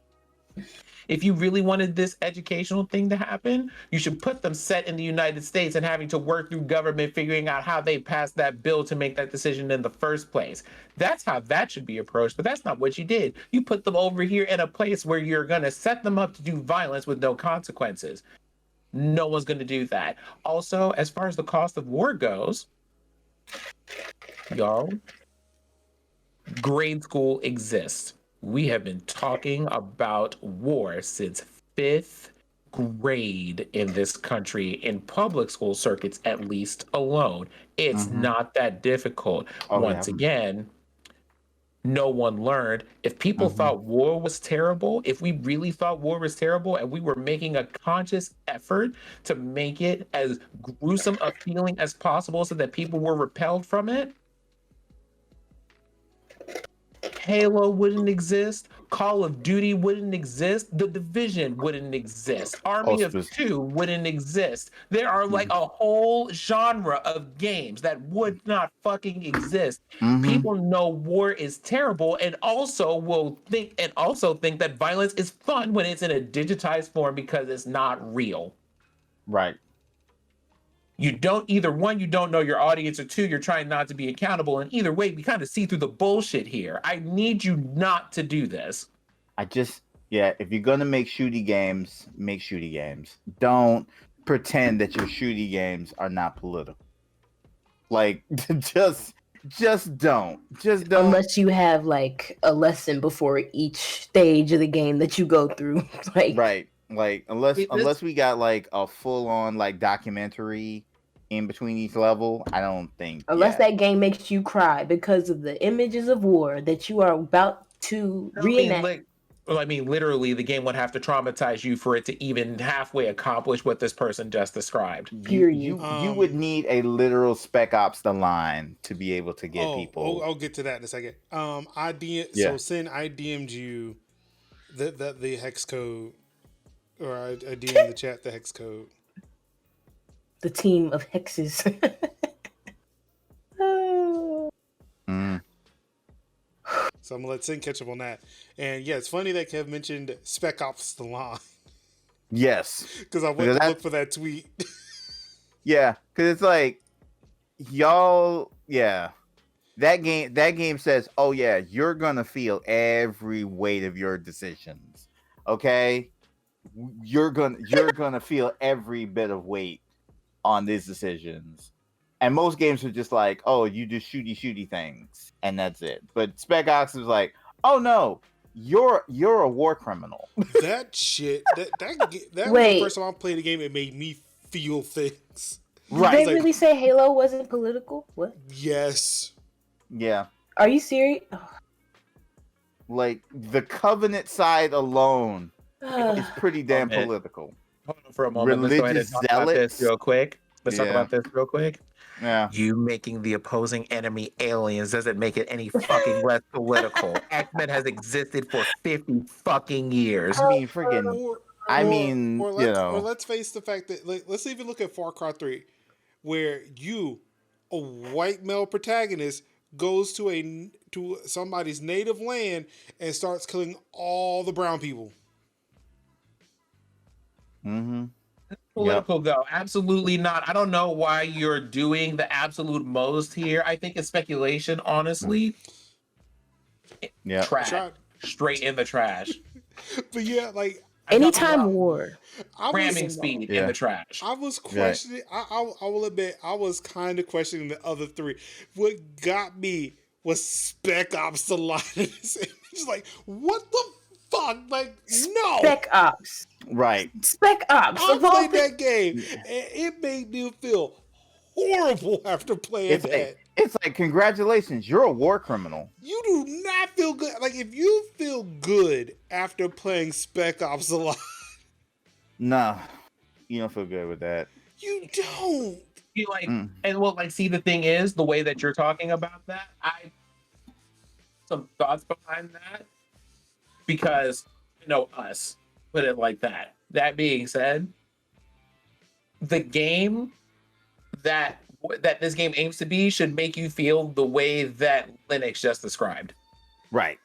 If you really wanted this educational thing to happen, you should put them set in the United States and having to work through government figuring out how they passed that bill to make that decision in the first place. That's how that should be approached, but that's not what you did. You put them over here in a place where you're going to set them up to do violence with no consequences. No one's going to do that. Also, as far as the cost of war goes, y'all, grade school exists. We have been talking about war since 5th grade in this country, in public school circuits at least alone. It's not that difficult. Once again, no one learned. If people thought war was terrible, if we really thought war was terrible and we were making a conscious effort to make it as gruesome a feeling as possible so that people were repelled from it, Halo wouldn't exist, Call of Duty wouldn't exist, The Division wouldn't exist, Army of Two wouldn't exist. There are like a whole genre of games that would not fucking exist. People know war is terrible and also think that violence is fun when it's in a digitized form because it's not real. Right. You don't you don't know your audience, or two, you're trying not to be accountable. And either way, we kind of see through the bullshit here. I need you not to do this. If you're gonna make shooty games, make shooty games. Don't pretend that your shooty games are not political. Like, just don't. Just don't. Unless you have like a lesson before each stage of the game that you go through. Right. Like, unless we got like a full on like documentary in between each level, I don't think. Unless that game makes you cry because of the images of war that you are about to reenact. Literally, the game would have to traumatize you for it to even halfway accomplish what this person just described. You would need a literal Spec Ops The Line to be able to get people. I'll get to that in a second. So Sin, I DM'd you the hex code, or I DM'd in the chat the hex code. The team of hexes. So I'm gonna let Sin catch up on that. And yeah, it's funny that Kev mentioned Spec Ops The Line. Yes. Because I went to look for that tweet. Yeah, because it's like, y'all, that game says, oh yeah, you're gonna feel every weight of your decisions. Okay? You're gonna feel every bit of weight on these decisions. And most games are just like, oh, you do shooty things, and that's it. But Spec Ops is like, oh no, you're a war criminal. That shit. That was the first time I played the game. It made me feel things. Right? Did they really say Halo wasn't political? What? Yes. Yeah. Are you serious? Like, the Covenant side alone is pretty damn political. Hold on for a moment. Religious Let's go ahead and talk about this real quick. Talk about this real quick. Yeah. You making the opposing enemy aliens doesn't make it any fucking less political. X-Men has existed for 50 fucking years. I mean, friggin'. Or let's face the fact that, like, let's even look at Far Cry 3, where a white male protagonist, goes to somebody's native land and starts killing all the brown people. Mm-hmm. Political though, absolutely not. I don't know why you're doing the absolute most here. I think it's speculation, honestly. Yeah, trash, straight in the trash. But yeah, like anytime war, ramming speed in the trash. I was questioning. I will admit, I was kind of questioning the other three. What got me was Spec Ops The Line. It's like, what the fuck? Like, no. Spec Ops. Right. Spec Ops. I played that game, and it made me feel horrible after playing that. It's like, congratulations, you're a war criminal. You do not feel good. Like, if you feel good after playing Spec Ops The Line. Nah, you don't feel good with that. You don't. You see, the thing is, the way that you're talking about that, some thoughts behind that. because us. Put it like that. That being said, the game that this game aims to be should make you feel the way that Linux just described. Right.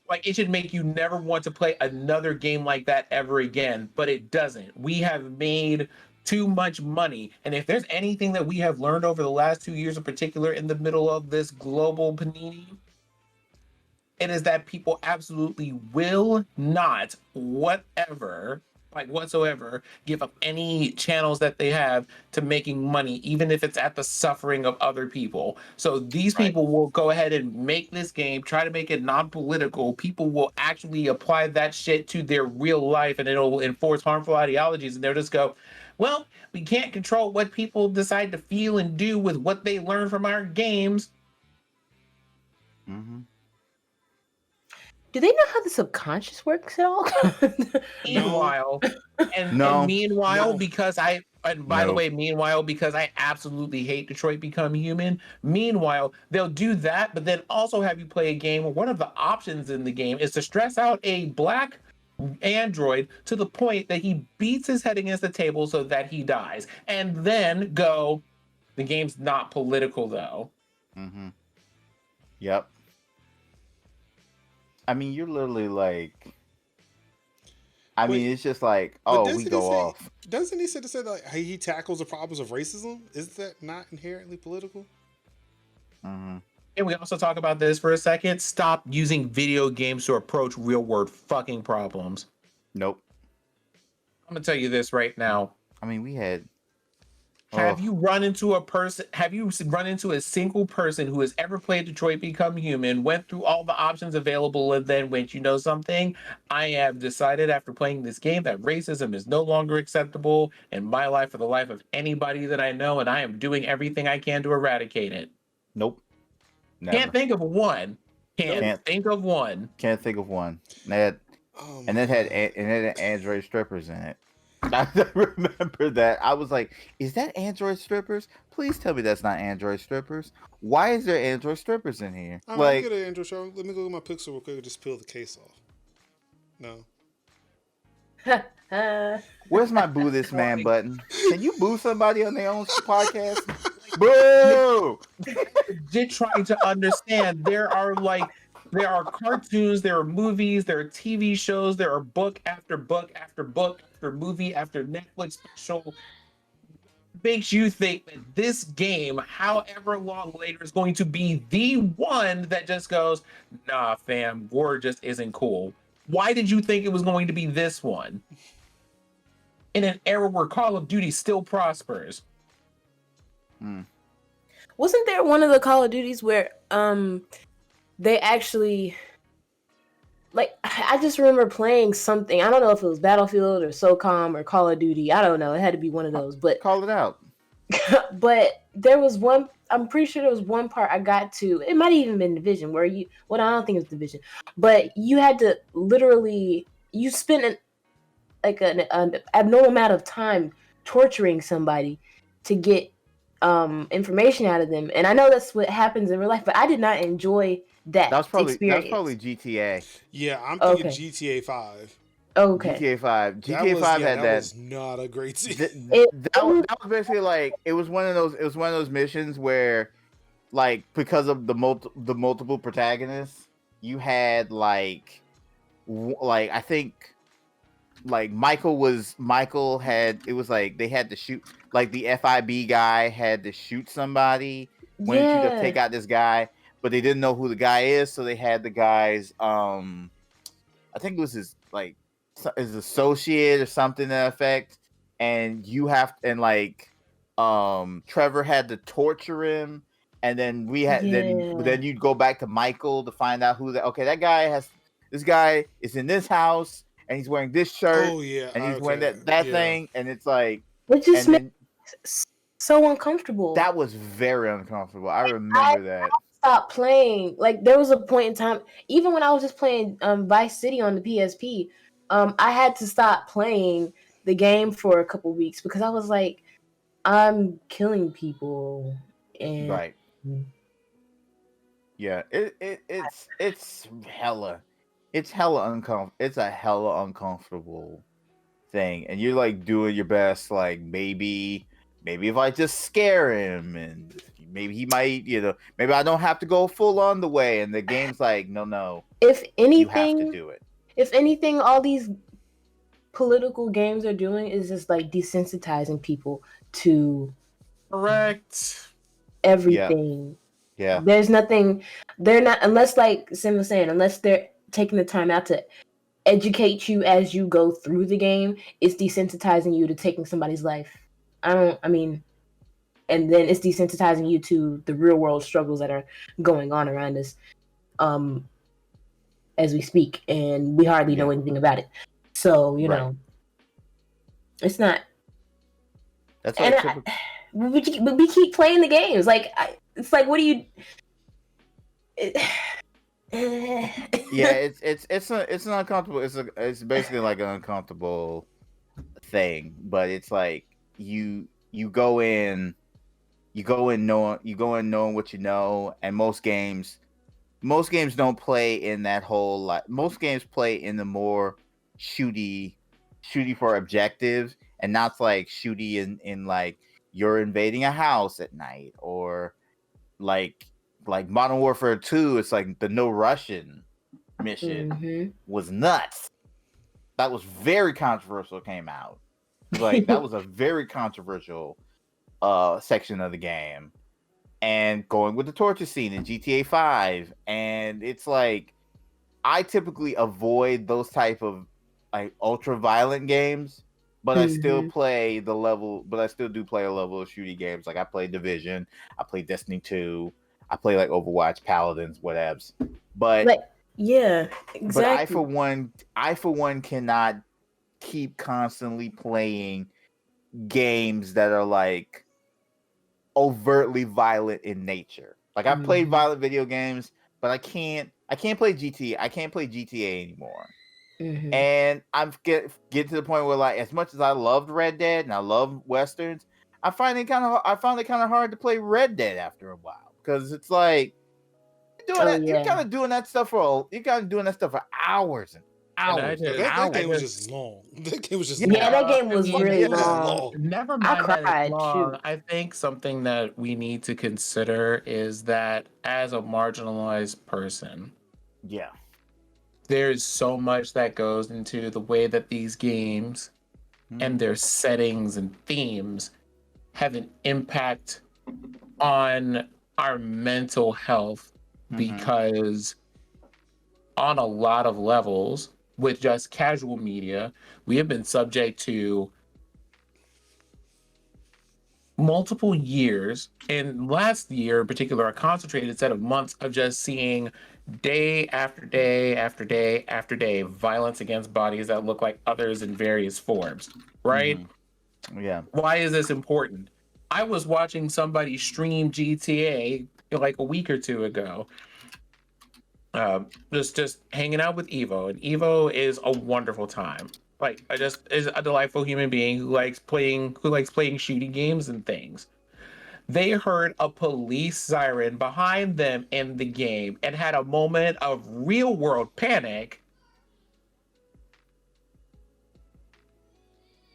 Like, it should make you never want to play another game like that ever again, but it doesn't. We have made too much money, and if there's anything that we have learned over the last 2 years in particular in the middle of this global panini, it is that people absolutely will not whatsoever give up any channels that they have to making money, even if it's at the suffering of other people. So these people will go ahead and make this game, try to make it non-political. People will actually apply that shit to their real life, and it'll enforce harmful ideologies, and they'll just go, well, we can't control what people decide to feel and do with what they learn from our games. Mm-hmm. Do they know how the subconscious works at all? Meanwhile, because I absolutely hate Detroit Become Human. Meanwhile, they'll do that, but then also have you play a game where one of the options in the game is to stress out a black android to the point that he beats his head against the table so that he dies, and then go, the game's not political though. Mm-hmm. Yep. I mean, you're literally like, it's just like, we go off. Doesn't he say that he tackles the problems of racism? Isn't that not inherently political? Mm-hmm. And we also talk about this for a second. Stop using video games to approach real world fucking problems. Nope. I'm gonna tell you this right now. I mean, we had. Have you run into a single person who has ever played Detroit Become Human, went through all the options available, and then went, you know something? I have decided after playing this game that racism is no longer acceptable in my life or the life of anybody that I know, and I am doing everything I can to eradicate it. Nope. Never. Can't think of one. Can't think of one. And it had Android strippers in it. I remember that. I was like, is that Android strippers? Please tell me that's not Android strippers. Why is there Android strippers in here? I get an Android stripper. Let me go get my Pixel real quick and just peel the case off. No. Where's my boo this man button? Can you boo somebody on their own podcast? Boo! Did trying to understand. There are cartoons, there are movies, there are TV shows, there are book after book after book after movie after Netflix special. Makes you think that this game, however long later, is going to be the one that just goes, nah, fam, war just isn't cool. Why did you think it was going to be this one? In an era where Call of Duty still prospers. Wasn't there one of the Call of Duties where they actually, like, I just remember playing something. I don't know if it was Battlefield or SOCOM or Call of Duty. I don't know. It had to be one of those. But call it out. But there was one. I'm pretty sure there was one part I got to. It might have even been Division where I don't think it was Division, but you had to literally spend an abnormal amount of time torturing somebody to get information out of them. And I know that's what happens in real life, but I did not enjoy that experience. That was probably GTA. Yeah, I'm thinking GTA 5. Okay. GTA 5. GTA 5 had that. That was not a great scene. That was basically like, it was one of those missions where, like, because of the multiple protagonists, you had I think Michael had, it was like they had to shoot, like the FIB guy had to shoot somebody when to take out this guy, but they didn't know who the guy is, so they had the guy's I think it was his associate or something to that effect, and Trevor had to torture him, and then then you'd go back to Michael to find out who this guy is in this house, and he's wearing this shirt. Oh yeah, and he's wearing that thing, and it's like, it just made so uncomfortable. That was very uncomfortable. I remember that. Stopped playing. Like, there was a point in time, even when I was just playing Vice City on the PSP, I had to stop playing the game for a couple weeks because I was like, I'm killing people. And right. Yeah, it's hella, it's a hella uncomfortable thing, and you're like doing your best, like maybe if I just scare him, and maybe he might, maybe I don't have to go full on the way, and the game's like, no, If you have to anything, do it. all these political games are doing is just like desensitizing people to Correct. everything. Yeah. There's nothing. They're not, unless, like Sim was saying, unless they're taking the time out to educate you as you go through the game. It's desensitizing you to taking somebody's life. I mean, and then it's desensitizing you to the real world struggles that are going on around us, as we speak, and we hardly know anything about it. So you know, it's not. That's and we keep playing the games. Like it's like, what do you? Yeah, it's an uncomfortable. It's basically like an uncomfortable thing, but it's like you go in knowing what you know, and most games don't play in that whole, like, most games play in the more shooty for objectives, and not like shooty in like you're invading a house at night, or like Modern Warfare 2. It's like the no Russian mission was nuts. That was very controversial. Came out like that was a very controversial section of the game. And going with the torture scene in GTA 5, and it's like I typically avoid those type of like ultra violent games, but I still play the level. But I still do play a level of shooty games. Like I play Division, I play Destiny 2, I play like Overwatch, Paladins, whatevs. But like, yeah, exactly. But I for one cannot keep constantly playing games that are like overtly violent in nature. Like I've played violent video games, but I can't play GTA. I can't play GTA anymore. And I'm get to the point where, like, as much as I loved Red Dead and I love westerns, I found it kind of hard to play Red Dead after a while, because it's like you're kind of doing that stuff for hours and hours. That game was just long. That game was just long. Yeah, that game was really long. Never I mind that cried, it's long. shoot. I think something that we need to consider is that as a marginalized person, there's so much that goes into the way that these games and their settings and themes have an impact on our mental health, because on a lot of levels, with just casual media, we have been subject to multiple years, and last year in particular, a concentrated set of months of just seeing day after day after day after day violence against bodies that look like others in various forms, right? Yeah. Why is this important? I was watching somebody stream GTA like a week or two ago, just hanging out with Evo, and Evo is a wonderful time. Like, I just is a delightful human being who likes playing shooting games and things. They heard a police siren behind them in the game and had a moment of real world panic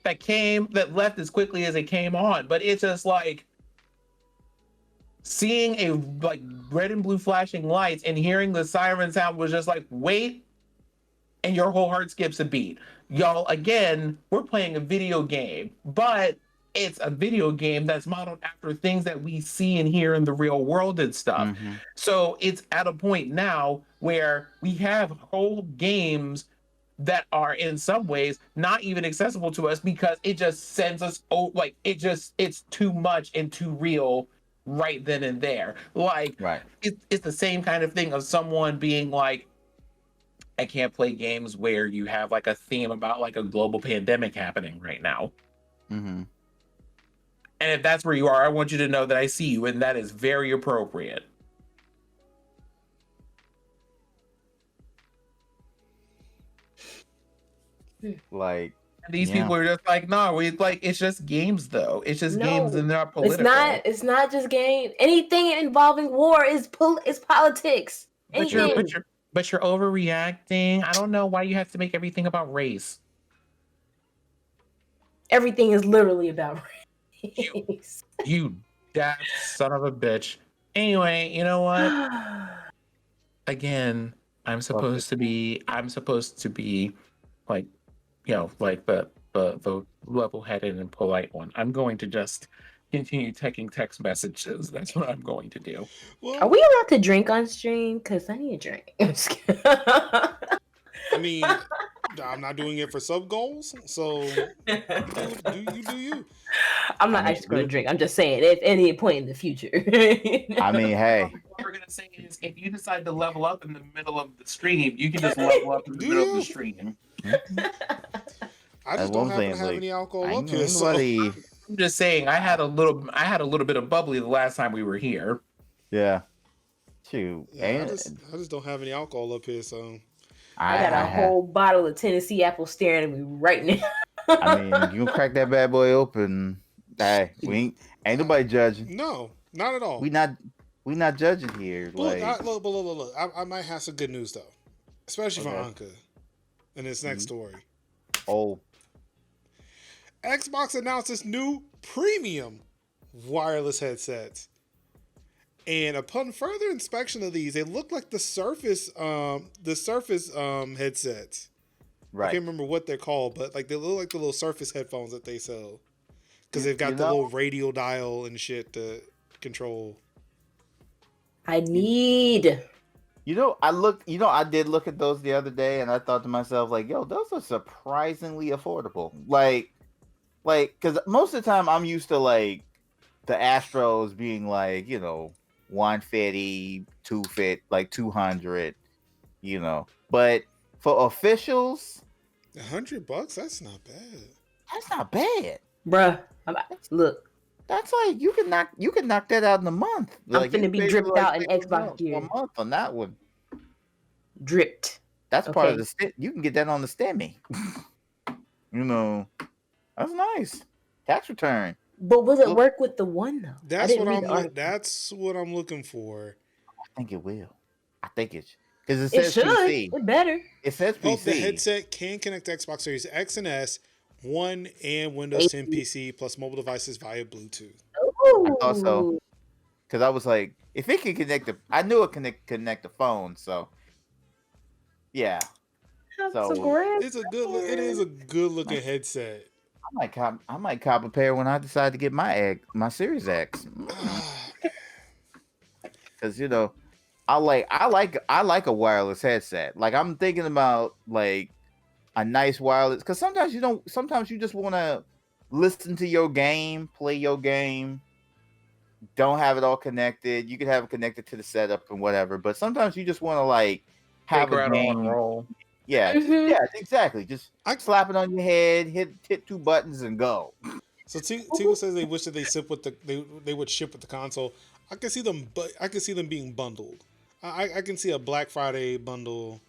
that left as quickly as it came on. But it's just like seeing a like red and blue flashing lights and hearing the siren sound was just like, wait, and your whole heart skips a beat. Y'all, again, we're playing a video game, but it's a video game that's modeled after things that we see and hear in the real world and stuff. So it's at a point now where we have whole games that are in some ways not even accessible to us, because it just sends us, it's too much and too real right then and there. Like, it's the same kind of thing of someone being like, I can't play games where you have like a theme about like a global pandemic happening right now. And if that's where you are, I want you to know that I see you, and that is very appropriate. Like, And these people are just like, no, it's just games though. It's just games and they're not political. It's not just game. Anything involving war is politics. But you're overreacting. I don't know why you have to make everything about race. Everything is literally about race. You daft son of a bitch. Anyway, you know what? Again, I'm supposed to be like, like the level-headed and polite one. I'm going to just continue taking text messages. That's what I'm going to do. Well, are we allowed to drink on stream? Because I need a drink. I'm just kidding. I mean, I'm not doing it for sub goals, so do you. I'm not actually going to drink. I'm just saying, if any point in the future. I mean, hey. What we're going to say is, if you decide to level up in the middle of the stream, you can just level up in the middle of the stream. I just don't happen to have any alcohol up here. So. I'm just saying, I had a little bit of bubbly the last time we were here. Yeah. Shoot. Yeah, I just don't have any alcohol up here, so. I got a whole bottle of Tennessee apple staring at me right now. I mean, you can crack that bad boy open. Hey, ain't nobody judging. No, not at all. We not judging here. Look, I might have some good news though, especially for Anka in this next story. Oh. Xbox announced its new premium wireless headsets. And upon further inspection of these, they look like the Surface headsets. Right. I can't remember what they're called, but like they look like the little Surface headphones that they sell. Because they've got the little radial dial and shit to control. I did look at those the other day and I thought to myself, like, yo, those are surprisingly affordable. Like, because most of the time I'm used to like the Astros being like, 150, 250, like 200, but for officials, $100, that's not bad. That's not bad, bruh. Look, that's like you can knock that out in a month. I'm like, finna be dripped out in Xbox gear. A month on that one. Dripped. That's part of the. You can get that on the STEMI. That's nice. Tax return. But will it work with the one though? That's what I'm looking for. I think it will. I think it's because it says should. PC. It better. It says PC. The headset can connect to Xbox Series X and S, One, and Windows 10 PC plus mobile devices via Bluetooth. Ooh. I thought so. Because I was like, if it can connect I knew it can connect the phone. So, yeah. It is a good looking headset. I might cop a pair when I decide to get my Series X. Because I like a wireless headset. Like I'm thinking about like a nice wireless. Because sometimes you just want to listen to your game, play your game. Don't have it all connected. You can have it connected to the setup and whatever. But sometimes you just want to like have a game roll. Yeah, yeah, exactly. Just slap it on your head, hit two buttons, and go. So Tigo says they wish that they would ship with the console. I can see them being bundled. I can see a Black Friday bundle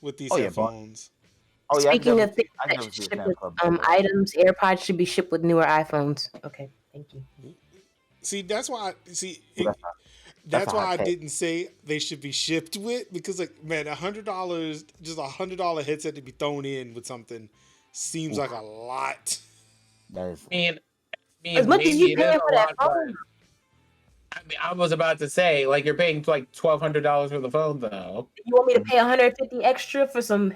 with these headphones. Speaking of things that should ship with items, AirPods should be shipped with newer iPhones. Okay, thank you. See, that's why I didn't say they should be shipped with, because like, man, $100, just $100 headset to be thrown in with something seems like a lot. That is, as much as you pay for that phone. I was about to say, like, you're paying like $1,200 for the phone, though. You want me to pay $150 extra for some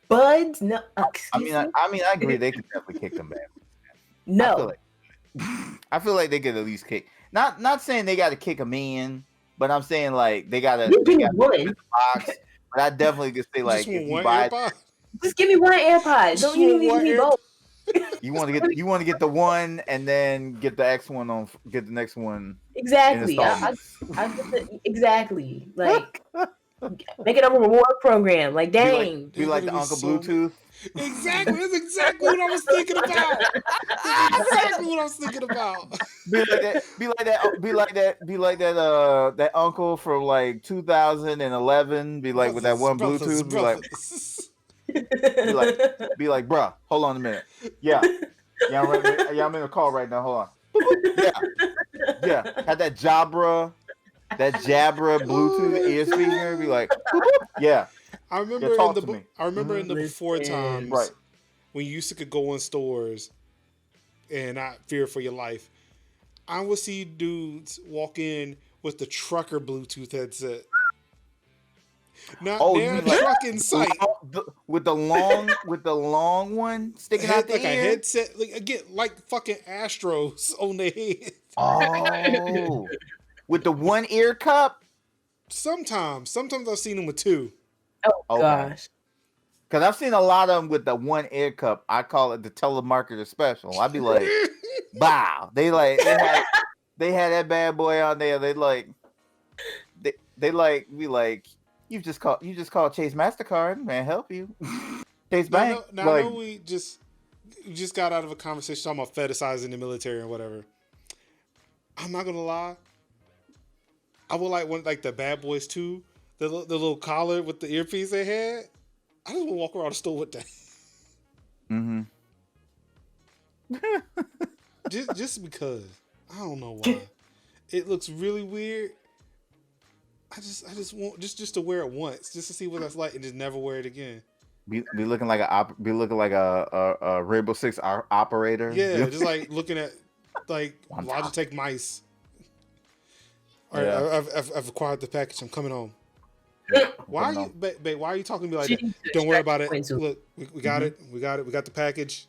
buds? No, I agree. They could definitely kick them back. No, I feel like they could at least kick. Not saying they got to kick them in, but I'm saying like they got to the box. But I definitely could say like, if you buy it, just give me one AirPod. Don't you need me both? You want to get the one and then get the get the next one. Exactly. Exactly. Like make it a reward program. Like, dang. Be like the Uncle Bluetooth. Exactly. That's exactly what I was thinking about. Be like that uncle from like 2011. Be like with that one Bluetooth. Be like, Be like, bruh, hold on a minute. Yeah, I'm in a call right now. Hold on. Yeah. Had that Jabra Bluetooth ear speaker. Be like, boop, boop. Yeah. I remember talk to me. in the before times, Right. when you used to could go in stores and not fear for your life. I would see dudes walk in with the trucker Bluetooth headset. Not their truck in sight. With the long one sticking out the like ear. a headset, like fucking Astros on their head. Oh, with the one ear cup. Sometimes I've seen them with two. Oh gosh. Because I've seen a lot of them with the one ear cup. I call it the telemarketer special. I'd be like, wow. They had that bad boy on there. They be like, you just call Chase MasterCard, man, help you. Chase Bank. I know we just got out of a conversation talking about fetishizing the military and whatever. I'm not gonna lie. I would like the Bad Boys 2, the little collar with the earpiece they had. I just want to walk around the store with that. Mm-hmm. just because. I don't know why. It looks really weird. I just want just to wear it once, just to see what that's like, and just never wear it again. Be looking like a Rainbow Six operator. Yeah, just like looking at like Logitech mice. All right, I've acquired the package. I'm coming home. Why are you, babe? Why are you talking to me like that? Don't worry about it. Look, we got it. We got it. We got the package.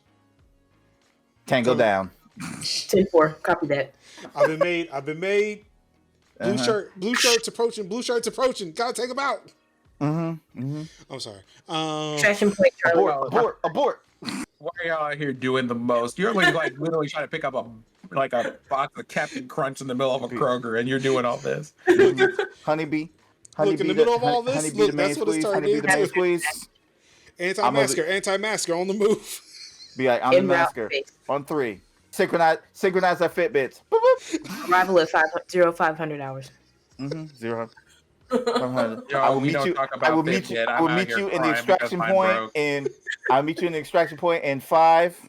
Can't go down. 10-4. Copy that. I've been made. Blue shirts approaching. Gotta take them out. I'm sorry. Traction point, Charlie. Abort. Why are y'all out here doing the most? You're only like literally trying to pick up a box of Captain Crunch in the middle of a Kroger, and you're doing all this. Honeybee. Look, in the middle of all this, look, that's what it started into. Anti-masker on the move. Be like, I'm the masker. On 3. Synchronize our Fitbits. Boop, boop. Arrival at 500 hours. 0. 500. Yo, I will meet you in the extraction point, and I'll meet you in the extraction point in 5,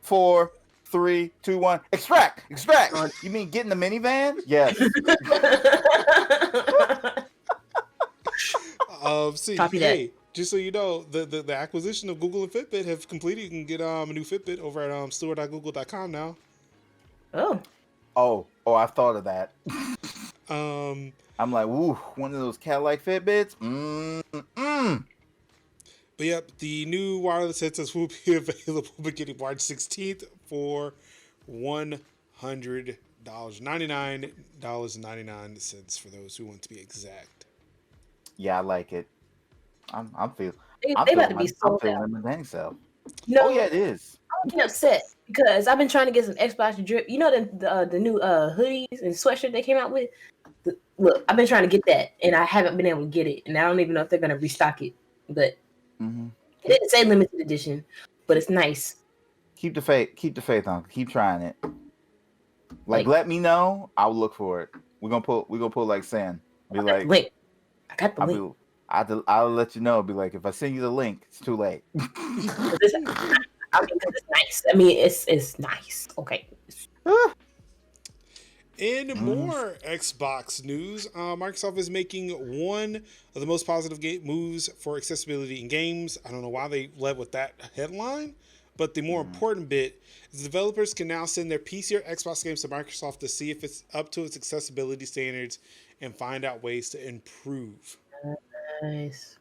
4, 3, 2, 1. Extract. You mean get in the minivan? Yes. Just so you know, the acquisition of Google and Fitbit have completed. You can get a new Fitbit over at store.google.com now. Oh, I've thought of that. I'm like, ooh, one of those cat-like Fitbits. But yep, the new wireless headsets will be available beginning March 16th for $100. $99.99 for those who want to be exact. Yeah, I like it. I'm feeling. They about to be sold out. Oh yeah, it is. I'm getting upset because I've been trying to get some Xbox drip. You know the new hoodies and sweatshirt they came out with. Look, I've been trying to get that, and I haven't been able to get it, and I don't even know if they're gonna restock it. But it didn't say limited edition, but it's nice. Keep the faith on. Keep trying it. Like let me know. I'll look for it. We're gonna pull like sand. Be like, wait, I got the link. I'll let you know. Be like, if I send you the link, it's too late. It's nice. I mean, it's nice. Okay. In more Xbox news, Microsoft is making one of the most positive moves for accessibility in games. I don't know why they led with that headline, but the more important bit is developers can now send their PC or Xbox games to Microsoft to see if it's up to its accessibility standards and find out ways to improve. Nice.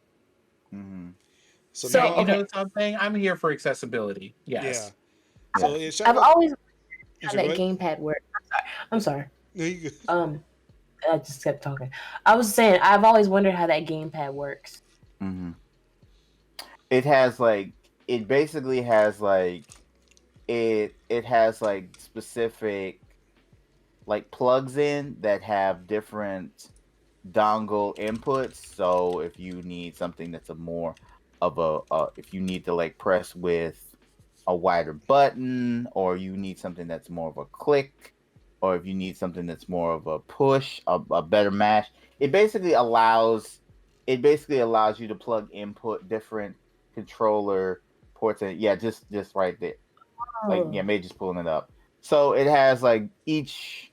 So now, you know something? I'm here for accessibility. Yes. Yeah. So I've always how that gamepad works. I'm sorry. No, you good. I just kept talking. I was saying I've always wondered how that gamepad works. It has it basically has it has specific plugs in that have different dongle inputs. So if you need something that's if you need to press with a wider button, or you need something that's more of a click, or if you need something that's more of a push, a better mash, it basically allows you to plug different controller ports in. Yeah, just right there. Like Mage is pulling it up. So it has like each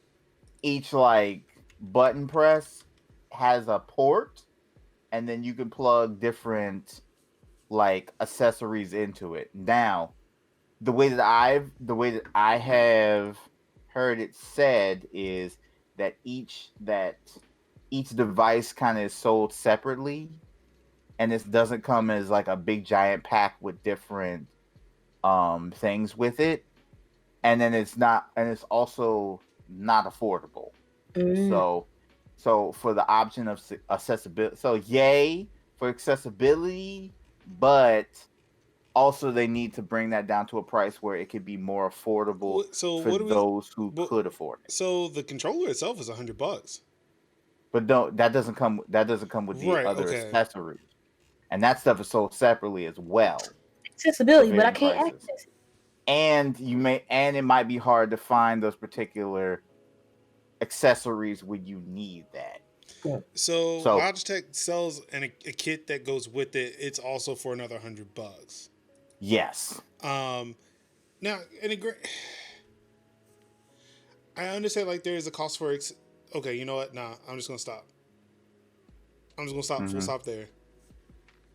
like button press has a port, and then you can plug different like accessories into it. Now, the way that I have heard it said is that each device kind of is sold separately, and this doesn't come as like a big giant pack with different things with it, and then it's also not affordable. So for the option of accessibility, so yay for accessibility, but also they need to bring that down to a price where it could be more affordable for those who could afford it. So the controller itself is $100, but that doesn't come with the other accessories, and that stuff is sold separately as well. Accessibility, but I can't access it. And it might be hard to find those particular accessories when you need that. So Logitech sells a kit that goes with it. It's also for another $100. Yes. Now, I understand like there is a cost for okay, you know what? Nah, I'm just gonna stop. Full stop there.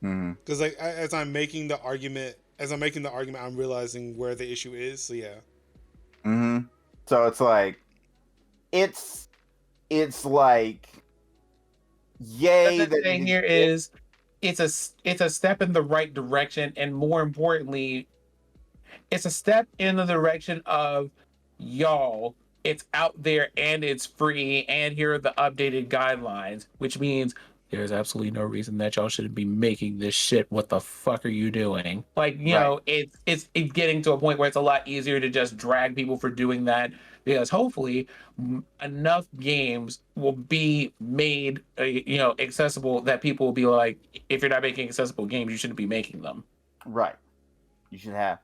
Because like as I'm making the argument, I'm realizing where the issue is. So yeah. So it's like, it's like, yay. The thing here is, it's a step in the right direction, and more importantly, it's a step in the direction of, y'all, it's out there and it's free, and here are the updated guidelines, which means there's absolutely no reason that y'all shouldn't be making this shit. What the fuck are you doing? Like, you know, it's getting to a point where it's a lot easier to just drag people for doing that, because hopefully enough games will be made, accessible, that people will be like, if you're not making accessible games, you shouldn't be making them. Right. You should have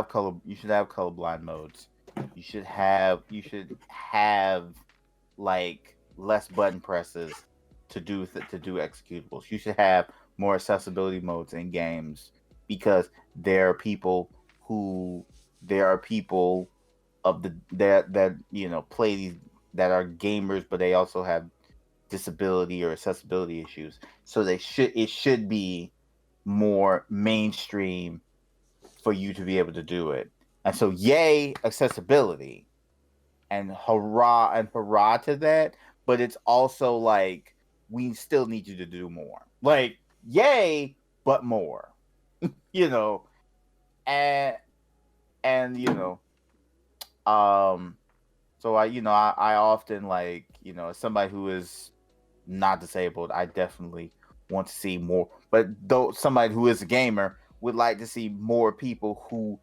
colorblind modes. You should have like less button presses to do executables. You should have more accessibility modes in games, because there are people of that play these, that are gamers, but they also have disability or accessibility issues. So it should be more mainstream for you to be able to do it. And so yay accessibility, and hurrah to that. But it's also like, we still need you to do more. Like, yay, but more. So I often, like, as somebody who is not disabled, I definitely want to see more. But though somebody who is a gamer would like to see more people who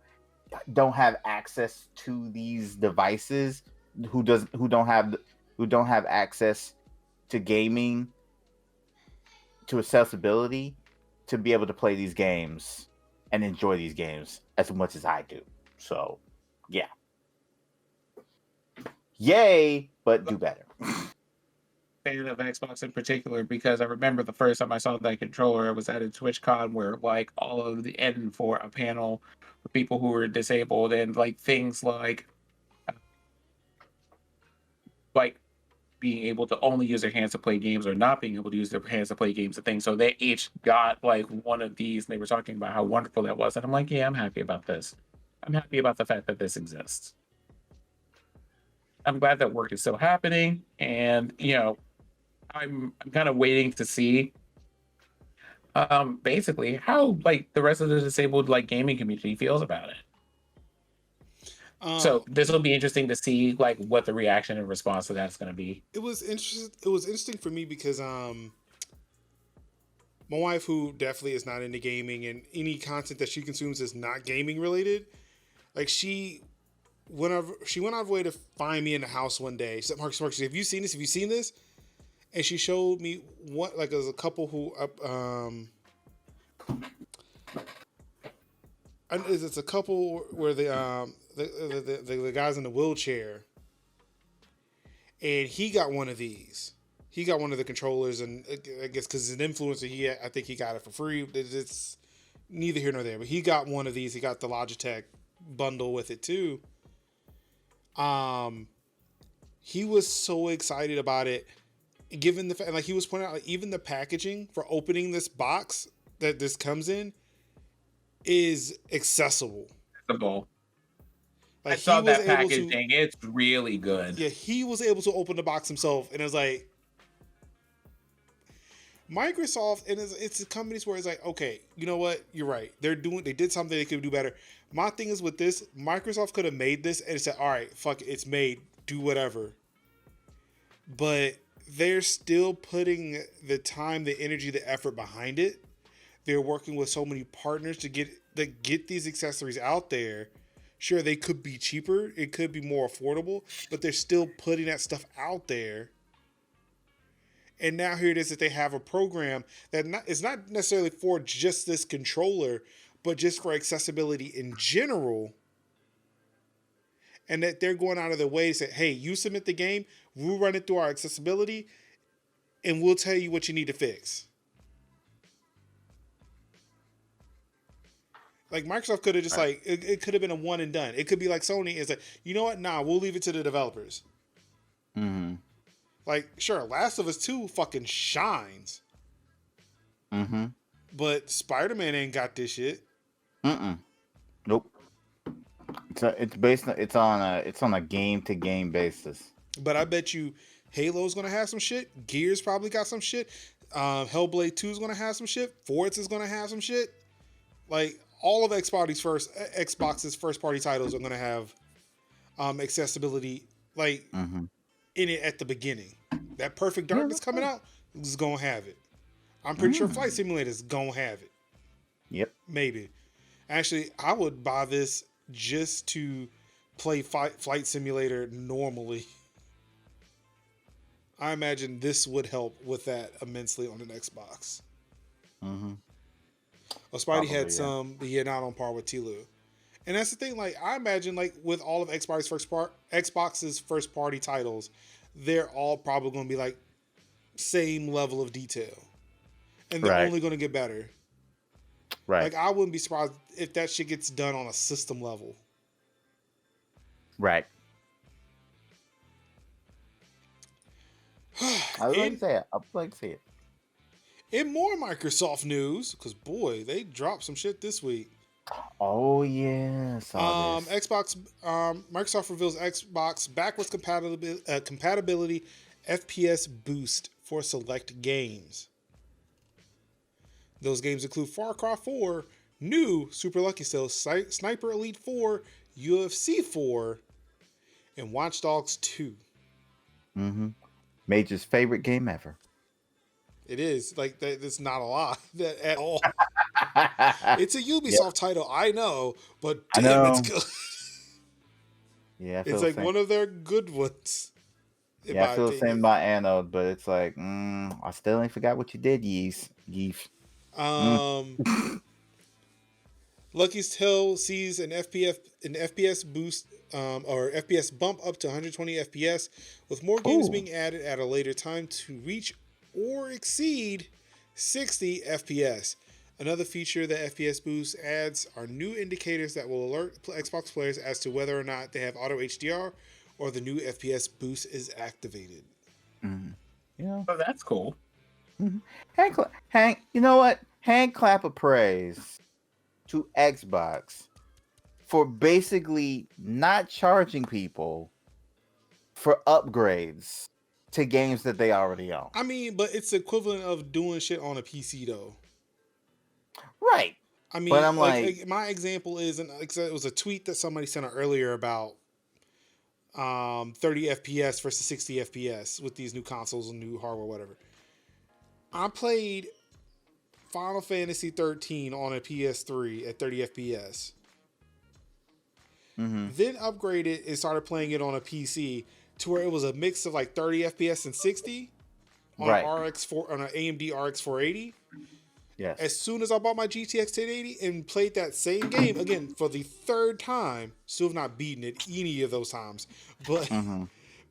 don't have access to these devices, who don't have access to gaming, to accessibility, to be able to play these games and enjoy these games as much as I do. So, yeah. Yay, but do better. Fan of Xbox in particular, because I remember the first time I saw that controller, I was at a TwitchCon where like all of the end for a panel for people who were disabled, and like things like being able to only use their hands to play games, or not being able to use their hands to play games and things. So they each got like one of these, and they were talking about how wonderful that was. And I'm like, yeah, I'm happy about this. I'm happy about the fact that this exists. I'm glad that work is still happening, and I'm kind of waiting to see basically how like the rest of the disabled like gaming community feels about it. So this will be interesting to see like what the reaction and response to that's going to be. It was interesting for me because my wife, who definitely is not into gaming, and any content that she consumes is not gaming related, like she went out of her way to find me in the house one day. She said, Marcus, have you seen this? Have you seen this? And she showed me what, like, there's a couple who it's a couple where the guy's in the wheelchair, and he got one of these. He got one of the controllers, and I guess because he's an influencer, I think he got it for free. It's neither here nor there. But he got one of these. He got the Logitech bundle with it too. He was so excited about it, given the fact, like he was pointing out, like even the packaging for opening this box that this comes in is accessible. I saw that packaging. It's really good. Yeah, he was able to open the box himself, and it was like Microsoft, and it's companies where it's like, okay, you know what? You're right. They did something they could do better. My thing is with this, Microsoft could have made this and said, all right, fuck it, it's made. Do whatever. But they're still putting the time, the energy, the effort behind it. They're working with so many partners to get these accessories out there. Sure, they could be cheaper. It could be more affordable, but they're still putting that stuff out there. And now here it is that they have a program that is not necessarily for just this controller, but just for accessibility in general. And that they're going out of their way to say, hey, you submit the game, we'll run it through our accessibility, and we'll tell you what you need to fix. Like Microsoft could have just like, it could have been a one and done. It could be like Sony is like, you know what? Nah, we'll leave it to the developers. Mm-hmm. Like, sure, Last of Us 2 fucking shines. Mm-hmm. But Spider-Man ain't got this shit. Nope. It's on a game to game basis. But I bet you Halo's gonna have some shit. Gears probably got some shit. Hellblade 2 is gonna have some shit. Forza's gonna have some shit. Like all of Xbox's first party titles are gonna have accessibility like in it at the beginning. That Perfect Darkness coming out is gonna have it. I'm pretty sure Flight Simulator is gonna have it. Yep. Maybe. Actually, I would buy this just to play Flight Simulator normally. I imagine this would help with that immensely on an Xbox. Mm-hmm. Well, Spidey had some, but yeah, not on par with Tilo. And that's the thing, like, I imagine, like, with all of Xbox's first party titles, they're all probably going to be, like, same level of detail. And they're only going to get better. Right. Like, I wouldn't be surprised if that shit gets done on a system level. Right. I'd like to see it. In more Microsoft news, because boy, they dropped some shit this week. Oh yeah, Microsoft reveals Xbox backwards compatibility FPS boost for select games. Those games include Far Cry 4, new Super Lucky Still, Sniper Elite 4, UFC 4, and Watch Dogs 2. Mm-hmm. Major's favorite game ever. It is. Like, that's not a lie at all. It's a Ubisoft title, I know, but damn, it's good. Yeah, it's like one of their good ones. Yeah, I feel the same about Anode, but it's like, I still ain't forgot what you did, Yeef. Lucky's Tale sees an FPS boost or FPS bump up to 120 FPS, with more games being added at a later time to reach or exceed 60 FPS. Another feature that FPS Boost adds are new indicators that will alert Xbox players as to whether or not they have auto HDR or the new FPS Boost is activated. Mm-hmm. Yeah, oh, that's cool. Mm-hmm. Hank, you know what? Hand clap of praise to Xbox for basically not charging people for upgrades to games that they already own. I mean, but it's the equivalent of doing shit on a PC though. Right. I mean, but I'm like my example is, and it was a tweet that somebody sent out earlier about 30 FPS versus 60 FPS with these new consoles and new hardware, whatever. I played Final Fantasy 13 on a PS3 at 30 FPS. Mm-hmm. Then upgraded and started playing it on a PC to where it was a mix of like 30 FPS and 60 on an AMD RX 480. Yes. As soon as I bought my GTX 1080 and played that same game again for the third time, still have not beaten it any of those times, but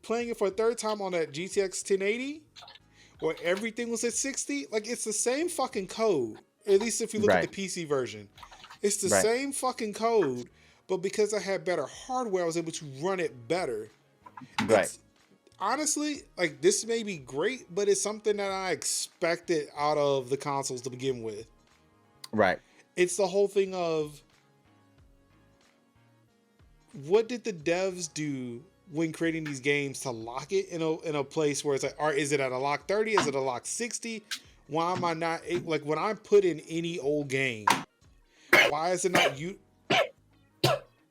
playing it for a third time on that GTX 1080 where everything was at 60, like it's the same fucking code. At least if you look Right. at the PC version, it's the Right. same fucking code, but because I had better hardware, I was able to run it better. Right. It's honestly, like, this may be great, but it's something that I expected out of the consoles to begin with. Right. It's the whole thing of, what did the devs do when creating these games to lock it in a place where it's like, is it at a lock 30? Is it a lock 60? Why am I not, like, when I put in any old game, why is it not you?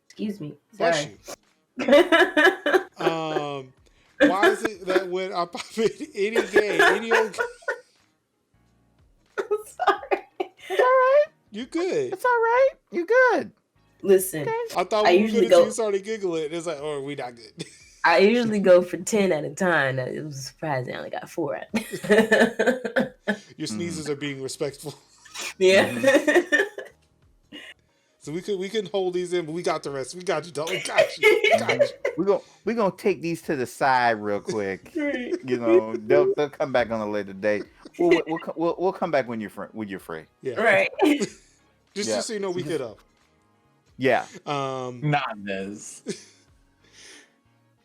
Excuse me. Bless Sorry. you. Why is it that when I pop in any game, any old game, I'm sorry. It's all right. you good? It's all right. You good. Listen, I thought I we were usually good until go- you started giggling. It's like, oh, we not good. I usually go for 10 at a time. It was surprising I only got 4 at. Your sneezes are being respectful. Yeah. So we couldn't hold these in, but we got the rest. We got you, dog. We got you. We got you. We're gonna take these to the side real quick. You know, they'll come back on a later date. We'll come back when you're free. Yeah. Right. Just so you know, we hit up. Yeah. Not this.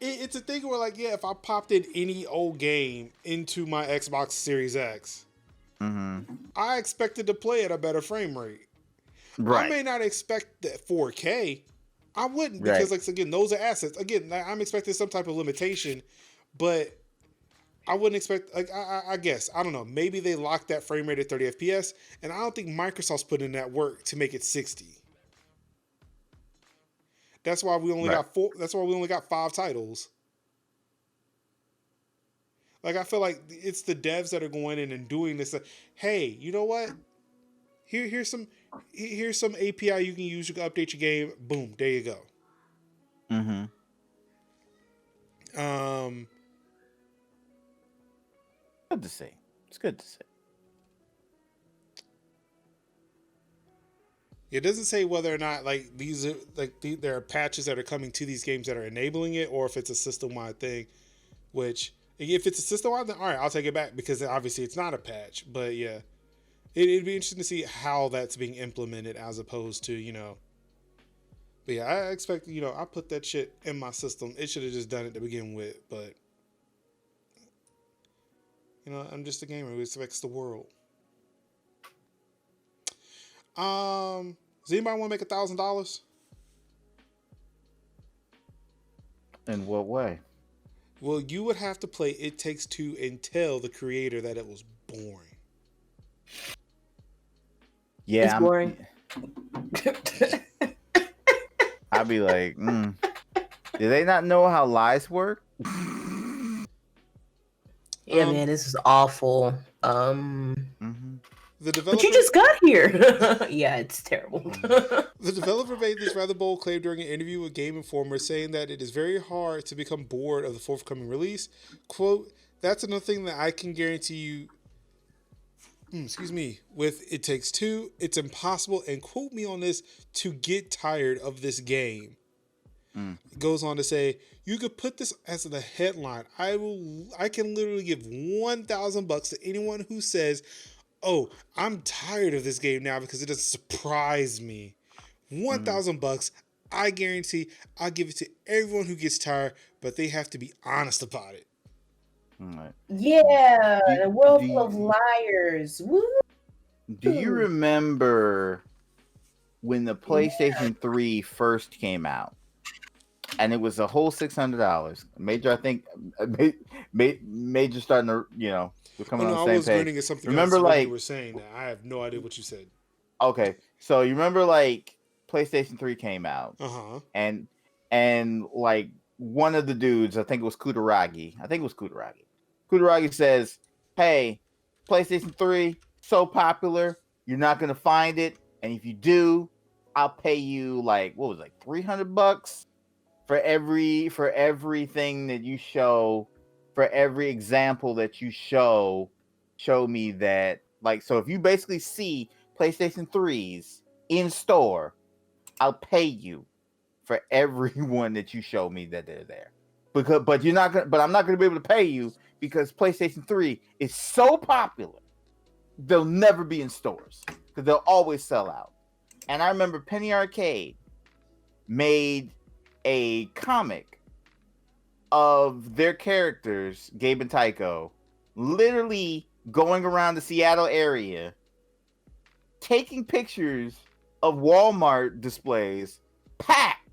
It's a thing where, like, yeah, if I popped in any old game into my Xbox Series X, I expected to play at a better frame rate. Right. I may not expect that 4K. I wouldn't, because, like, again, those are assets. Again, I'm expecting some type of limitation, but I wouldn't expect, like, I guess, I don't know. Maybe they locked that frame rate at 30 FPS, and I don't think Microsoft's put in that work to make it 60. That's why we only got 4. That's why we only got 5 titles. Like, I feel like it's the devs that are going in and doing this. Like, hey, you know what? Here's some API you can use. You can update your game. Boom, there you go. Good to see. It's good to see. It doesn't say whether or not, like, these are, like, there are patches that are coming to these games that are enabling it, or if it's a system-wide thing. Which, if it's a system-wide, then all right, I'll take it back, because obviously it's not a patch. But yeah, it'd be interesting to see how that's being implemented, as opposed to, you know. But yeah, I expect, you know, I put that shit in my system. It should have just done it to begin with, but, you know, I'm just a gamer who expects the world. Does anybody want to make $1,000? In what way? Well, you would have to play It Takes Two and tell the creator that it was boring. Yeah, It's boring. I'd be like, do they not know how lies work? Yeah, man, this is awful. The developer, But you just got here. Yeah, it's terrible. The developer made this rather bold claim during an interview with Game Informer, saying that it is very hard to become bored of the forthcoming release. Quote, that's another thing that I can guarantee you, with It Takes Two, it's impossible, and quote me on this, to get tired of this game. It goes on to say, you could put this as the headline. I can literally give $1,000 to anyone who says, oh, I'm tired of this game now because it doesn't surprise me. $1,000, I guarantee I'll give it to everyone who gets tired, but they have to be honest about it. Right. Yeah, a world full of liars. Woo! Do you remember when the PlayStation 3 first came out? And it was a whole $600. Major, I think, Major starting to, you know, we're coming on the same page. I was grinning at something remember, else like, when you were saying that. I have no idea what you said. Okay, so you remember, like, PlayStation 3 came out, and like one of the dudes, I think it was Kutaragi. Kutaragi says, "Hey, PlayStation 3 so popular, you're not gonna find it, and if you do, I'll pay you like what was it, like $300 for everything that you show, for every example that you show me that like so if you basically see PlayStation 3s in store, I'll pay you for everyone that you show me that they're there. But I'm not gonna be able to pay you because PlayStation 3 is so popular, they'll never be in stores." because they'll always sell out. And I remember Penny Arcade made a comic of their characters, Gabe and Tycho, literally going around the Seattle area, taking pictures of Walmart displays packed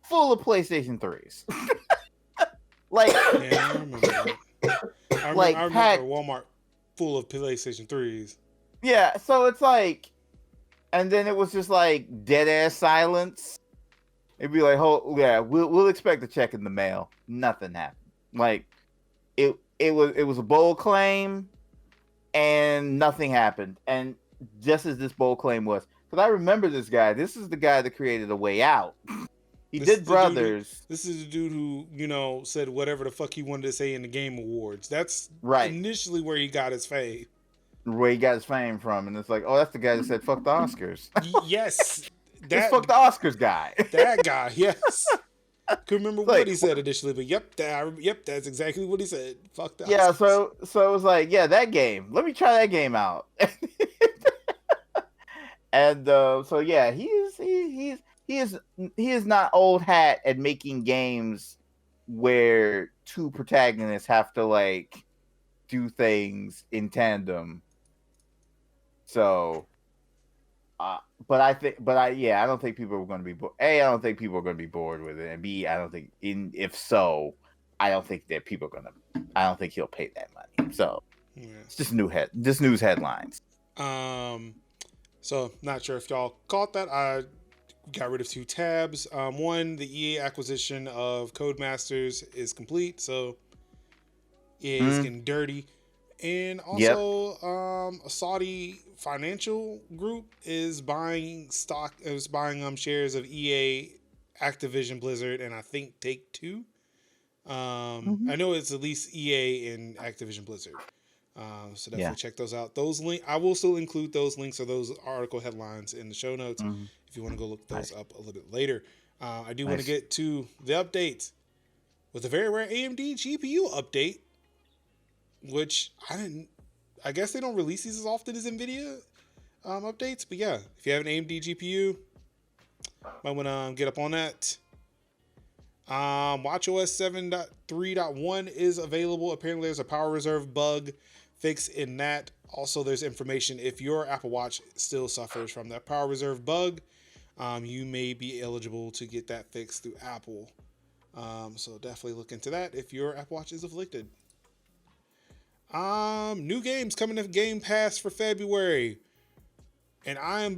full of PlayStation 3s. Like, yeah, I remember that. I remember Walmart full of PlayStation 3s. Yeah, so it's like, and then it was just like dead ass silence. It'd be like, oh yeah, we'll expect a check in the mail. Nothing happened. Like, it was a bold claim, and nothing happened. And just as this bold claim was, because I remember this guy. This is the guy that created A Way Out. He did Brothers. This is the dude who, said whatever the fuck he wanted to say in the Game Awards. That's right. Initially where he got his fame. Where he got his fame from, and it's like, oh, that's the guy that said "fuck the Oscars." Yes, that fuck the Oscars guy. That guy, yes. Couldn't remember what he said initially, but that's exactly what he said. Fuck the Oscars. Yeah, so it was like, yeah, that game. Let me try that game out. And so yeah, he is not old hat at making games where two protagonists have to like do things in tandem. So, I don't think people are going to be bored. I don't think people are going to be bored with it. And B, I don't think if so, I don't think that people are going to. I don't think he'll pay that money. So, it's just news headlines. So not sure if y'all caught that. I got rid of 2 tabs. One, the EA acquisition of Codemasters is complete, so EA is getting dirty. And also, a Saudi financial group is buying shares of EA, Activision Blizzard, and I think Take-Two. I know it's at least EA and Activision Blizzard. So definitely check those out. I will still include those links or those article headlines in the show notes if you want to go look those up a little bit later. I do want to get to the updates with a very rare AMD GPU update, which I guess they don't release these as often as Nvidia updates, but yeah, if you have an AMD GPU, might want to get up on that. watchOS 7.3.1 is available. Apparently there's a power reserve bug fix in that. Also, there's information if your Apple Watch still suffers from that power reserve bug, you may be eligible to get that fixed through Apple. So definitely look into that if your Apple Watch is afflicted. New games coming to Game Pass for February. And I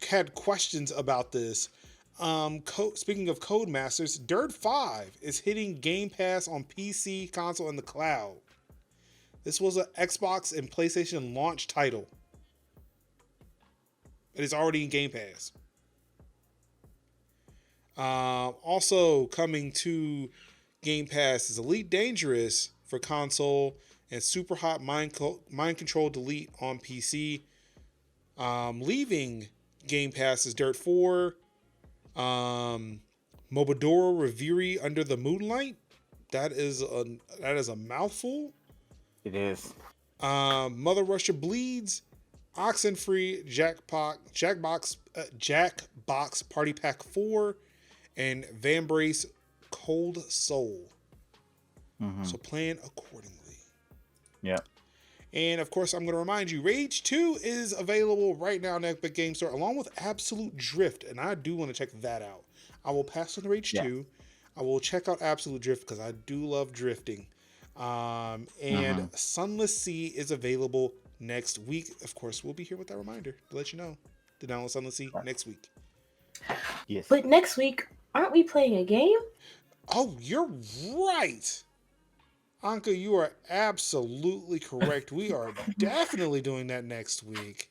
had questions about this. Speaking of Codemasters, Dirt 5 is hitting Game Pass on PC, console, and the cloud. This was an Xbox and PlayStation launch title. It is already in Game Pass. Also coming to Game Pass is Elite Dangerous for console and Super Hot Mind Control Delete on PC. Leaving Game Pass is Dirt 4. Mobadoro Reviri Under the Moonlight. That is a mouthful. It is. Mother Russia Bleeds, Oxenfree, Jackbox Party Pack 4, and Vambrace Cold Soul. So plan accordingly. Yeah. And of course, I'm going to remind you, Rage 2 is available right now on Epic Game Store, along with Absolute Drift, and I do want to check that out. I will pass on the Rage 2. I will check out Absolute Drift because I do love drifting. And Sunless Sea is available next week. Of course, we'll be here with that reminder to let you know to download Sunless Sea next week. Yes. But next week, aren't we playing a game? Oh, you're right. Anka, you are absolutely correct. We are definitely doing that next week.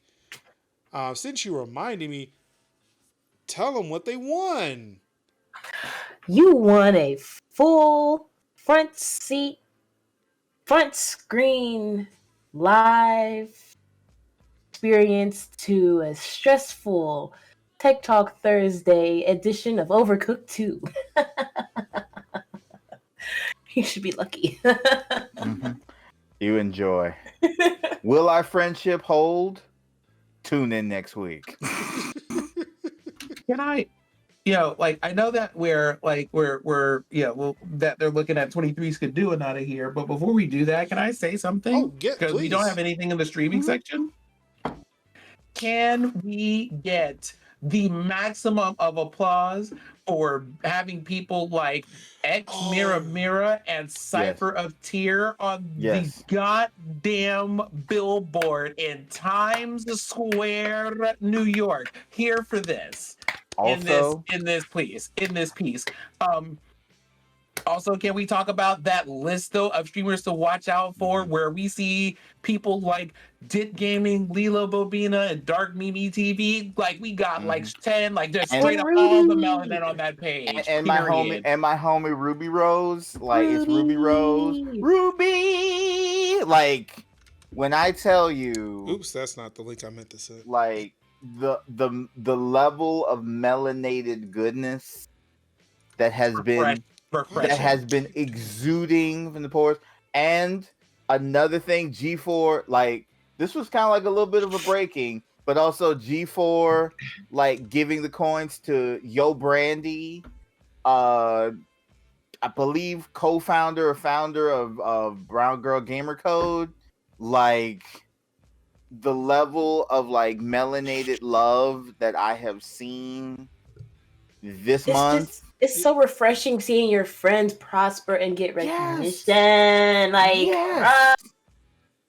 Since you reminded me, tell them what they won. You won a full front screen live experience to a stressful Tech Talk Thursday edition of Overcooked 2. You should be lucky. You enjoy. Will our friendship hold? Tune in next week. Can I, like I know that we're that they're looking at 23s could do it out of here, but before we do that, can I say something? Because we don't please. have anything in the streaming section. Can we get the maximum of applause for having people like X Mira and Cypher of Tear on the goddamn billboard in Times Square, New York? Here for this. Also, in this piece. Also, can we talk about that list though of streamers to watch out for, where we see people like Dit Gaming, Lilo Bobina, and Dark Mimi TV? Like we got like 10, like just straight up all the melanin on that page. And my homie Ruby Rose, like it's Ruby Rose, Ruby. Like when I tell you, oops, that's not the link I meant to say. Like the level of melanated goodness that has been exuding from the pores. And another thing, G4, like this was kind of like a little bit of a breaking, but also G4 like giving the coins to Yo Brandy, I believe co-founder or founder of Brown Girl Gamer Code. Like the level of like melanated love that I have seen this month. It's so refreshing seeing your friends prosper and get recognition.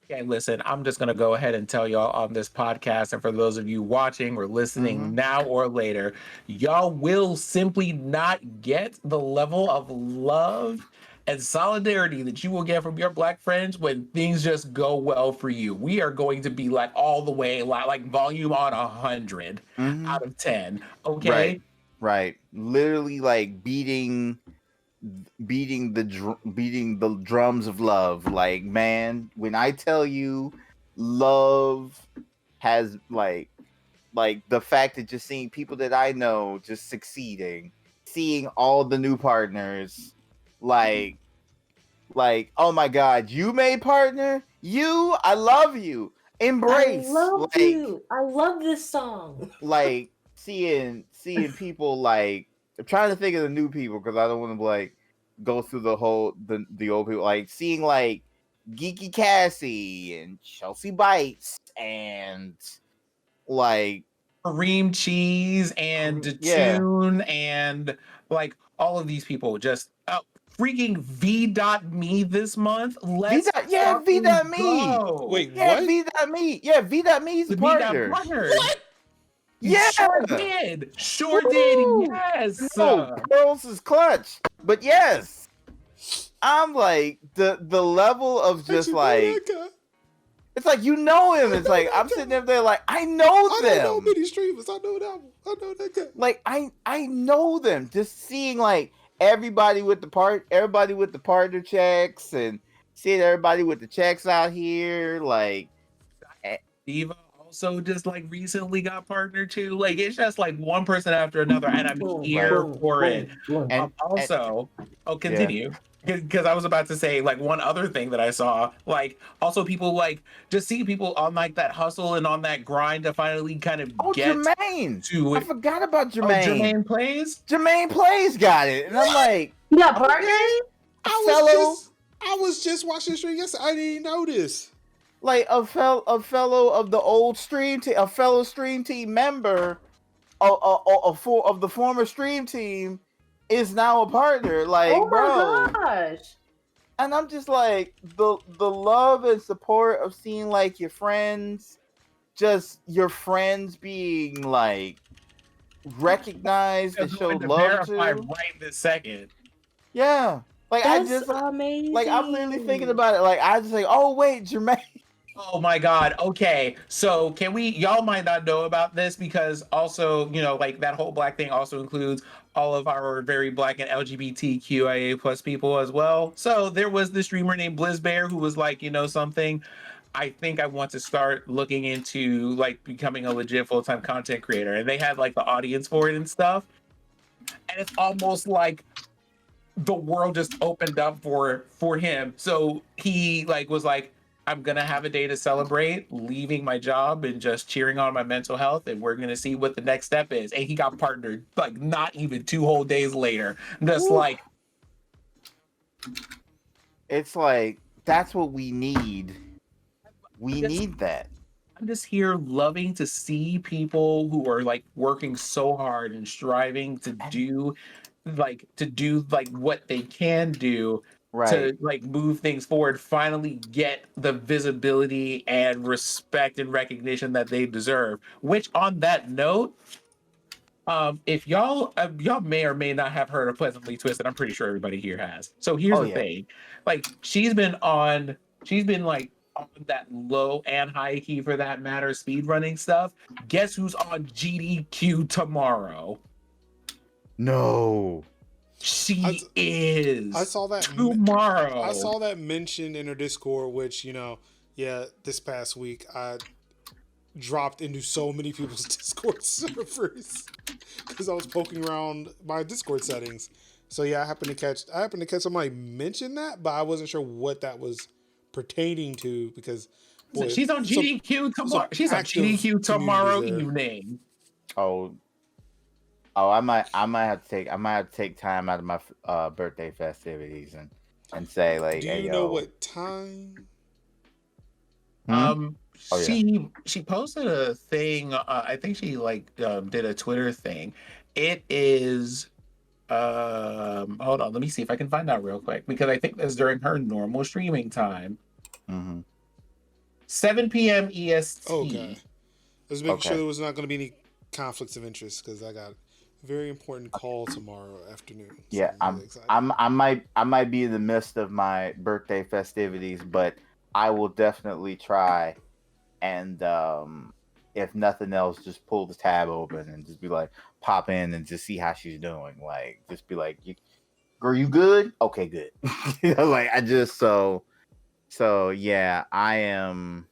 Okay, listen, I'm just going to go ahead and tell y'all on this podcast, and for those of you watching or listening now or later, y'all will simply not get the level of love and solidarity that you will get from your Black friends when things just go well for you. We are going to be like all the way, like volume on 100 out of 10. Okay? Right. Literally like beating the drums of love. Like, man, when I tell you love has like the fact that just seeing people that I know just succeeding, seeing all the new partners, like oh my god, you made partner, I love you, embrace, I love you, I love this song. Like seeing people, like I'm trying to think of the new people because I don't want to like go through the whole the old people, like seeing like Geeky Cassie and Chelsea Bites and like Kareem Cheese and Tune and like all of these people just freaking V.me this month. Let's V.me. Wait, yeah, what? V.me. Yeah, V.me's the partner. What? Yeah, sure did. Yes. No, Pearls is clutch. But yes, I'm like the level of just like it's like you know him. It's like I'm sitting there like I know them. I don't know many streamers. I know that one. I know that guy. Like I know them. Just seeing like everybody with the partner checks and seeing everybody with the checks out here, like Diva also just like recently got partnered too. Like it's just like one person after another, and I'm here for it. And also, continue. Because I was about to say like one other thing that I saw, like also people like just see people on like that hustle and on that grind to finally kind of get Jermaine. To it. I forgot about Jermaine. Jermaine Plays got it, and I'm like, you got partners? I was just watching the stream yesterday. I didn't know this. Like a fellow of the old stream team, a fellow stream team member of the former stream team is now a partner. Like, oh my bro, gosh. And I'm just like the love and support of seeing like your friends being like recognized and showed love to. Right this second. Yeah. Like that's amazing. Like I'm literally thinking about it. Like I just like, oh wait, Jermaine. Oh my god. Okay. So can y'all might not know about this because also, like that whole Black thing also includes all of our very Black and LGBTQIA plus people as well. So there was this streamer named BlizzBear who was like, something, I think I want to start looking into like becoming a legit full-time content creator. And they had like the audience for it and stuff. And it's almost like the world just opened up for him. So he like was like, I'm gonna have a day to celebrate leaving my job and just cheering on my mental health, and we're gonna see what the next step is. And he got partnered like not even 2 whole days later. I'm just Woo. like, It's like that's what we need. We just need that. I'm just here loving to see people who are like working so hard and striving to do like what they can do Right. to like move things forward, finally get the visibility and respect and recognition that they deserve. Which on that note, if y'all may or may not have heard of Pleasantly Twisted, I'm pretty sure everybody here has. So here's Oh the yeah. thing, like she's been like on that low and high key for that matter, speed running stuff. Guess who's on GDQ tomorrow? No. She is I saw that tomorrow. I saw that mentioned in her Discord, which this past week I dropped into so many people's Discord servers because I was poking around my Discord settings. So yeah, I happened to catch somebody mention that, but I wasn't sure what that was pertaining to because She's on GDQ tomorrow. She's on GDQ tomorrow evening. Oh, I might have to take time out of my birthday festivities and say like, do hey, you know what time? She posted a thing. I think she did a Twitter thing. It is hold on, let me see if I can find out real quick because I think that's during her normal streaming time. 7 p.m. EST. Okay. I was making sure there was not going to be any conflicts of interest because I got a very important call tomorrow afternoon. So Yeah, I'm really excited. I might be in the midst of my birthday festivities, but I will definitely try. And if nothing else, just pull the tab open and just be like, pop in and just see how she's doing. Like, just be like, girl, you good? Okay, good. Like I just so yeah, I am.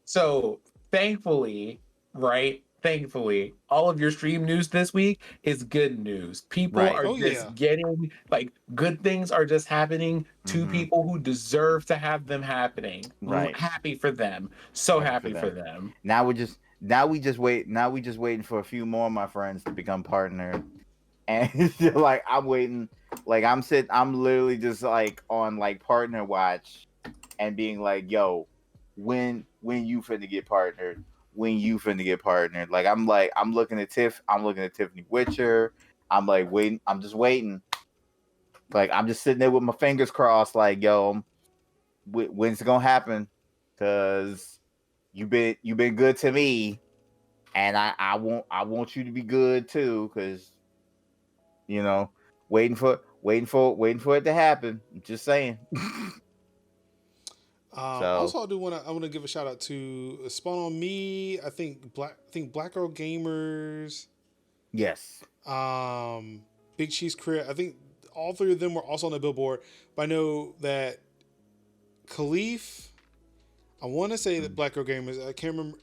So thankfully, all of your stream news this week is good news. People are getting good things are just happening to people who deserve to have them happening. Right. Happy for them. So happy for them. Now we just waiting for a few more of my friends to become partner. And like I'm waiting, like I'm literally just like on like partner watch and being like, yo, when you finna get partnered, like I'm looking at Tiffany Witcher. I'm like waiting, I'm just waiting. Like I'm just sitting there with my fingers crossed, like, yo, when's it gonna happen? Cause you've been good to me, and I want you to be good too, cause waiting for it to happen. I'm just saying. Also, I want to give a shout out to Spawn on Me. I think Black Girl Gamers. Yes. Big Cheese Career. I think all three of them were also on the billboard. But I know that Khalif. I want to say that Black Girl Gamers. I can't remember.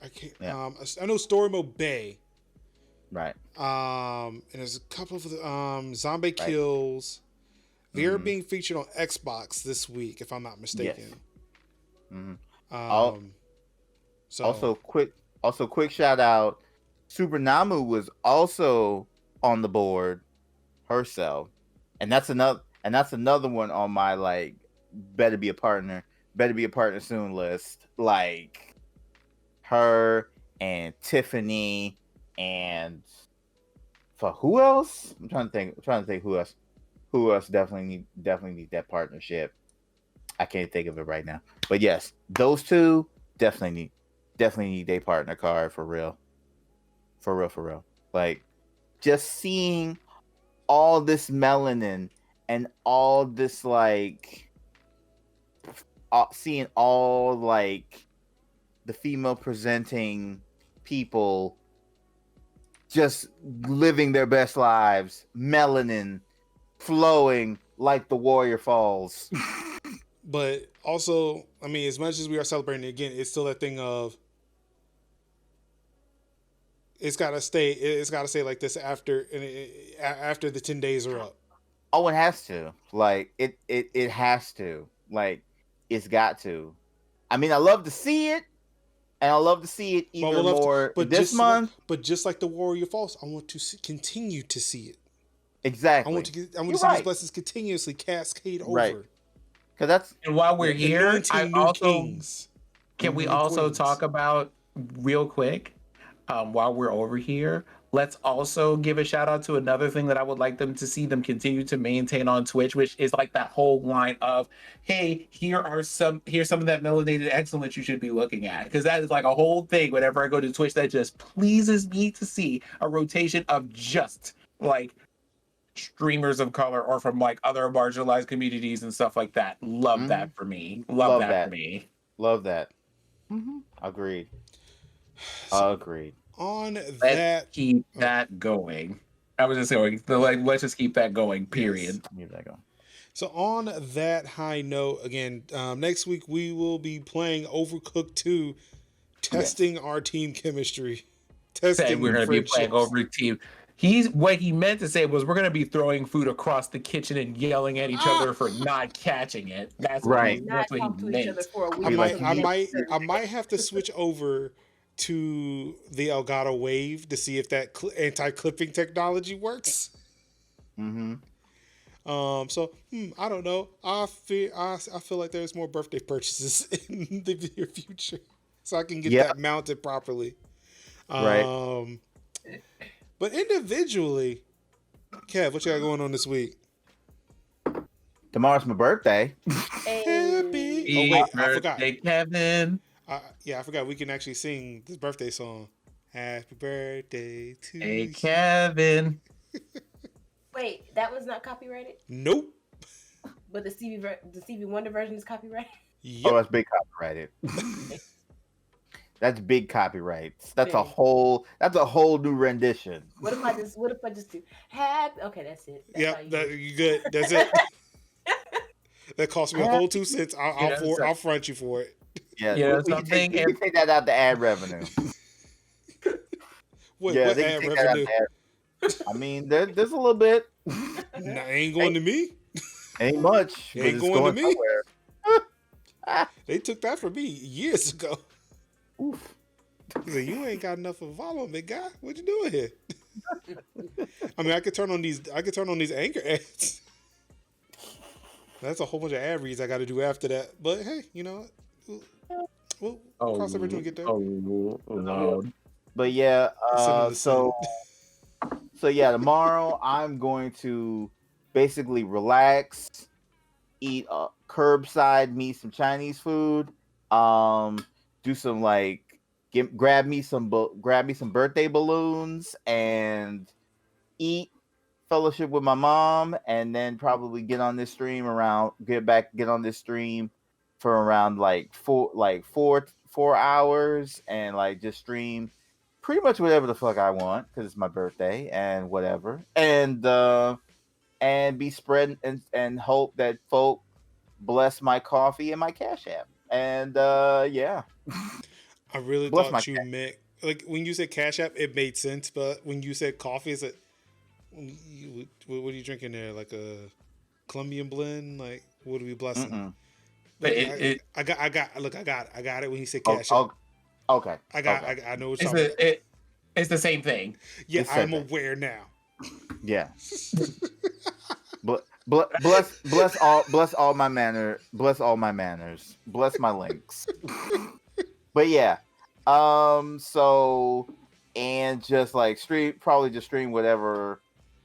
I know Story Mode Bay. Right. And there's a couple of Zombie Kills. They're being featured on Xbox this week, if I'm not mistaken. Yes. So quick shout out. Supernamu was also on the board herself, and that's another one on my like better be a partner soon list. Like her and Tiffany and for who else? I'm trying to think who else definitely need that partnership. I can't think of it right now. But yes, those two definitely need a partner card for real. For real. Like just seeing all this melanin and all this like seeing all like the female presenting people just living their best lives, melanin flowing like the Warrior Falls. But also, I mean, as much as we are celebrating again, it's still that thing of it's gotta stay like this after the 10 days are up. Oh, it has to. Like it has to. Like it's got to. I mean, I love to see it, and I love to see it even more this month. But just like the Warrior Falls, I want to continue to see it. Exactly. I want to see these blessings continuously cascade over. Because that's and while we're here, kings. Can we also talk about real quick? While we're over here, let's also give a shout out to another thing that I would like them to see them continue to maintain on Twitch, which is like that whole line of, hey, here's some of that melanated excellence you should be looking at. Because that is like a whole thing whenever I go to Twitch that just pleases me to see a rotation of just like streamers of color or from like other marginalized communities and stuff like that. Love that for me. Love that for me. Love that. Agreed. Agreed. Let's keep that going. I was just going, let's just keep that going, period. Keep that going. So on that high note, again, next week we will be playing Overcooked 2, testing our team chemistry. Testing we're going to be playing Overcooked team. What he meant to say was we're going to be throwing food across the kitchen and yelling at each other for not catching it. That's right. That's what he meant. I might have to switch over to the Elgato Wave to see if that anti-clipping technology works. So I don't know. I feel like there's more birthday purchases in the near future, so I can get that mounted properly. Right. But individually, Kev, what you got going on this week? Tomorrow's my birthday. Happy! Oh wait, I forgot. Kevin. I forgot. We can actually sing this birthday song. Happy birthday to you. Hey, Kevin. Wait, that was not copyrighted? Nope. But the Stevie Wonder version is copyrighted? Yep. Oh, that's big copyrighted. That's big copyrights. That's a whole new rendition. What if I just do happy? Okay, that's it. You good. That's it. That cost me a whole 2 cents. I'll front you for it. Yeah, we can take that out the ad revenue. What ad revenue? I mean, there's a little bit. Nah, ain't going to me. Ain't much. Ain't going to me. They took that from me years ago. Oof. He said, "You ain't got enough of a volume, big guy. What you doing here?" I mean, I could turn on these anchor ads. That's a whole bunch of ad reads I got to do after that. But hey, you know, we'll cross the bridge when we get there. But yeah, so yeah, tomorrow I'm going to basically relax, eat curbside, me some Chinese food, do some grab me some birthday balloons and eat, fellowship with my mom, and then probably get on this stream for around 4 hours and just stream pretty much whatever the fuck I want because it's my birthday and whatever, and be spreading and hope that folk bless my coffee and my Cash App, and yeah. I really thought you meant, like, when you said Cash App, it made sense, but when you said coffee, is it, what are you drinking there? Like a Colombian blend? Like, what are we blessing? Look, I got it when he said Cash App. Okay. I know what you're talking about. It's the same thing. Yeah, I'm aware now. Yeah. Bless all my manners. Bless my links. But yeah, so, and just stream whatever.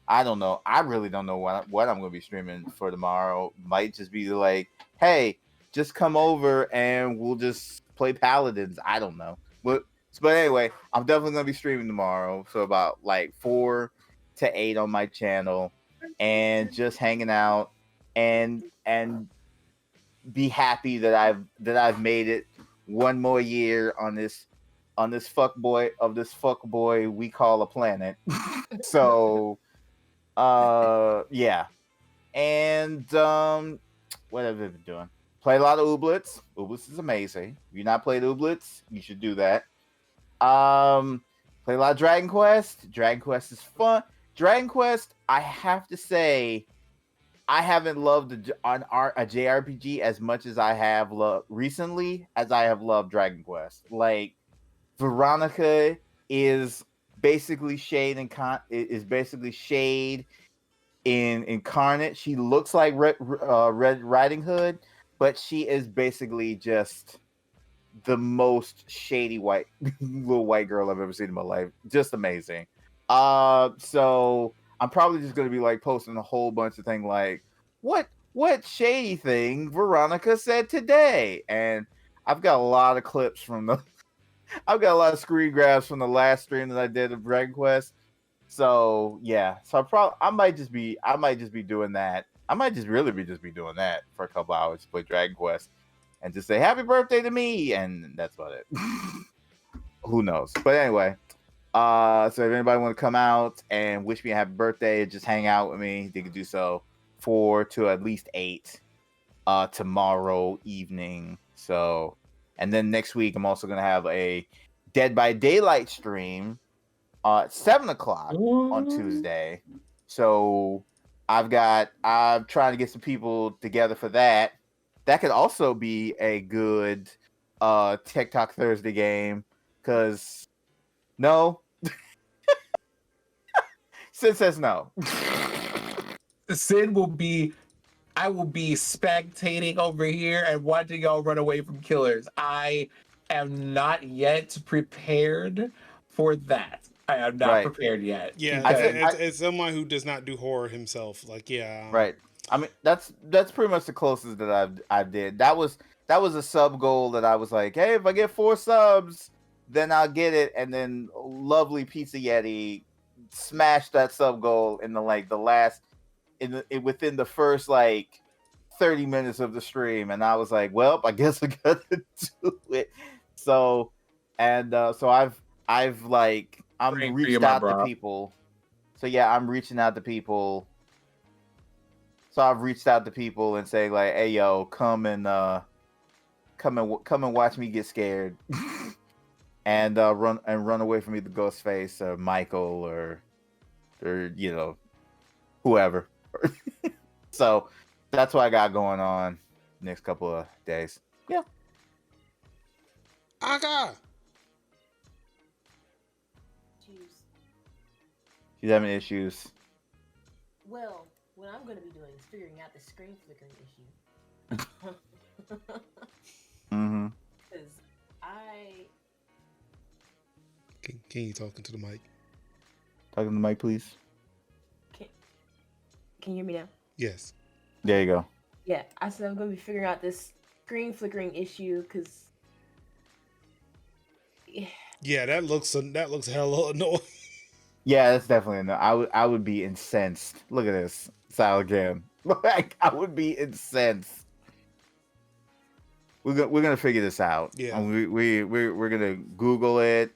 I don't know. I really don't know what I'm going to be streaming for tomorrow. Might just be like, hey, just come over and we'll just play Paladins. I don't know. But anyway, I'm definitely going to be streaming tomorrow. So about 4 to 8 on my channel, and just hanging out and be happy that I've made it one more year on this fuckboy we call a planet. So yeah. And what have I been doing? Play a lot of Ooblets. Ooblets is amazing. If you've not played Ooblets, you should do that. Play a lot of Dragon Quest. Dragon Quest is fun. Dragon Quest, I have to say, I haven't loved a JRPG as much as I have loved recently as I have loved Dragon Quest. Like Veronica is basically is basically Shade in incarnate. She looks like Red Riding Hood, but she is basically just the most shady white little white girl I've ever seen in my life. Just amazing. So I'm probably just gonna be like posting a whole bunch of things like what shady thing Veronica said today, and I've got a lot of clips from the I've got a lot of screen grabs from the last stream that I did of Dragon Quest. So yeah, so I might just be doing that. I might just really be doing that for a couple hours to play Dragon Quest and just say happy birthday to me, and that's about it. Who knows? But anyway, so if anybody want to come out and wish me a happy birthday and just hang out with me, they can do so 4 to at least 8 tomorrow evening. So, and then next week I'm also gonna have a Dead by Daylight stream at 7 o'clock on Tuesday. So I'm trying to get some people together for that. That could also be a good TikTok Thursday game. Cause no. Sid says no. I will be spectating over here and watching y'all run away from killers. I am not yet prepared for that. I am not prepared yet. Yeah, it's someone who does not do horror himself. Like, yeah. Right. I mean, that's pretty much the closest that I did. That was a sub goal that I was like, hey, if I get 4 subs, then I'll get it. And then lovely Pizza Yeti smashed that sub goal in within the first like 30 minutes of the stream, and I was like, well, I guess I gotta do it. So I've reached out to people. So yeah, I'm reaching out to people. So I've reached out to people and saying like, hey yo, come and watch me get scared. And run away from either Ghostface or Michael or whoever. So that's what I got going on next couple of days. Yeah. She's having issues. Well, what I'm going to be doing is figuring out the screen flickering issue. Mm-hmm. Because Can you talking to the mic? Talking to the mic, please. Can you hear me now? Yes. There you go. Yeah, I said I'm going to be figuring out this screen flickering issue because. Yeah, that looks hella annoying. Yeah, that's definitely enough. I would be incensed. Look at this. Sal again. Like, I would be incensed. We're gonna figure this out. Yeah. And we're gonna Google it.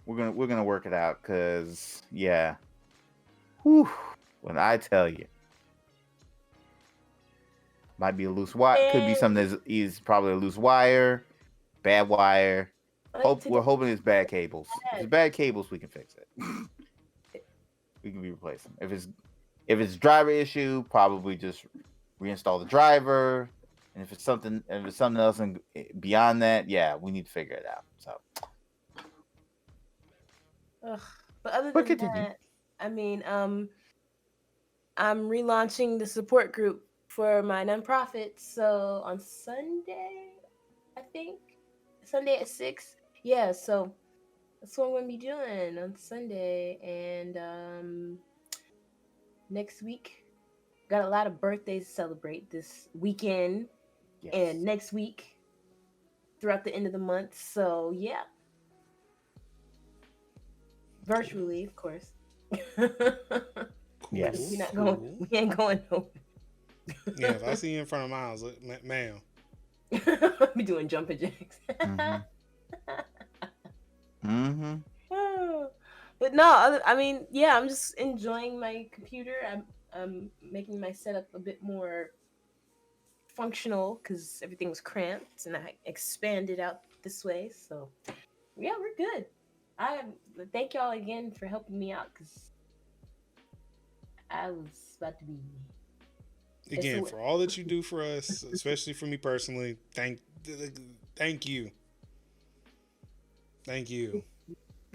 We're gonna work it out because yeah. Whew, when I tell you, might be a loose wire. Could be something that is probably a loose wire, bad wire. We're hoping it's bad cables. If it's bad cables, we can fix it. We can replace them. If it's driver issue, probably just reinstall the driver. And if it's something else and beyond that, yeah, we need to figure it out. So, but other than that, I mean, I'm relaunching the support group for my nonprofit. So on Sunday, I think Sunday at 6. Yeah, so that's what I'm gonna be doing on Sunday, and next week got a lot of birthdays to celebrate this weekend. Yes. And next week throughout the end of the month. So yeah, virtually, of course. Yes, we ain't going nowhere. Yeah, if I see you in front of Miles, ma'am, be doing jumping jacks. Mm-hmm. But no, I mean, yeah, I'm just enjoying my computer. I'm making my setup a bit more functional because everything was cramped, and I expanded out this way. So yeah, we're good. Thank y'all again for helping me out because I was about to be again, for all that you do for us, especially for me personally, thank you. Thank you.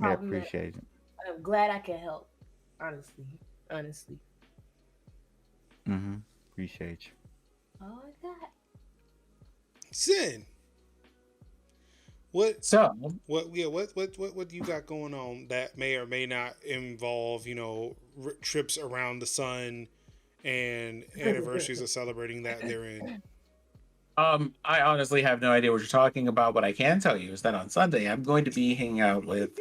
I appreciate it. I'm glad I can help. Honestly. Appreciate you. All I got. Sin. What you got going on that may or may not involve, trips around the sun and anniversaries of celebrating that therein? I honestly have no idea what you're talking about. What I can tell you is that on Sunday I'm going to be hanging out with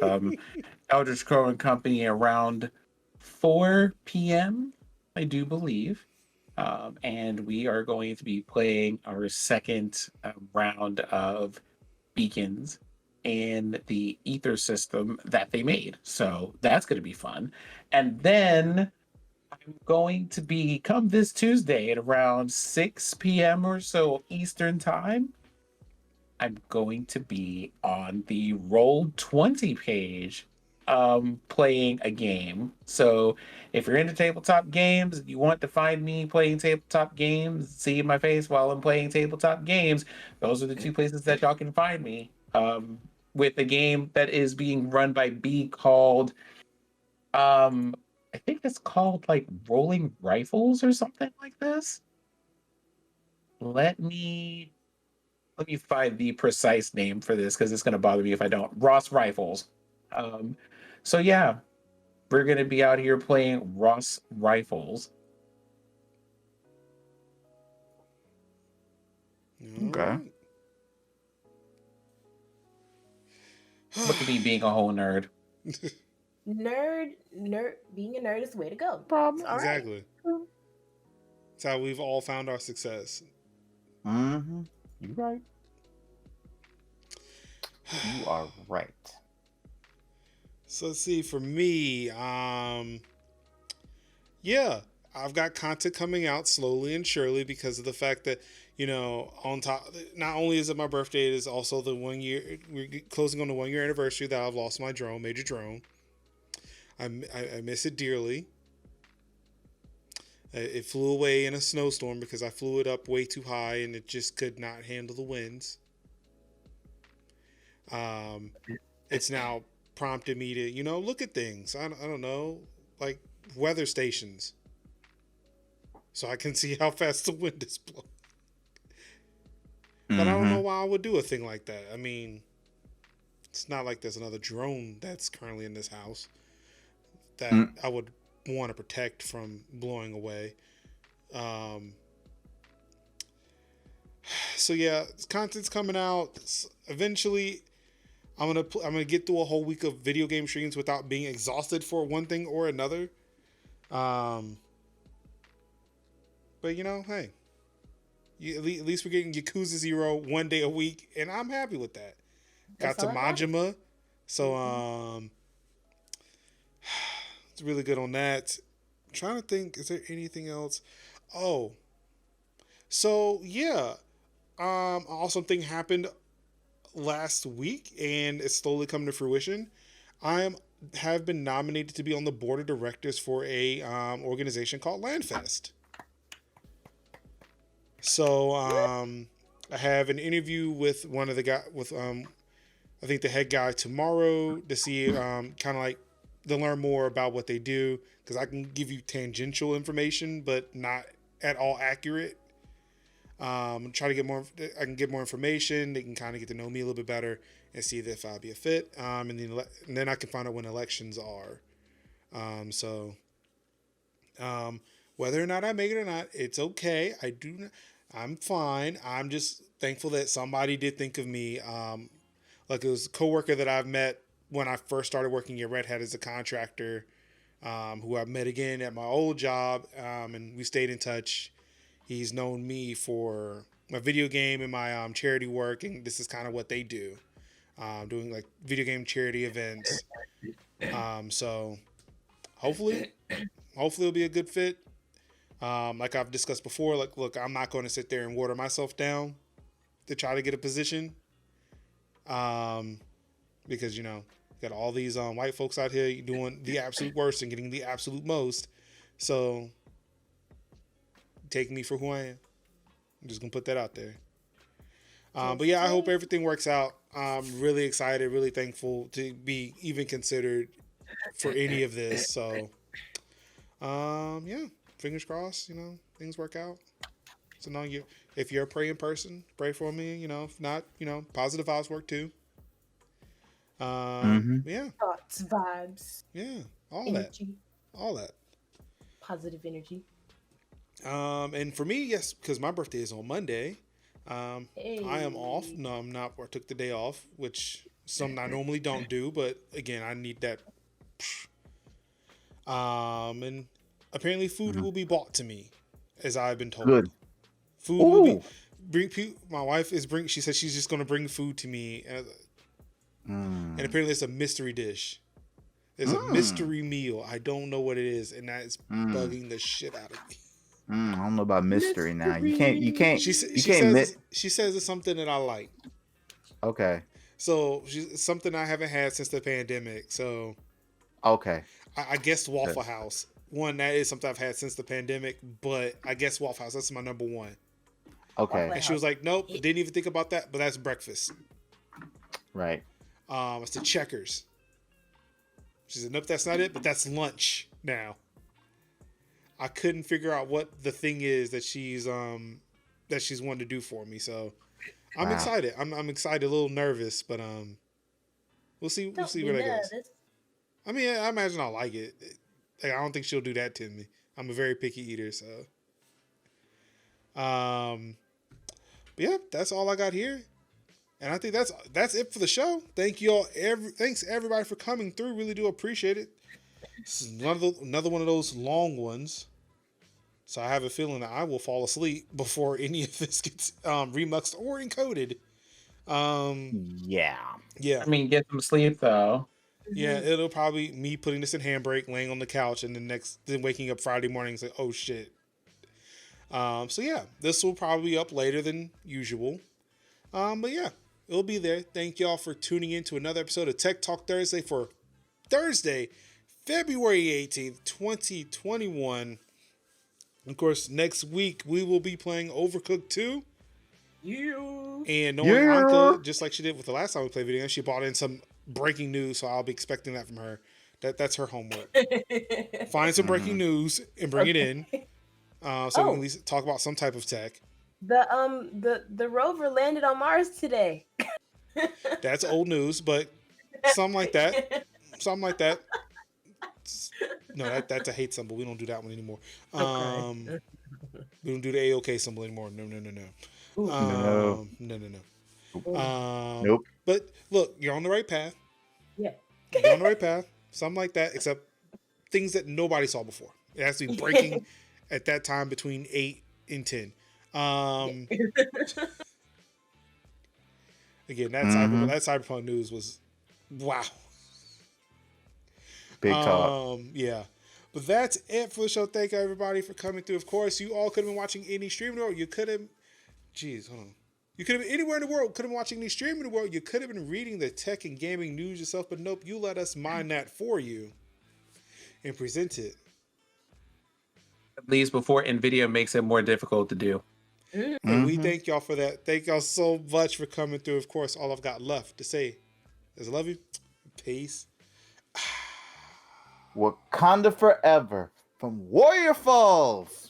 Eldritch Crow and Company around 4 p.m. I do believe, and we are going to be playing our second round of beacons in the ether system that they made. So that's going to be fun. And then I'm going to be, come this Tuesday at around 6 p.m. or so Eastern time, I'm going to be on the Roll20 page playing a game. So if you're into tabletop games, you want to find me playing tabletop games, see my face while I'm playing tabletop games, those are the two places that y'all can find me. With a game that is being run by B called I think it's called like Rolling Rifles or something like this. Let me find the precise name for this because it's going to bother me if I don't. Ross Rifles. So yeah, we're going to be out here playing Ross Rifles. Okay. Look at me being a whole nerd. Nerd, being a nerd is the way to go. Exactly. It's how we've all found our success. Mm-hmm. You're right. You are right. So let's see, for me, yeah, I've got content coming out slowly and surely because of the fact that, on top, not only is it my birthday, it is also the 1 year, we're closing on the 1 year anniversary that I've lost my drone, Major Drone. I miss it dearly. It flew away in a snowstorm because I flew it up way too high and it just could not handle the winds. It's now prompted me to, look at things. I don't know, like weather stations, so I can see how fast the wind is blowing. But I don't know why I would do a thing like that. I mean, it's not like there's another drone that's currently in this house that I would want to protect from blowing away. So yeah, content's coming out. Eventually, I'm gonna get through a whole week of video game streams without being exhausted for one thing or another. But hey, at least we're getting Yakuza 0 1 day a week, and I'm happy with that. Got to Majima, so it's really good on that. I'm trying to think, is there anything else? Oh, so yeah, an awesome thing happened last week, and it's slowly coming to fruition. I have been nominated to be on the board of directors for a organization called LandFest. So I have an interview with one of the guy with I think the head guy tomorrow to see kind of like to learn more about what they do, because I can give you tangential information but not at all accurate. Try to get more. I can get more information. They can kind of get to know me a little bit better and see if I'll be a fit. And then I can find out when elections are. Whether or not I make it or not, it's okay. I'm fine. I'm just thankful that somebody did think of me. Like it was a coworker that I've met when I first started working at Red Hat as a contractor, who I met again at my old job, and we stayed in touch. He's known me for my video game and my charity work, and this is kind of what they do, doing like video game charity events. So hopefully it'll be a good fit. Like I've discussed before, like, look, I'm not going to sit there and water myself down to try to get a position. Because, got all these white folks out here doing the absolute worst and getting the absolute most. So take me for who I am. I'm just gonna put that out there. But yeah, I hope everything works out. I'm really excited, really thankful to be even considered for any of this. So, yeah, fingers crossed. Things work out. So now if you're a praying person, pray for me. If not, positive vibes work too. Yeah, Thoughts, vibes, yeah, energy, all that. positive energy. And for me, yes, because my birthday is on Monday. Hey. I am off. No, I'm not. I took the day off, which something I normally don't do. But again, I need that. And apparently, food will be bought to me, as I've been told. Good. Food will be. My wife is bring. She said she's just going to bring food to me, and apparently it's a mystery dish. There's a mystery meal. I don't know what it is, and that is bugging the shit out of me. I don't know about mystery now. You can't. She says it's something that I like. Okay. So it's something I haven't had since the pandemic. So okay. I guess Waffle House. One, that is something I've had since the pandemic, but I guess Waffle House, that's my number one. Okay. And she was like, nope, didn't even think about that, but that's breakfast. Right. It's the Checkers. She said, nope, that's not it, but that's lunch now. I couldn't figure out what the thing is that she's wanting to do for me. So I'm excited. I'm excited, a little nervous, but we'll see where that goes. I mean, I imagine I'll like it. I don't think she'll do that to me. I'm a very picky eater, so. But yeah, that's all I got here, and I think that's it for the show. Thank you all. Thanks everybody for coming through. Really do appreciate it. This is another one of those long ones. So I have a feeling that I will fall asleep before any of this gets remuxed or encoded. Yeah. Yeah. I mean, get some sleep though. Yeah, it'll probably me putting this in handbrake, laying on the couch, and then waking up Friday morning and say, "Oh shit." So yeah, this will probably be up later than usual. But yeah, it'll be there. Thank y'all for tuning in to another episode of Tech Talk Thursday for Thursday, February 18th, 2021. Of course, next week we will be playing Overcooked 2. Yeah. And knowing Anka, just like she did with the last time we played video game, she brought in some breaking news, so I'll be expecting that from her. That's her homework. Find some breaking news and bring it in, so we can at least talk about some type of tech. The rover landed on Mars today. That's old news, but something like that. No, that's a hate symbol. We don't do that one anymore. Okay. We don't do the AOK symbol anymore. No. Nope. But look, you're on the right path. Yeah. You're on the right path. Something like that, except things that nobody saw before. It has to be breaking at that time between 8 and 10. Again, that cyberpunk news was wow. Big talk. Yeah. But that's it for the show. Thank you everybody for coming through. Of course, you all could have been watching any stream in the world. You could have hold on. You could have been anywhere in the world, could have been watching any stream in the world. You could have been reading the tech and gaming news yourself, but nope, you let us mine that for you and present it. At least before Nvidia makes it more difficult to do. And we thank y'all for that. Thank y'all so much for coming through. Of course, all I've got left to say is I love you. Peace. Wakanda forever from Warrior Falls.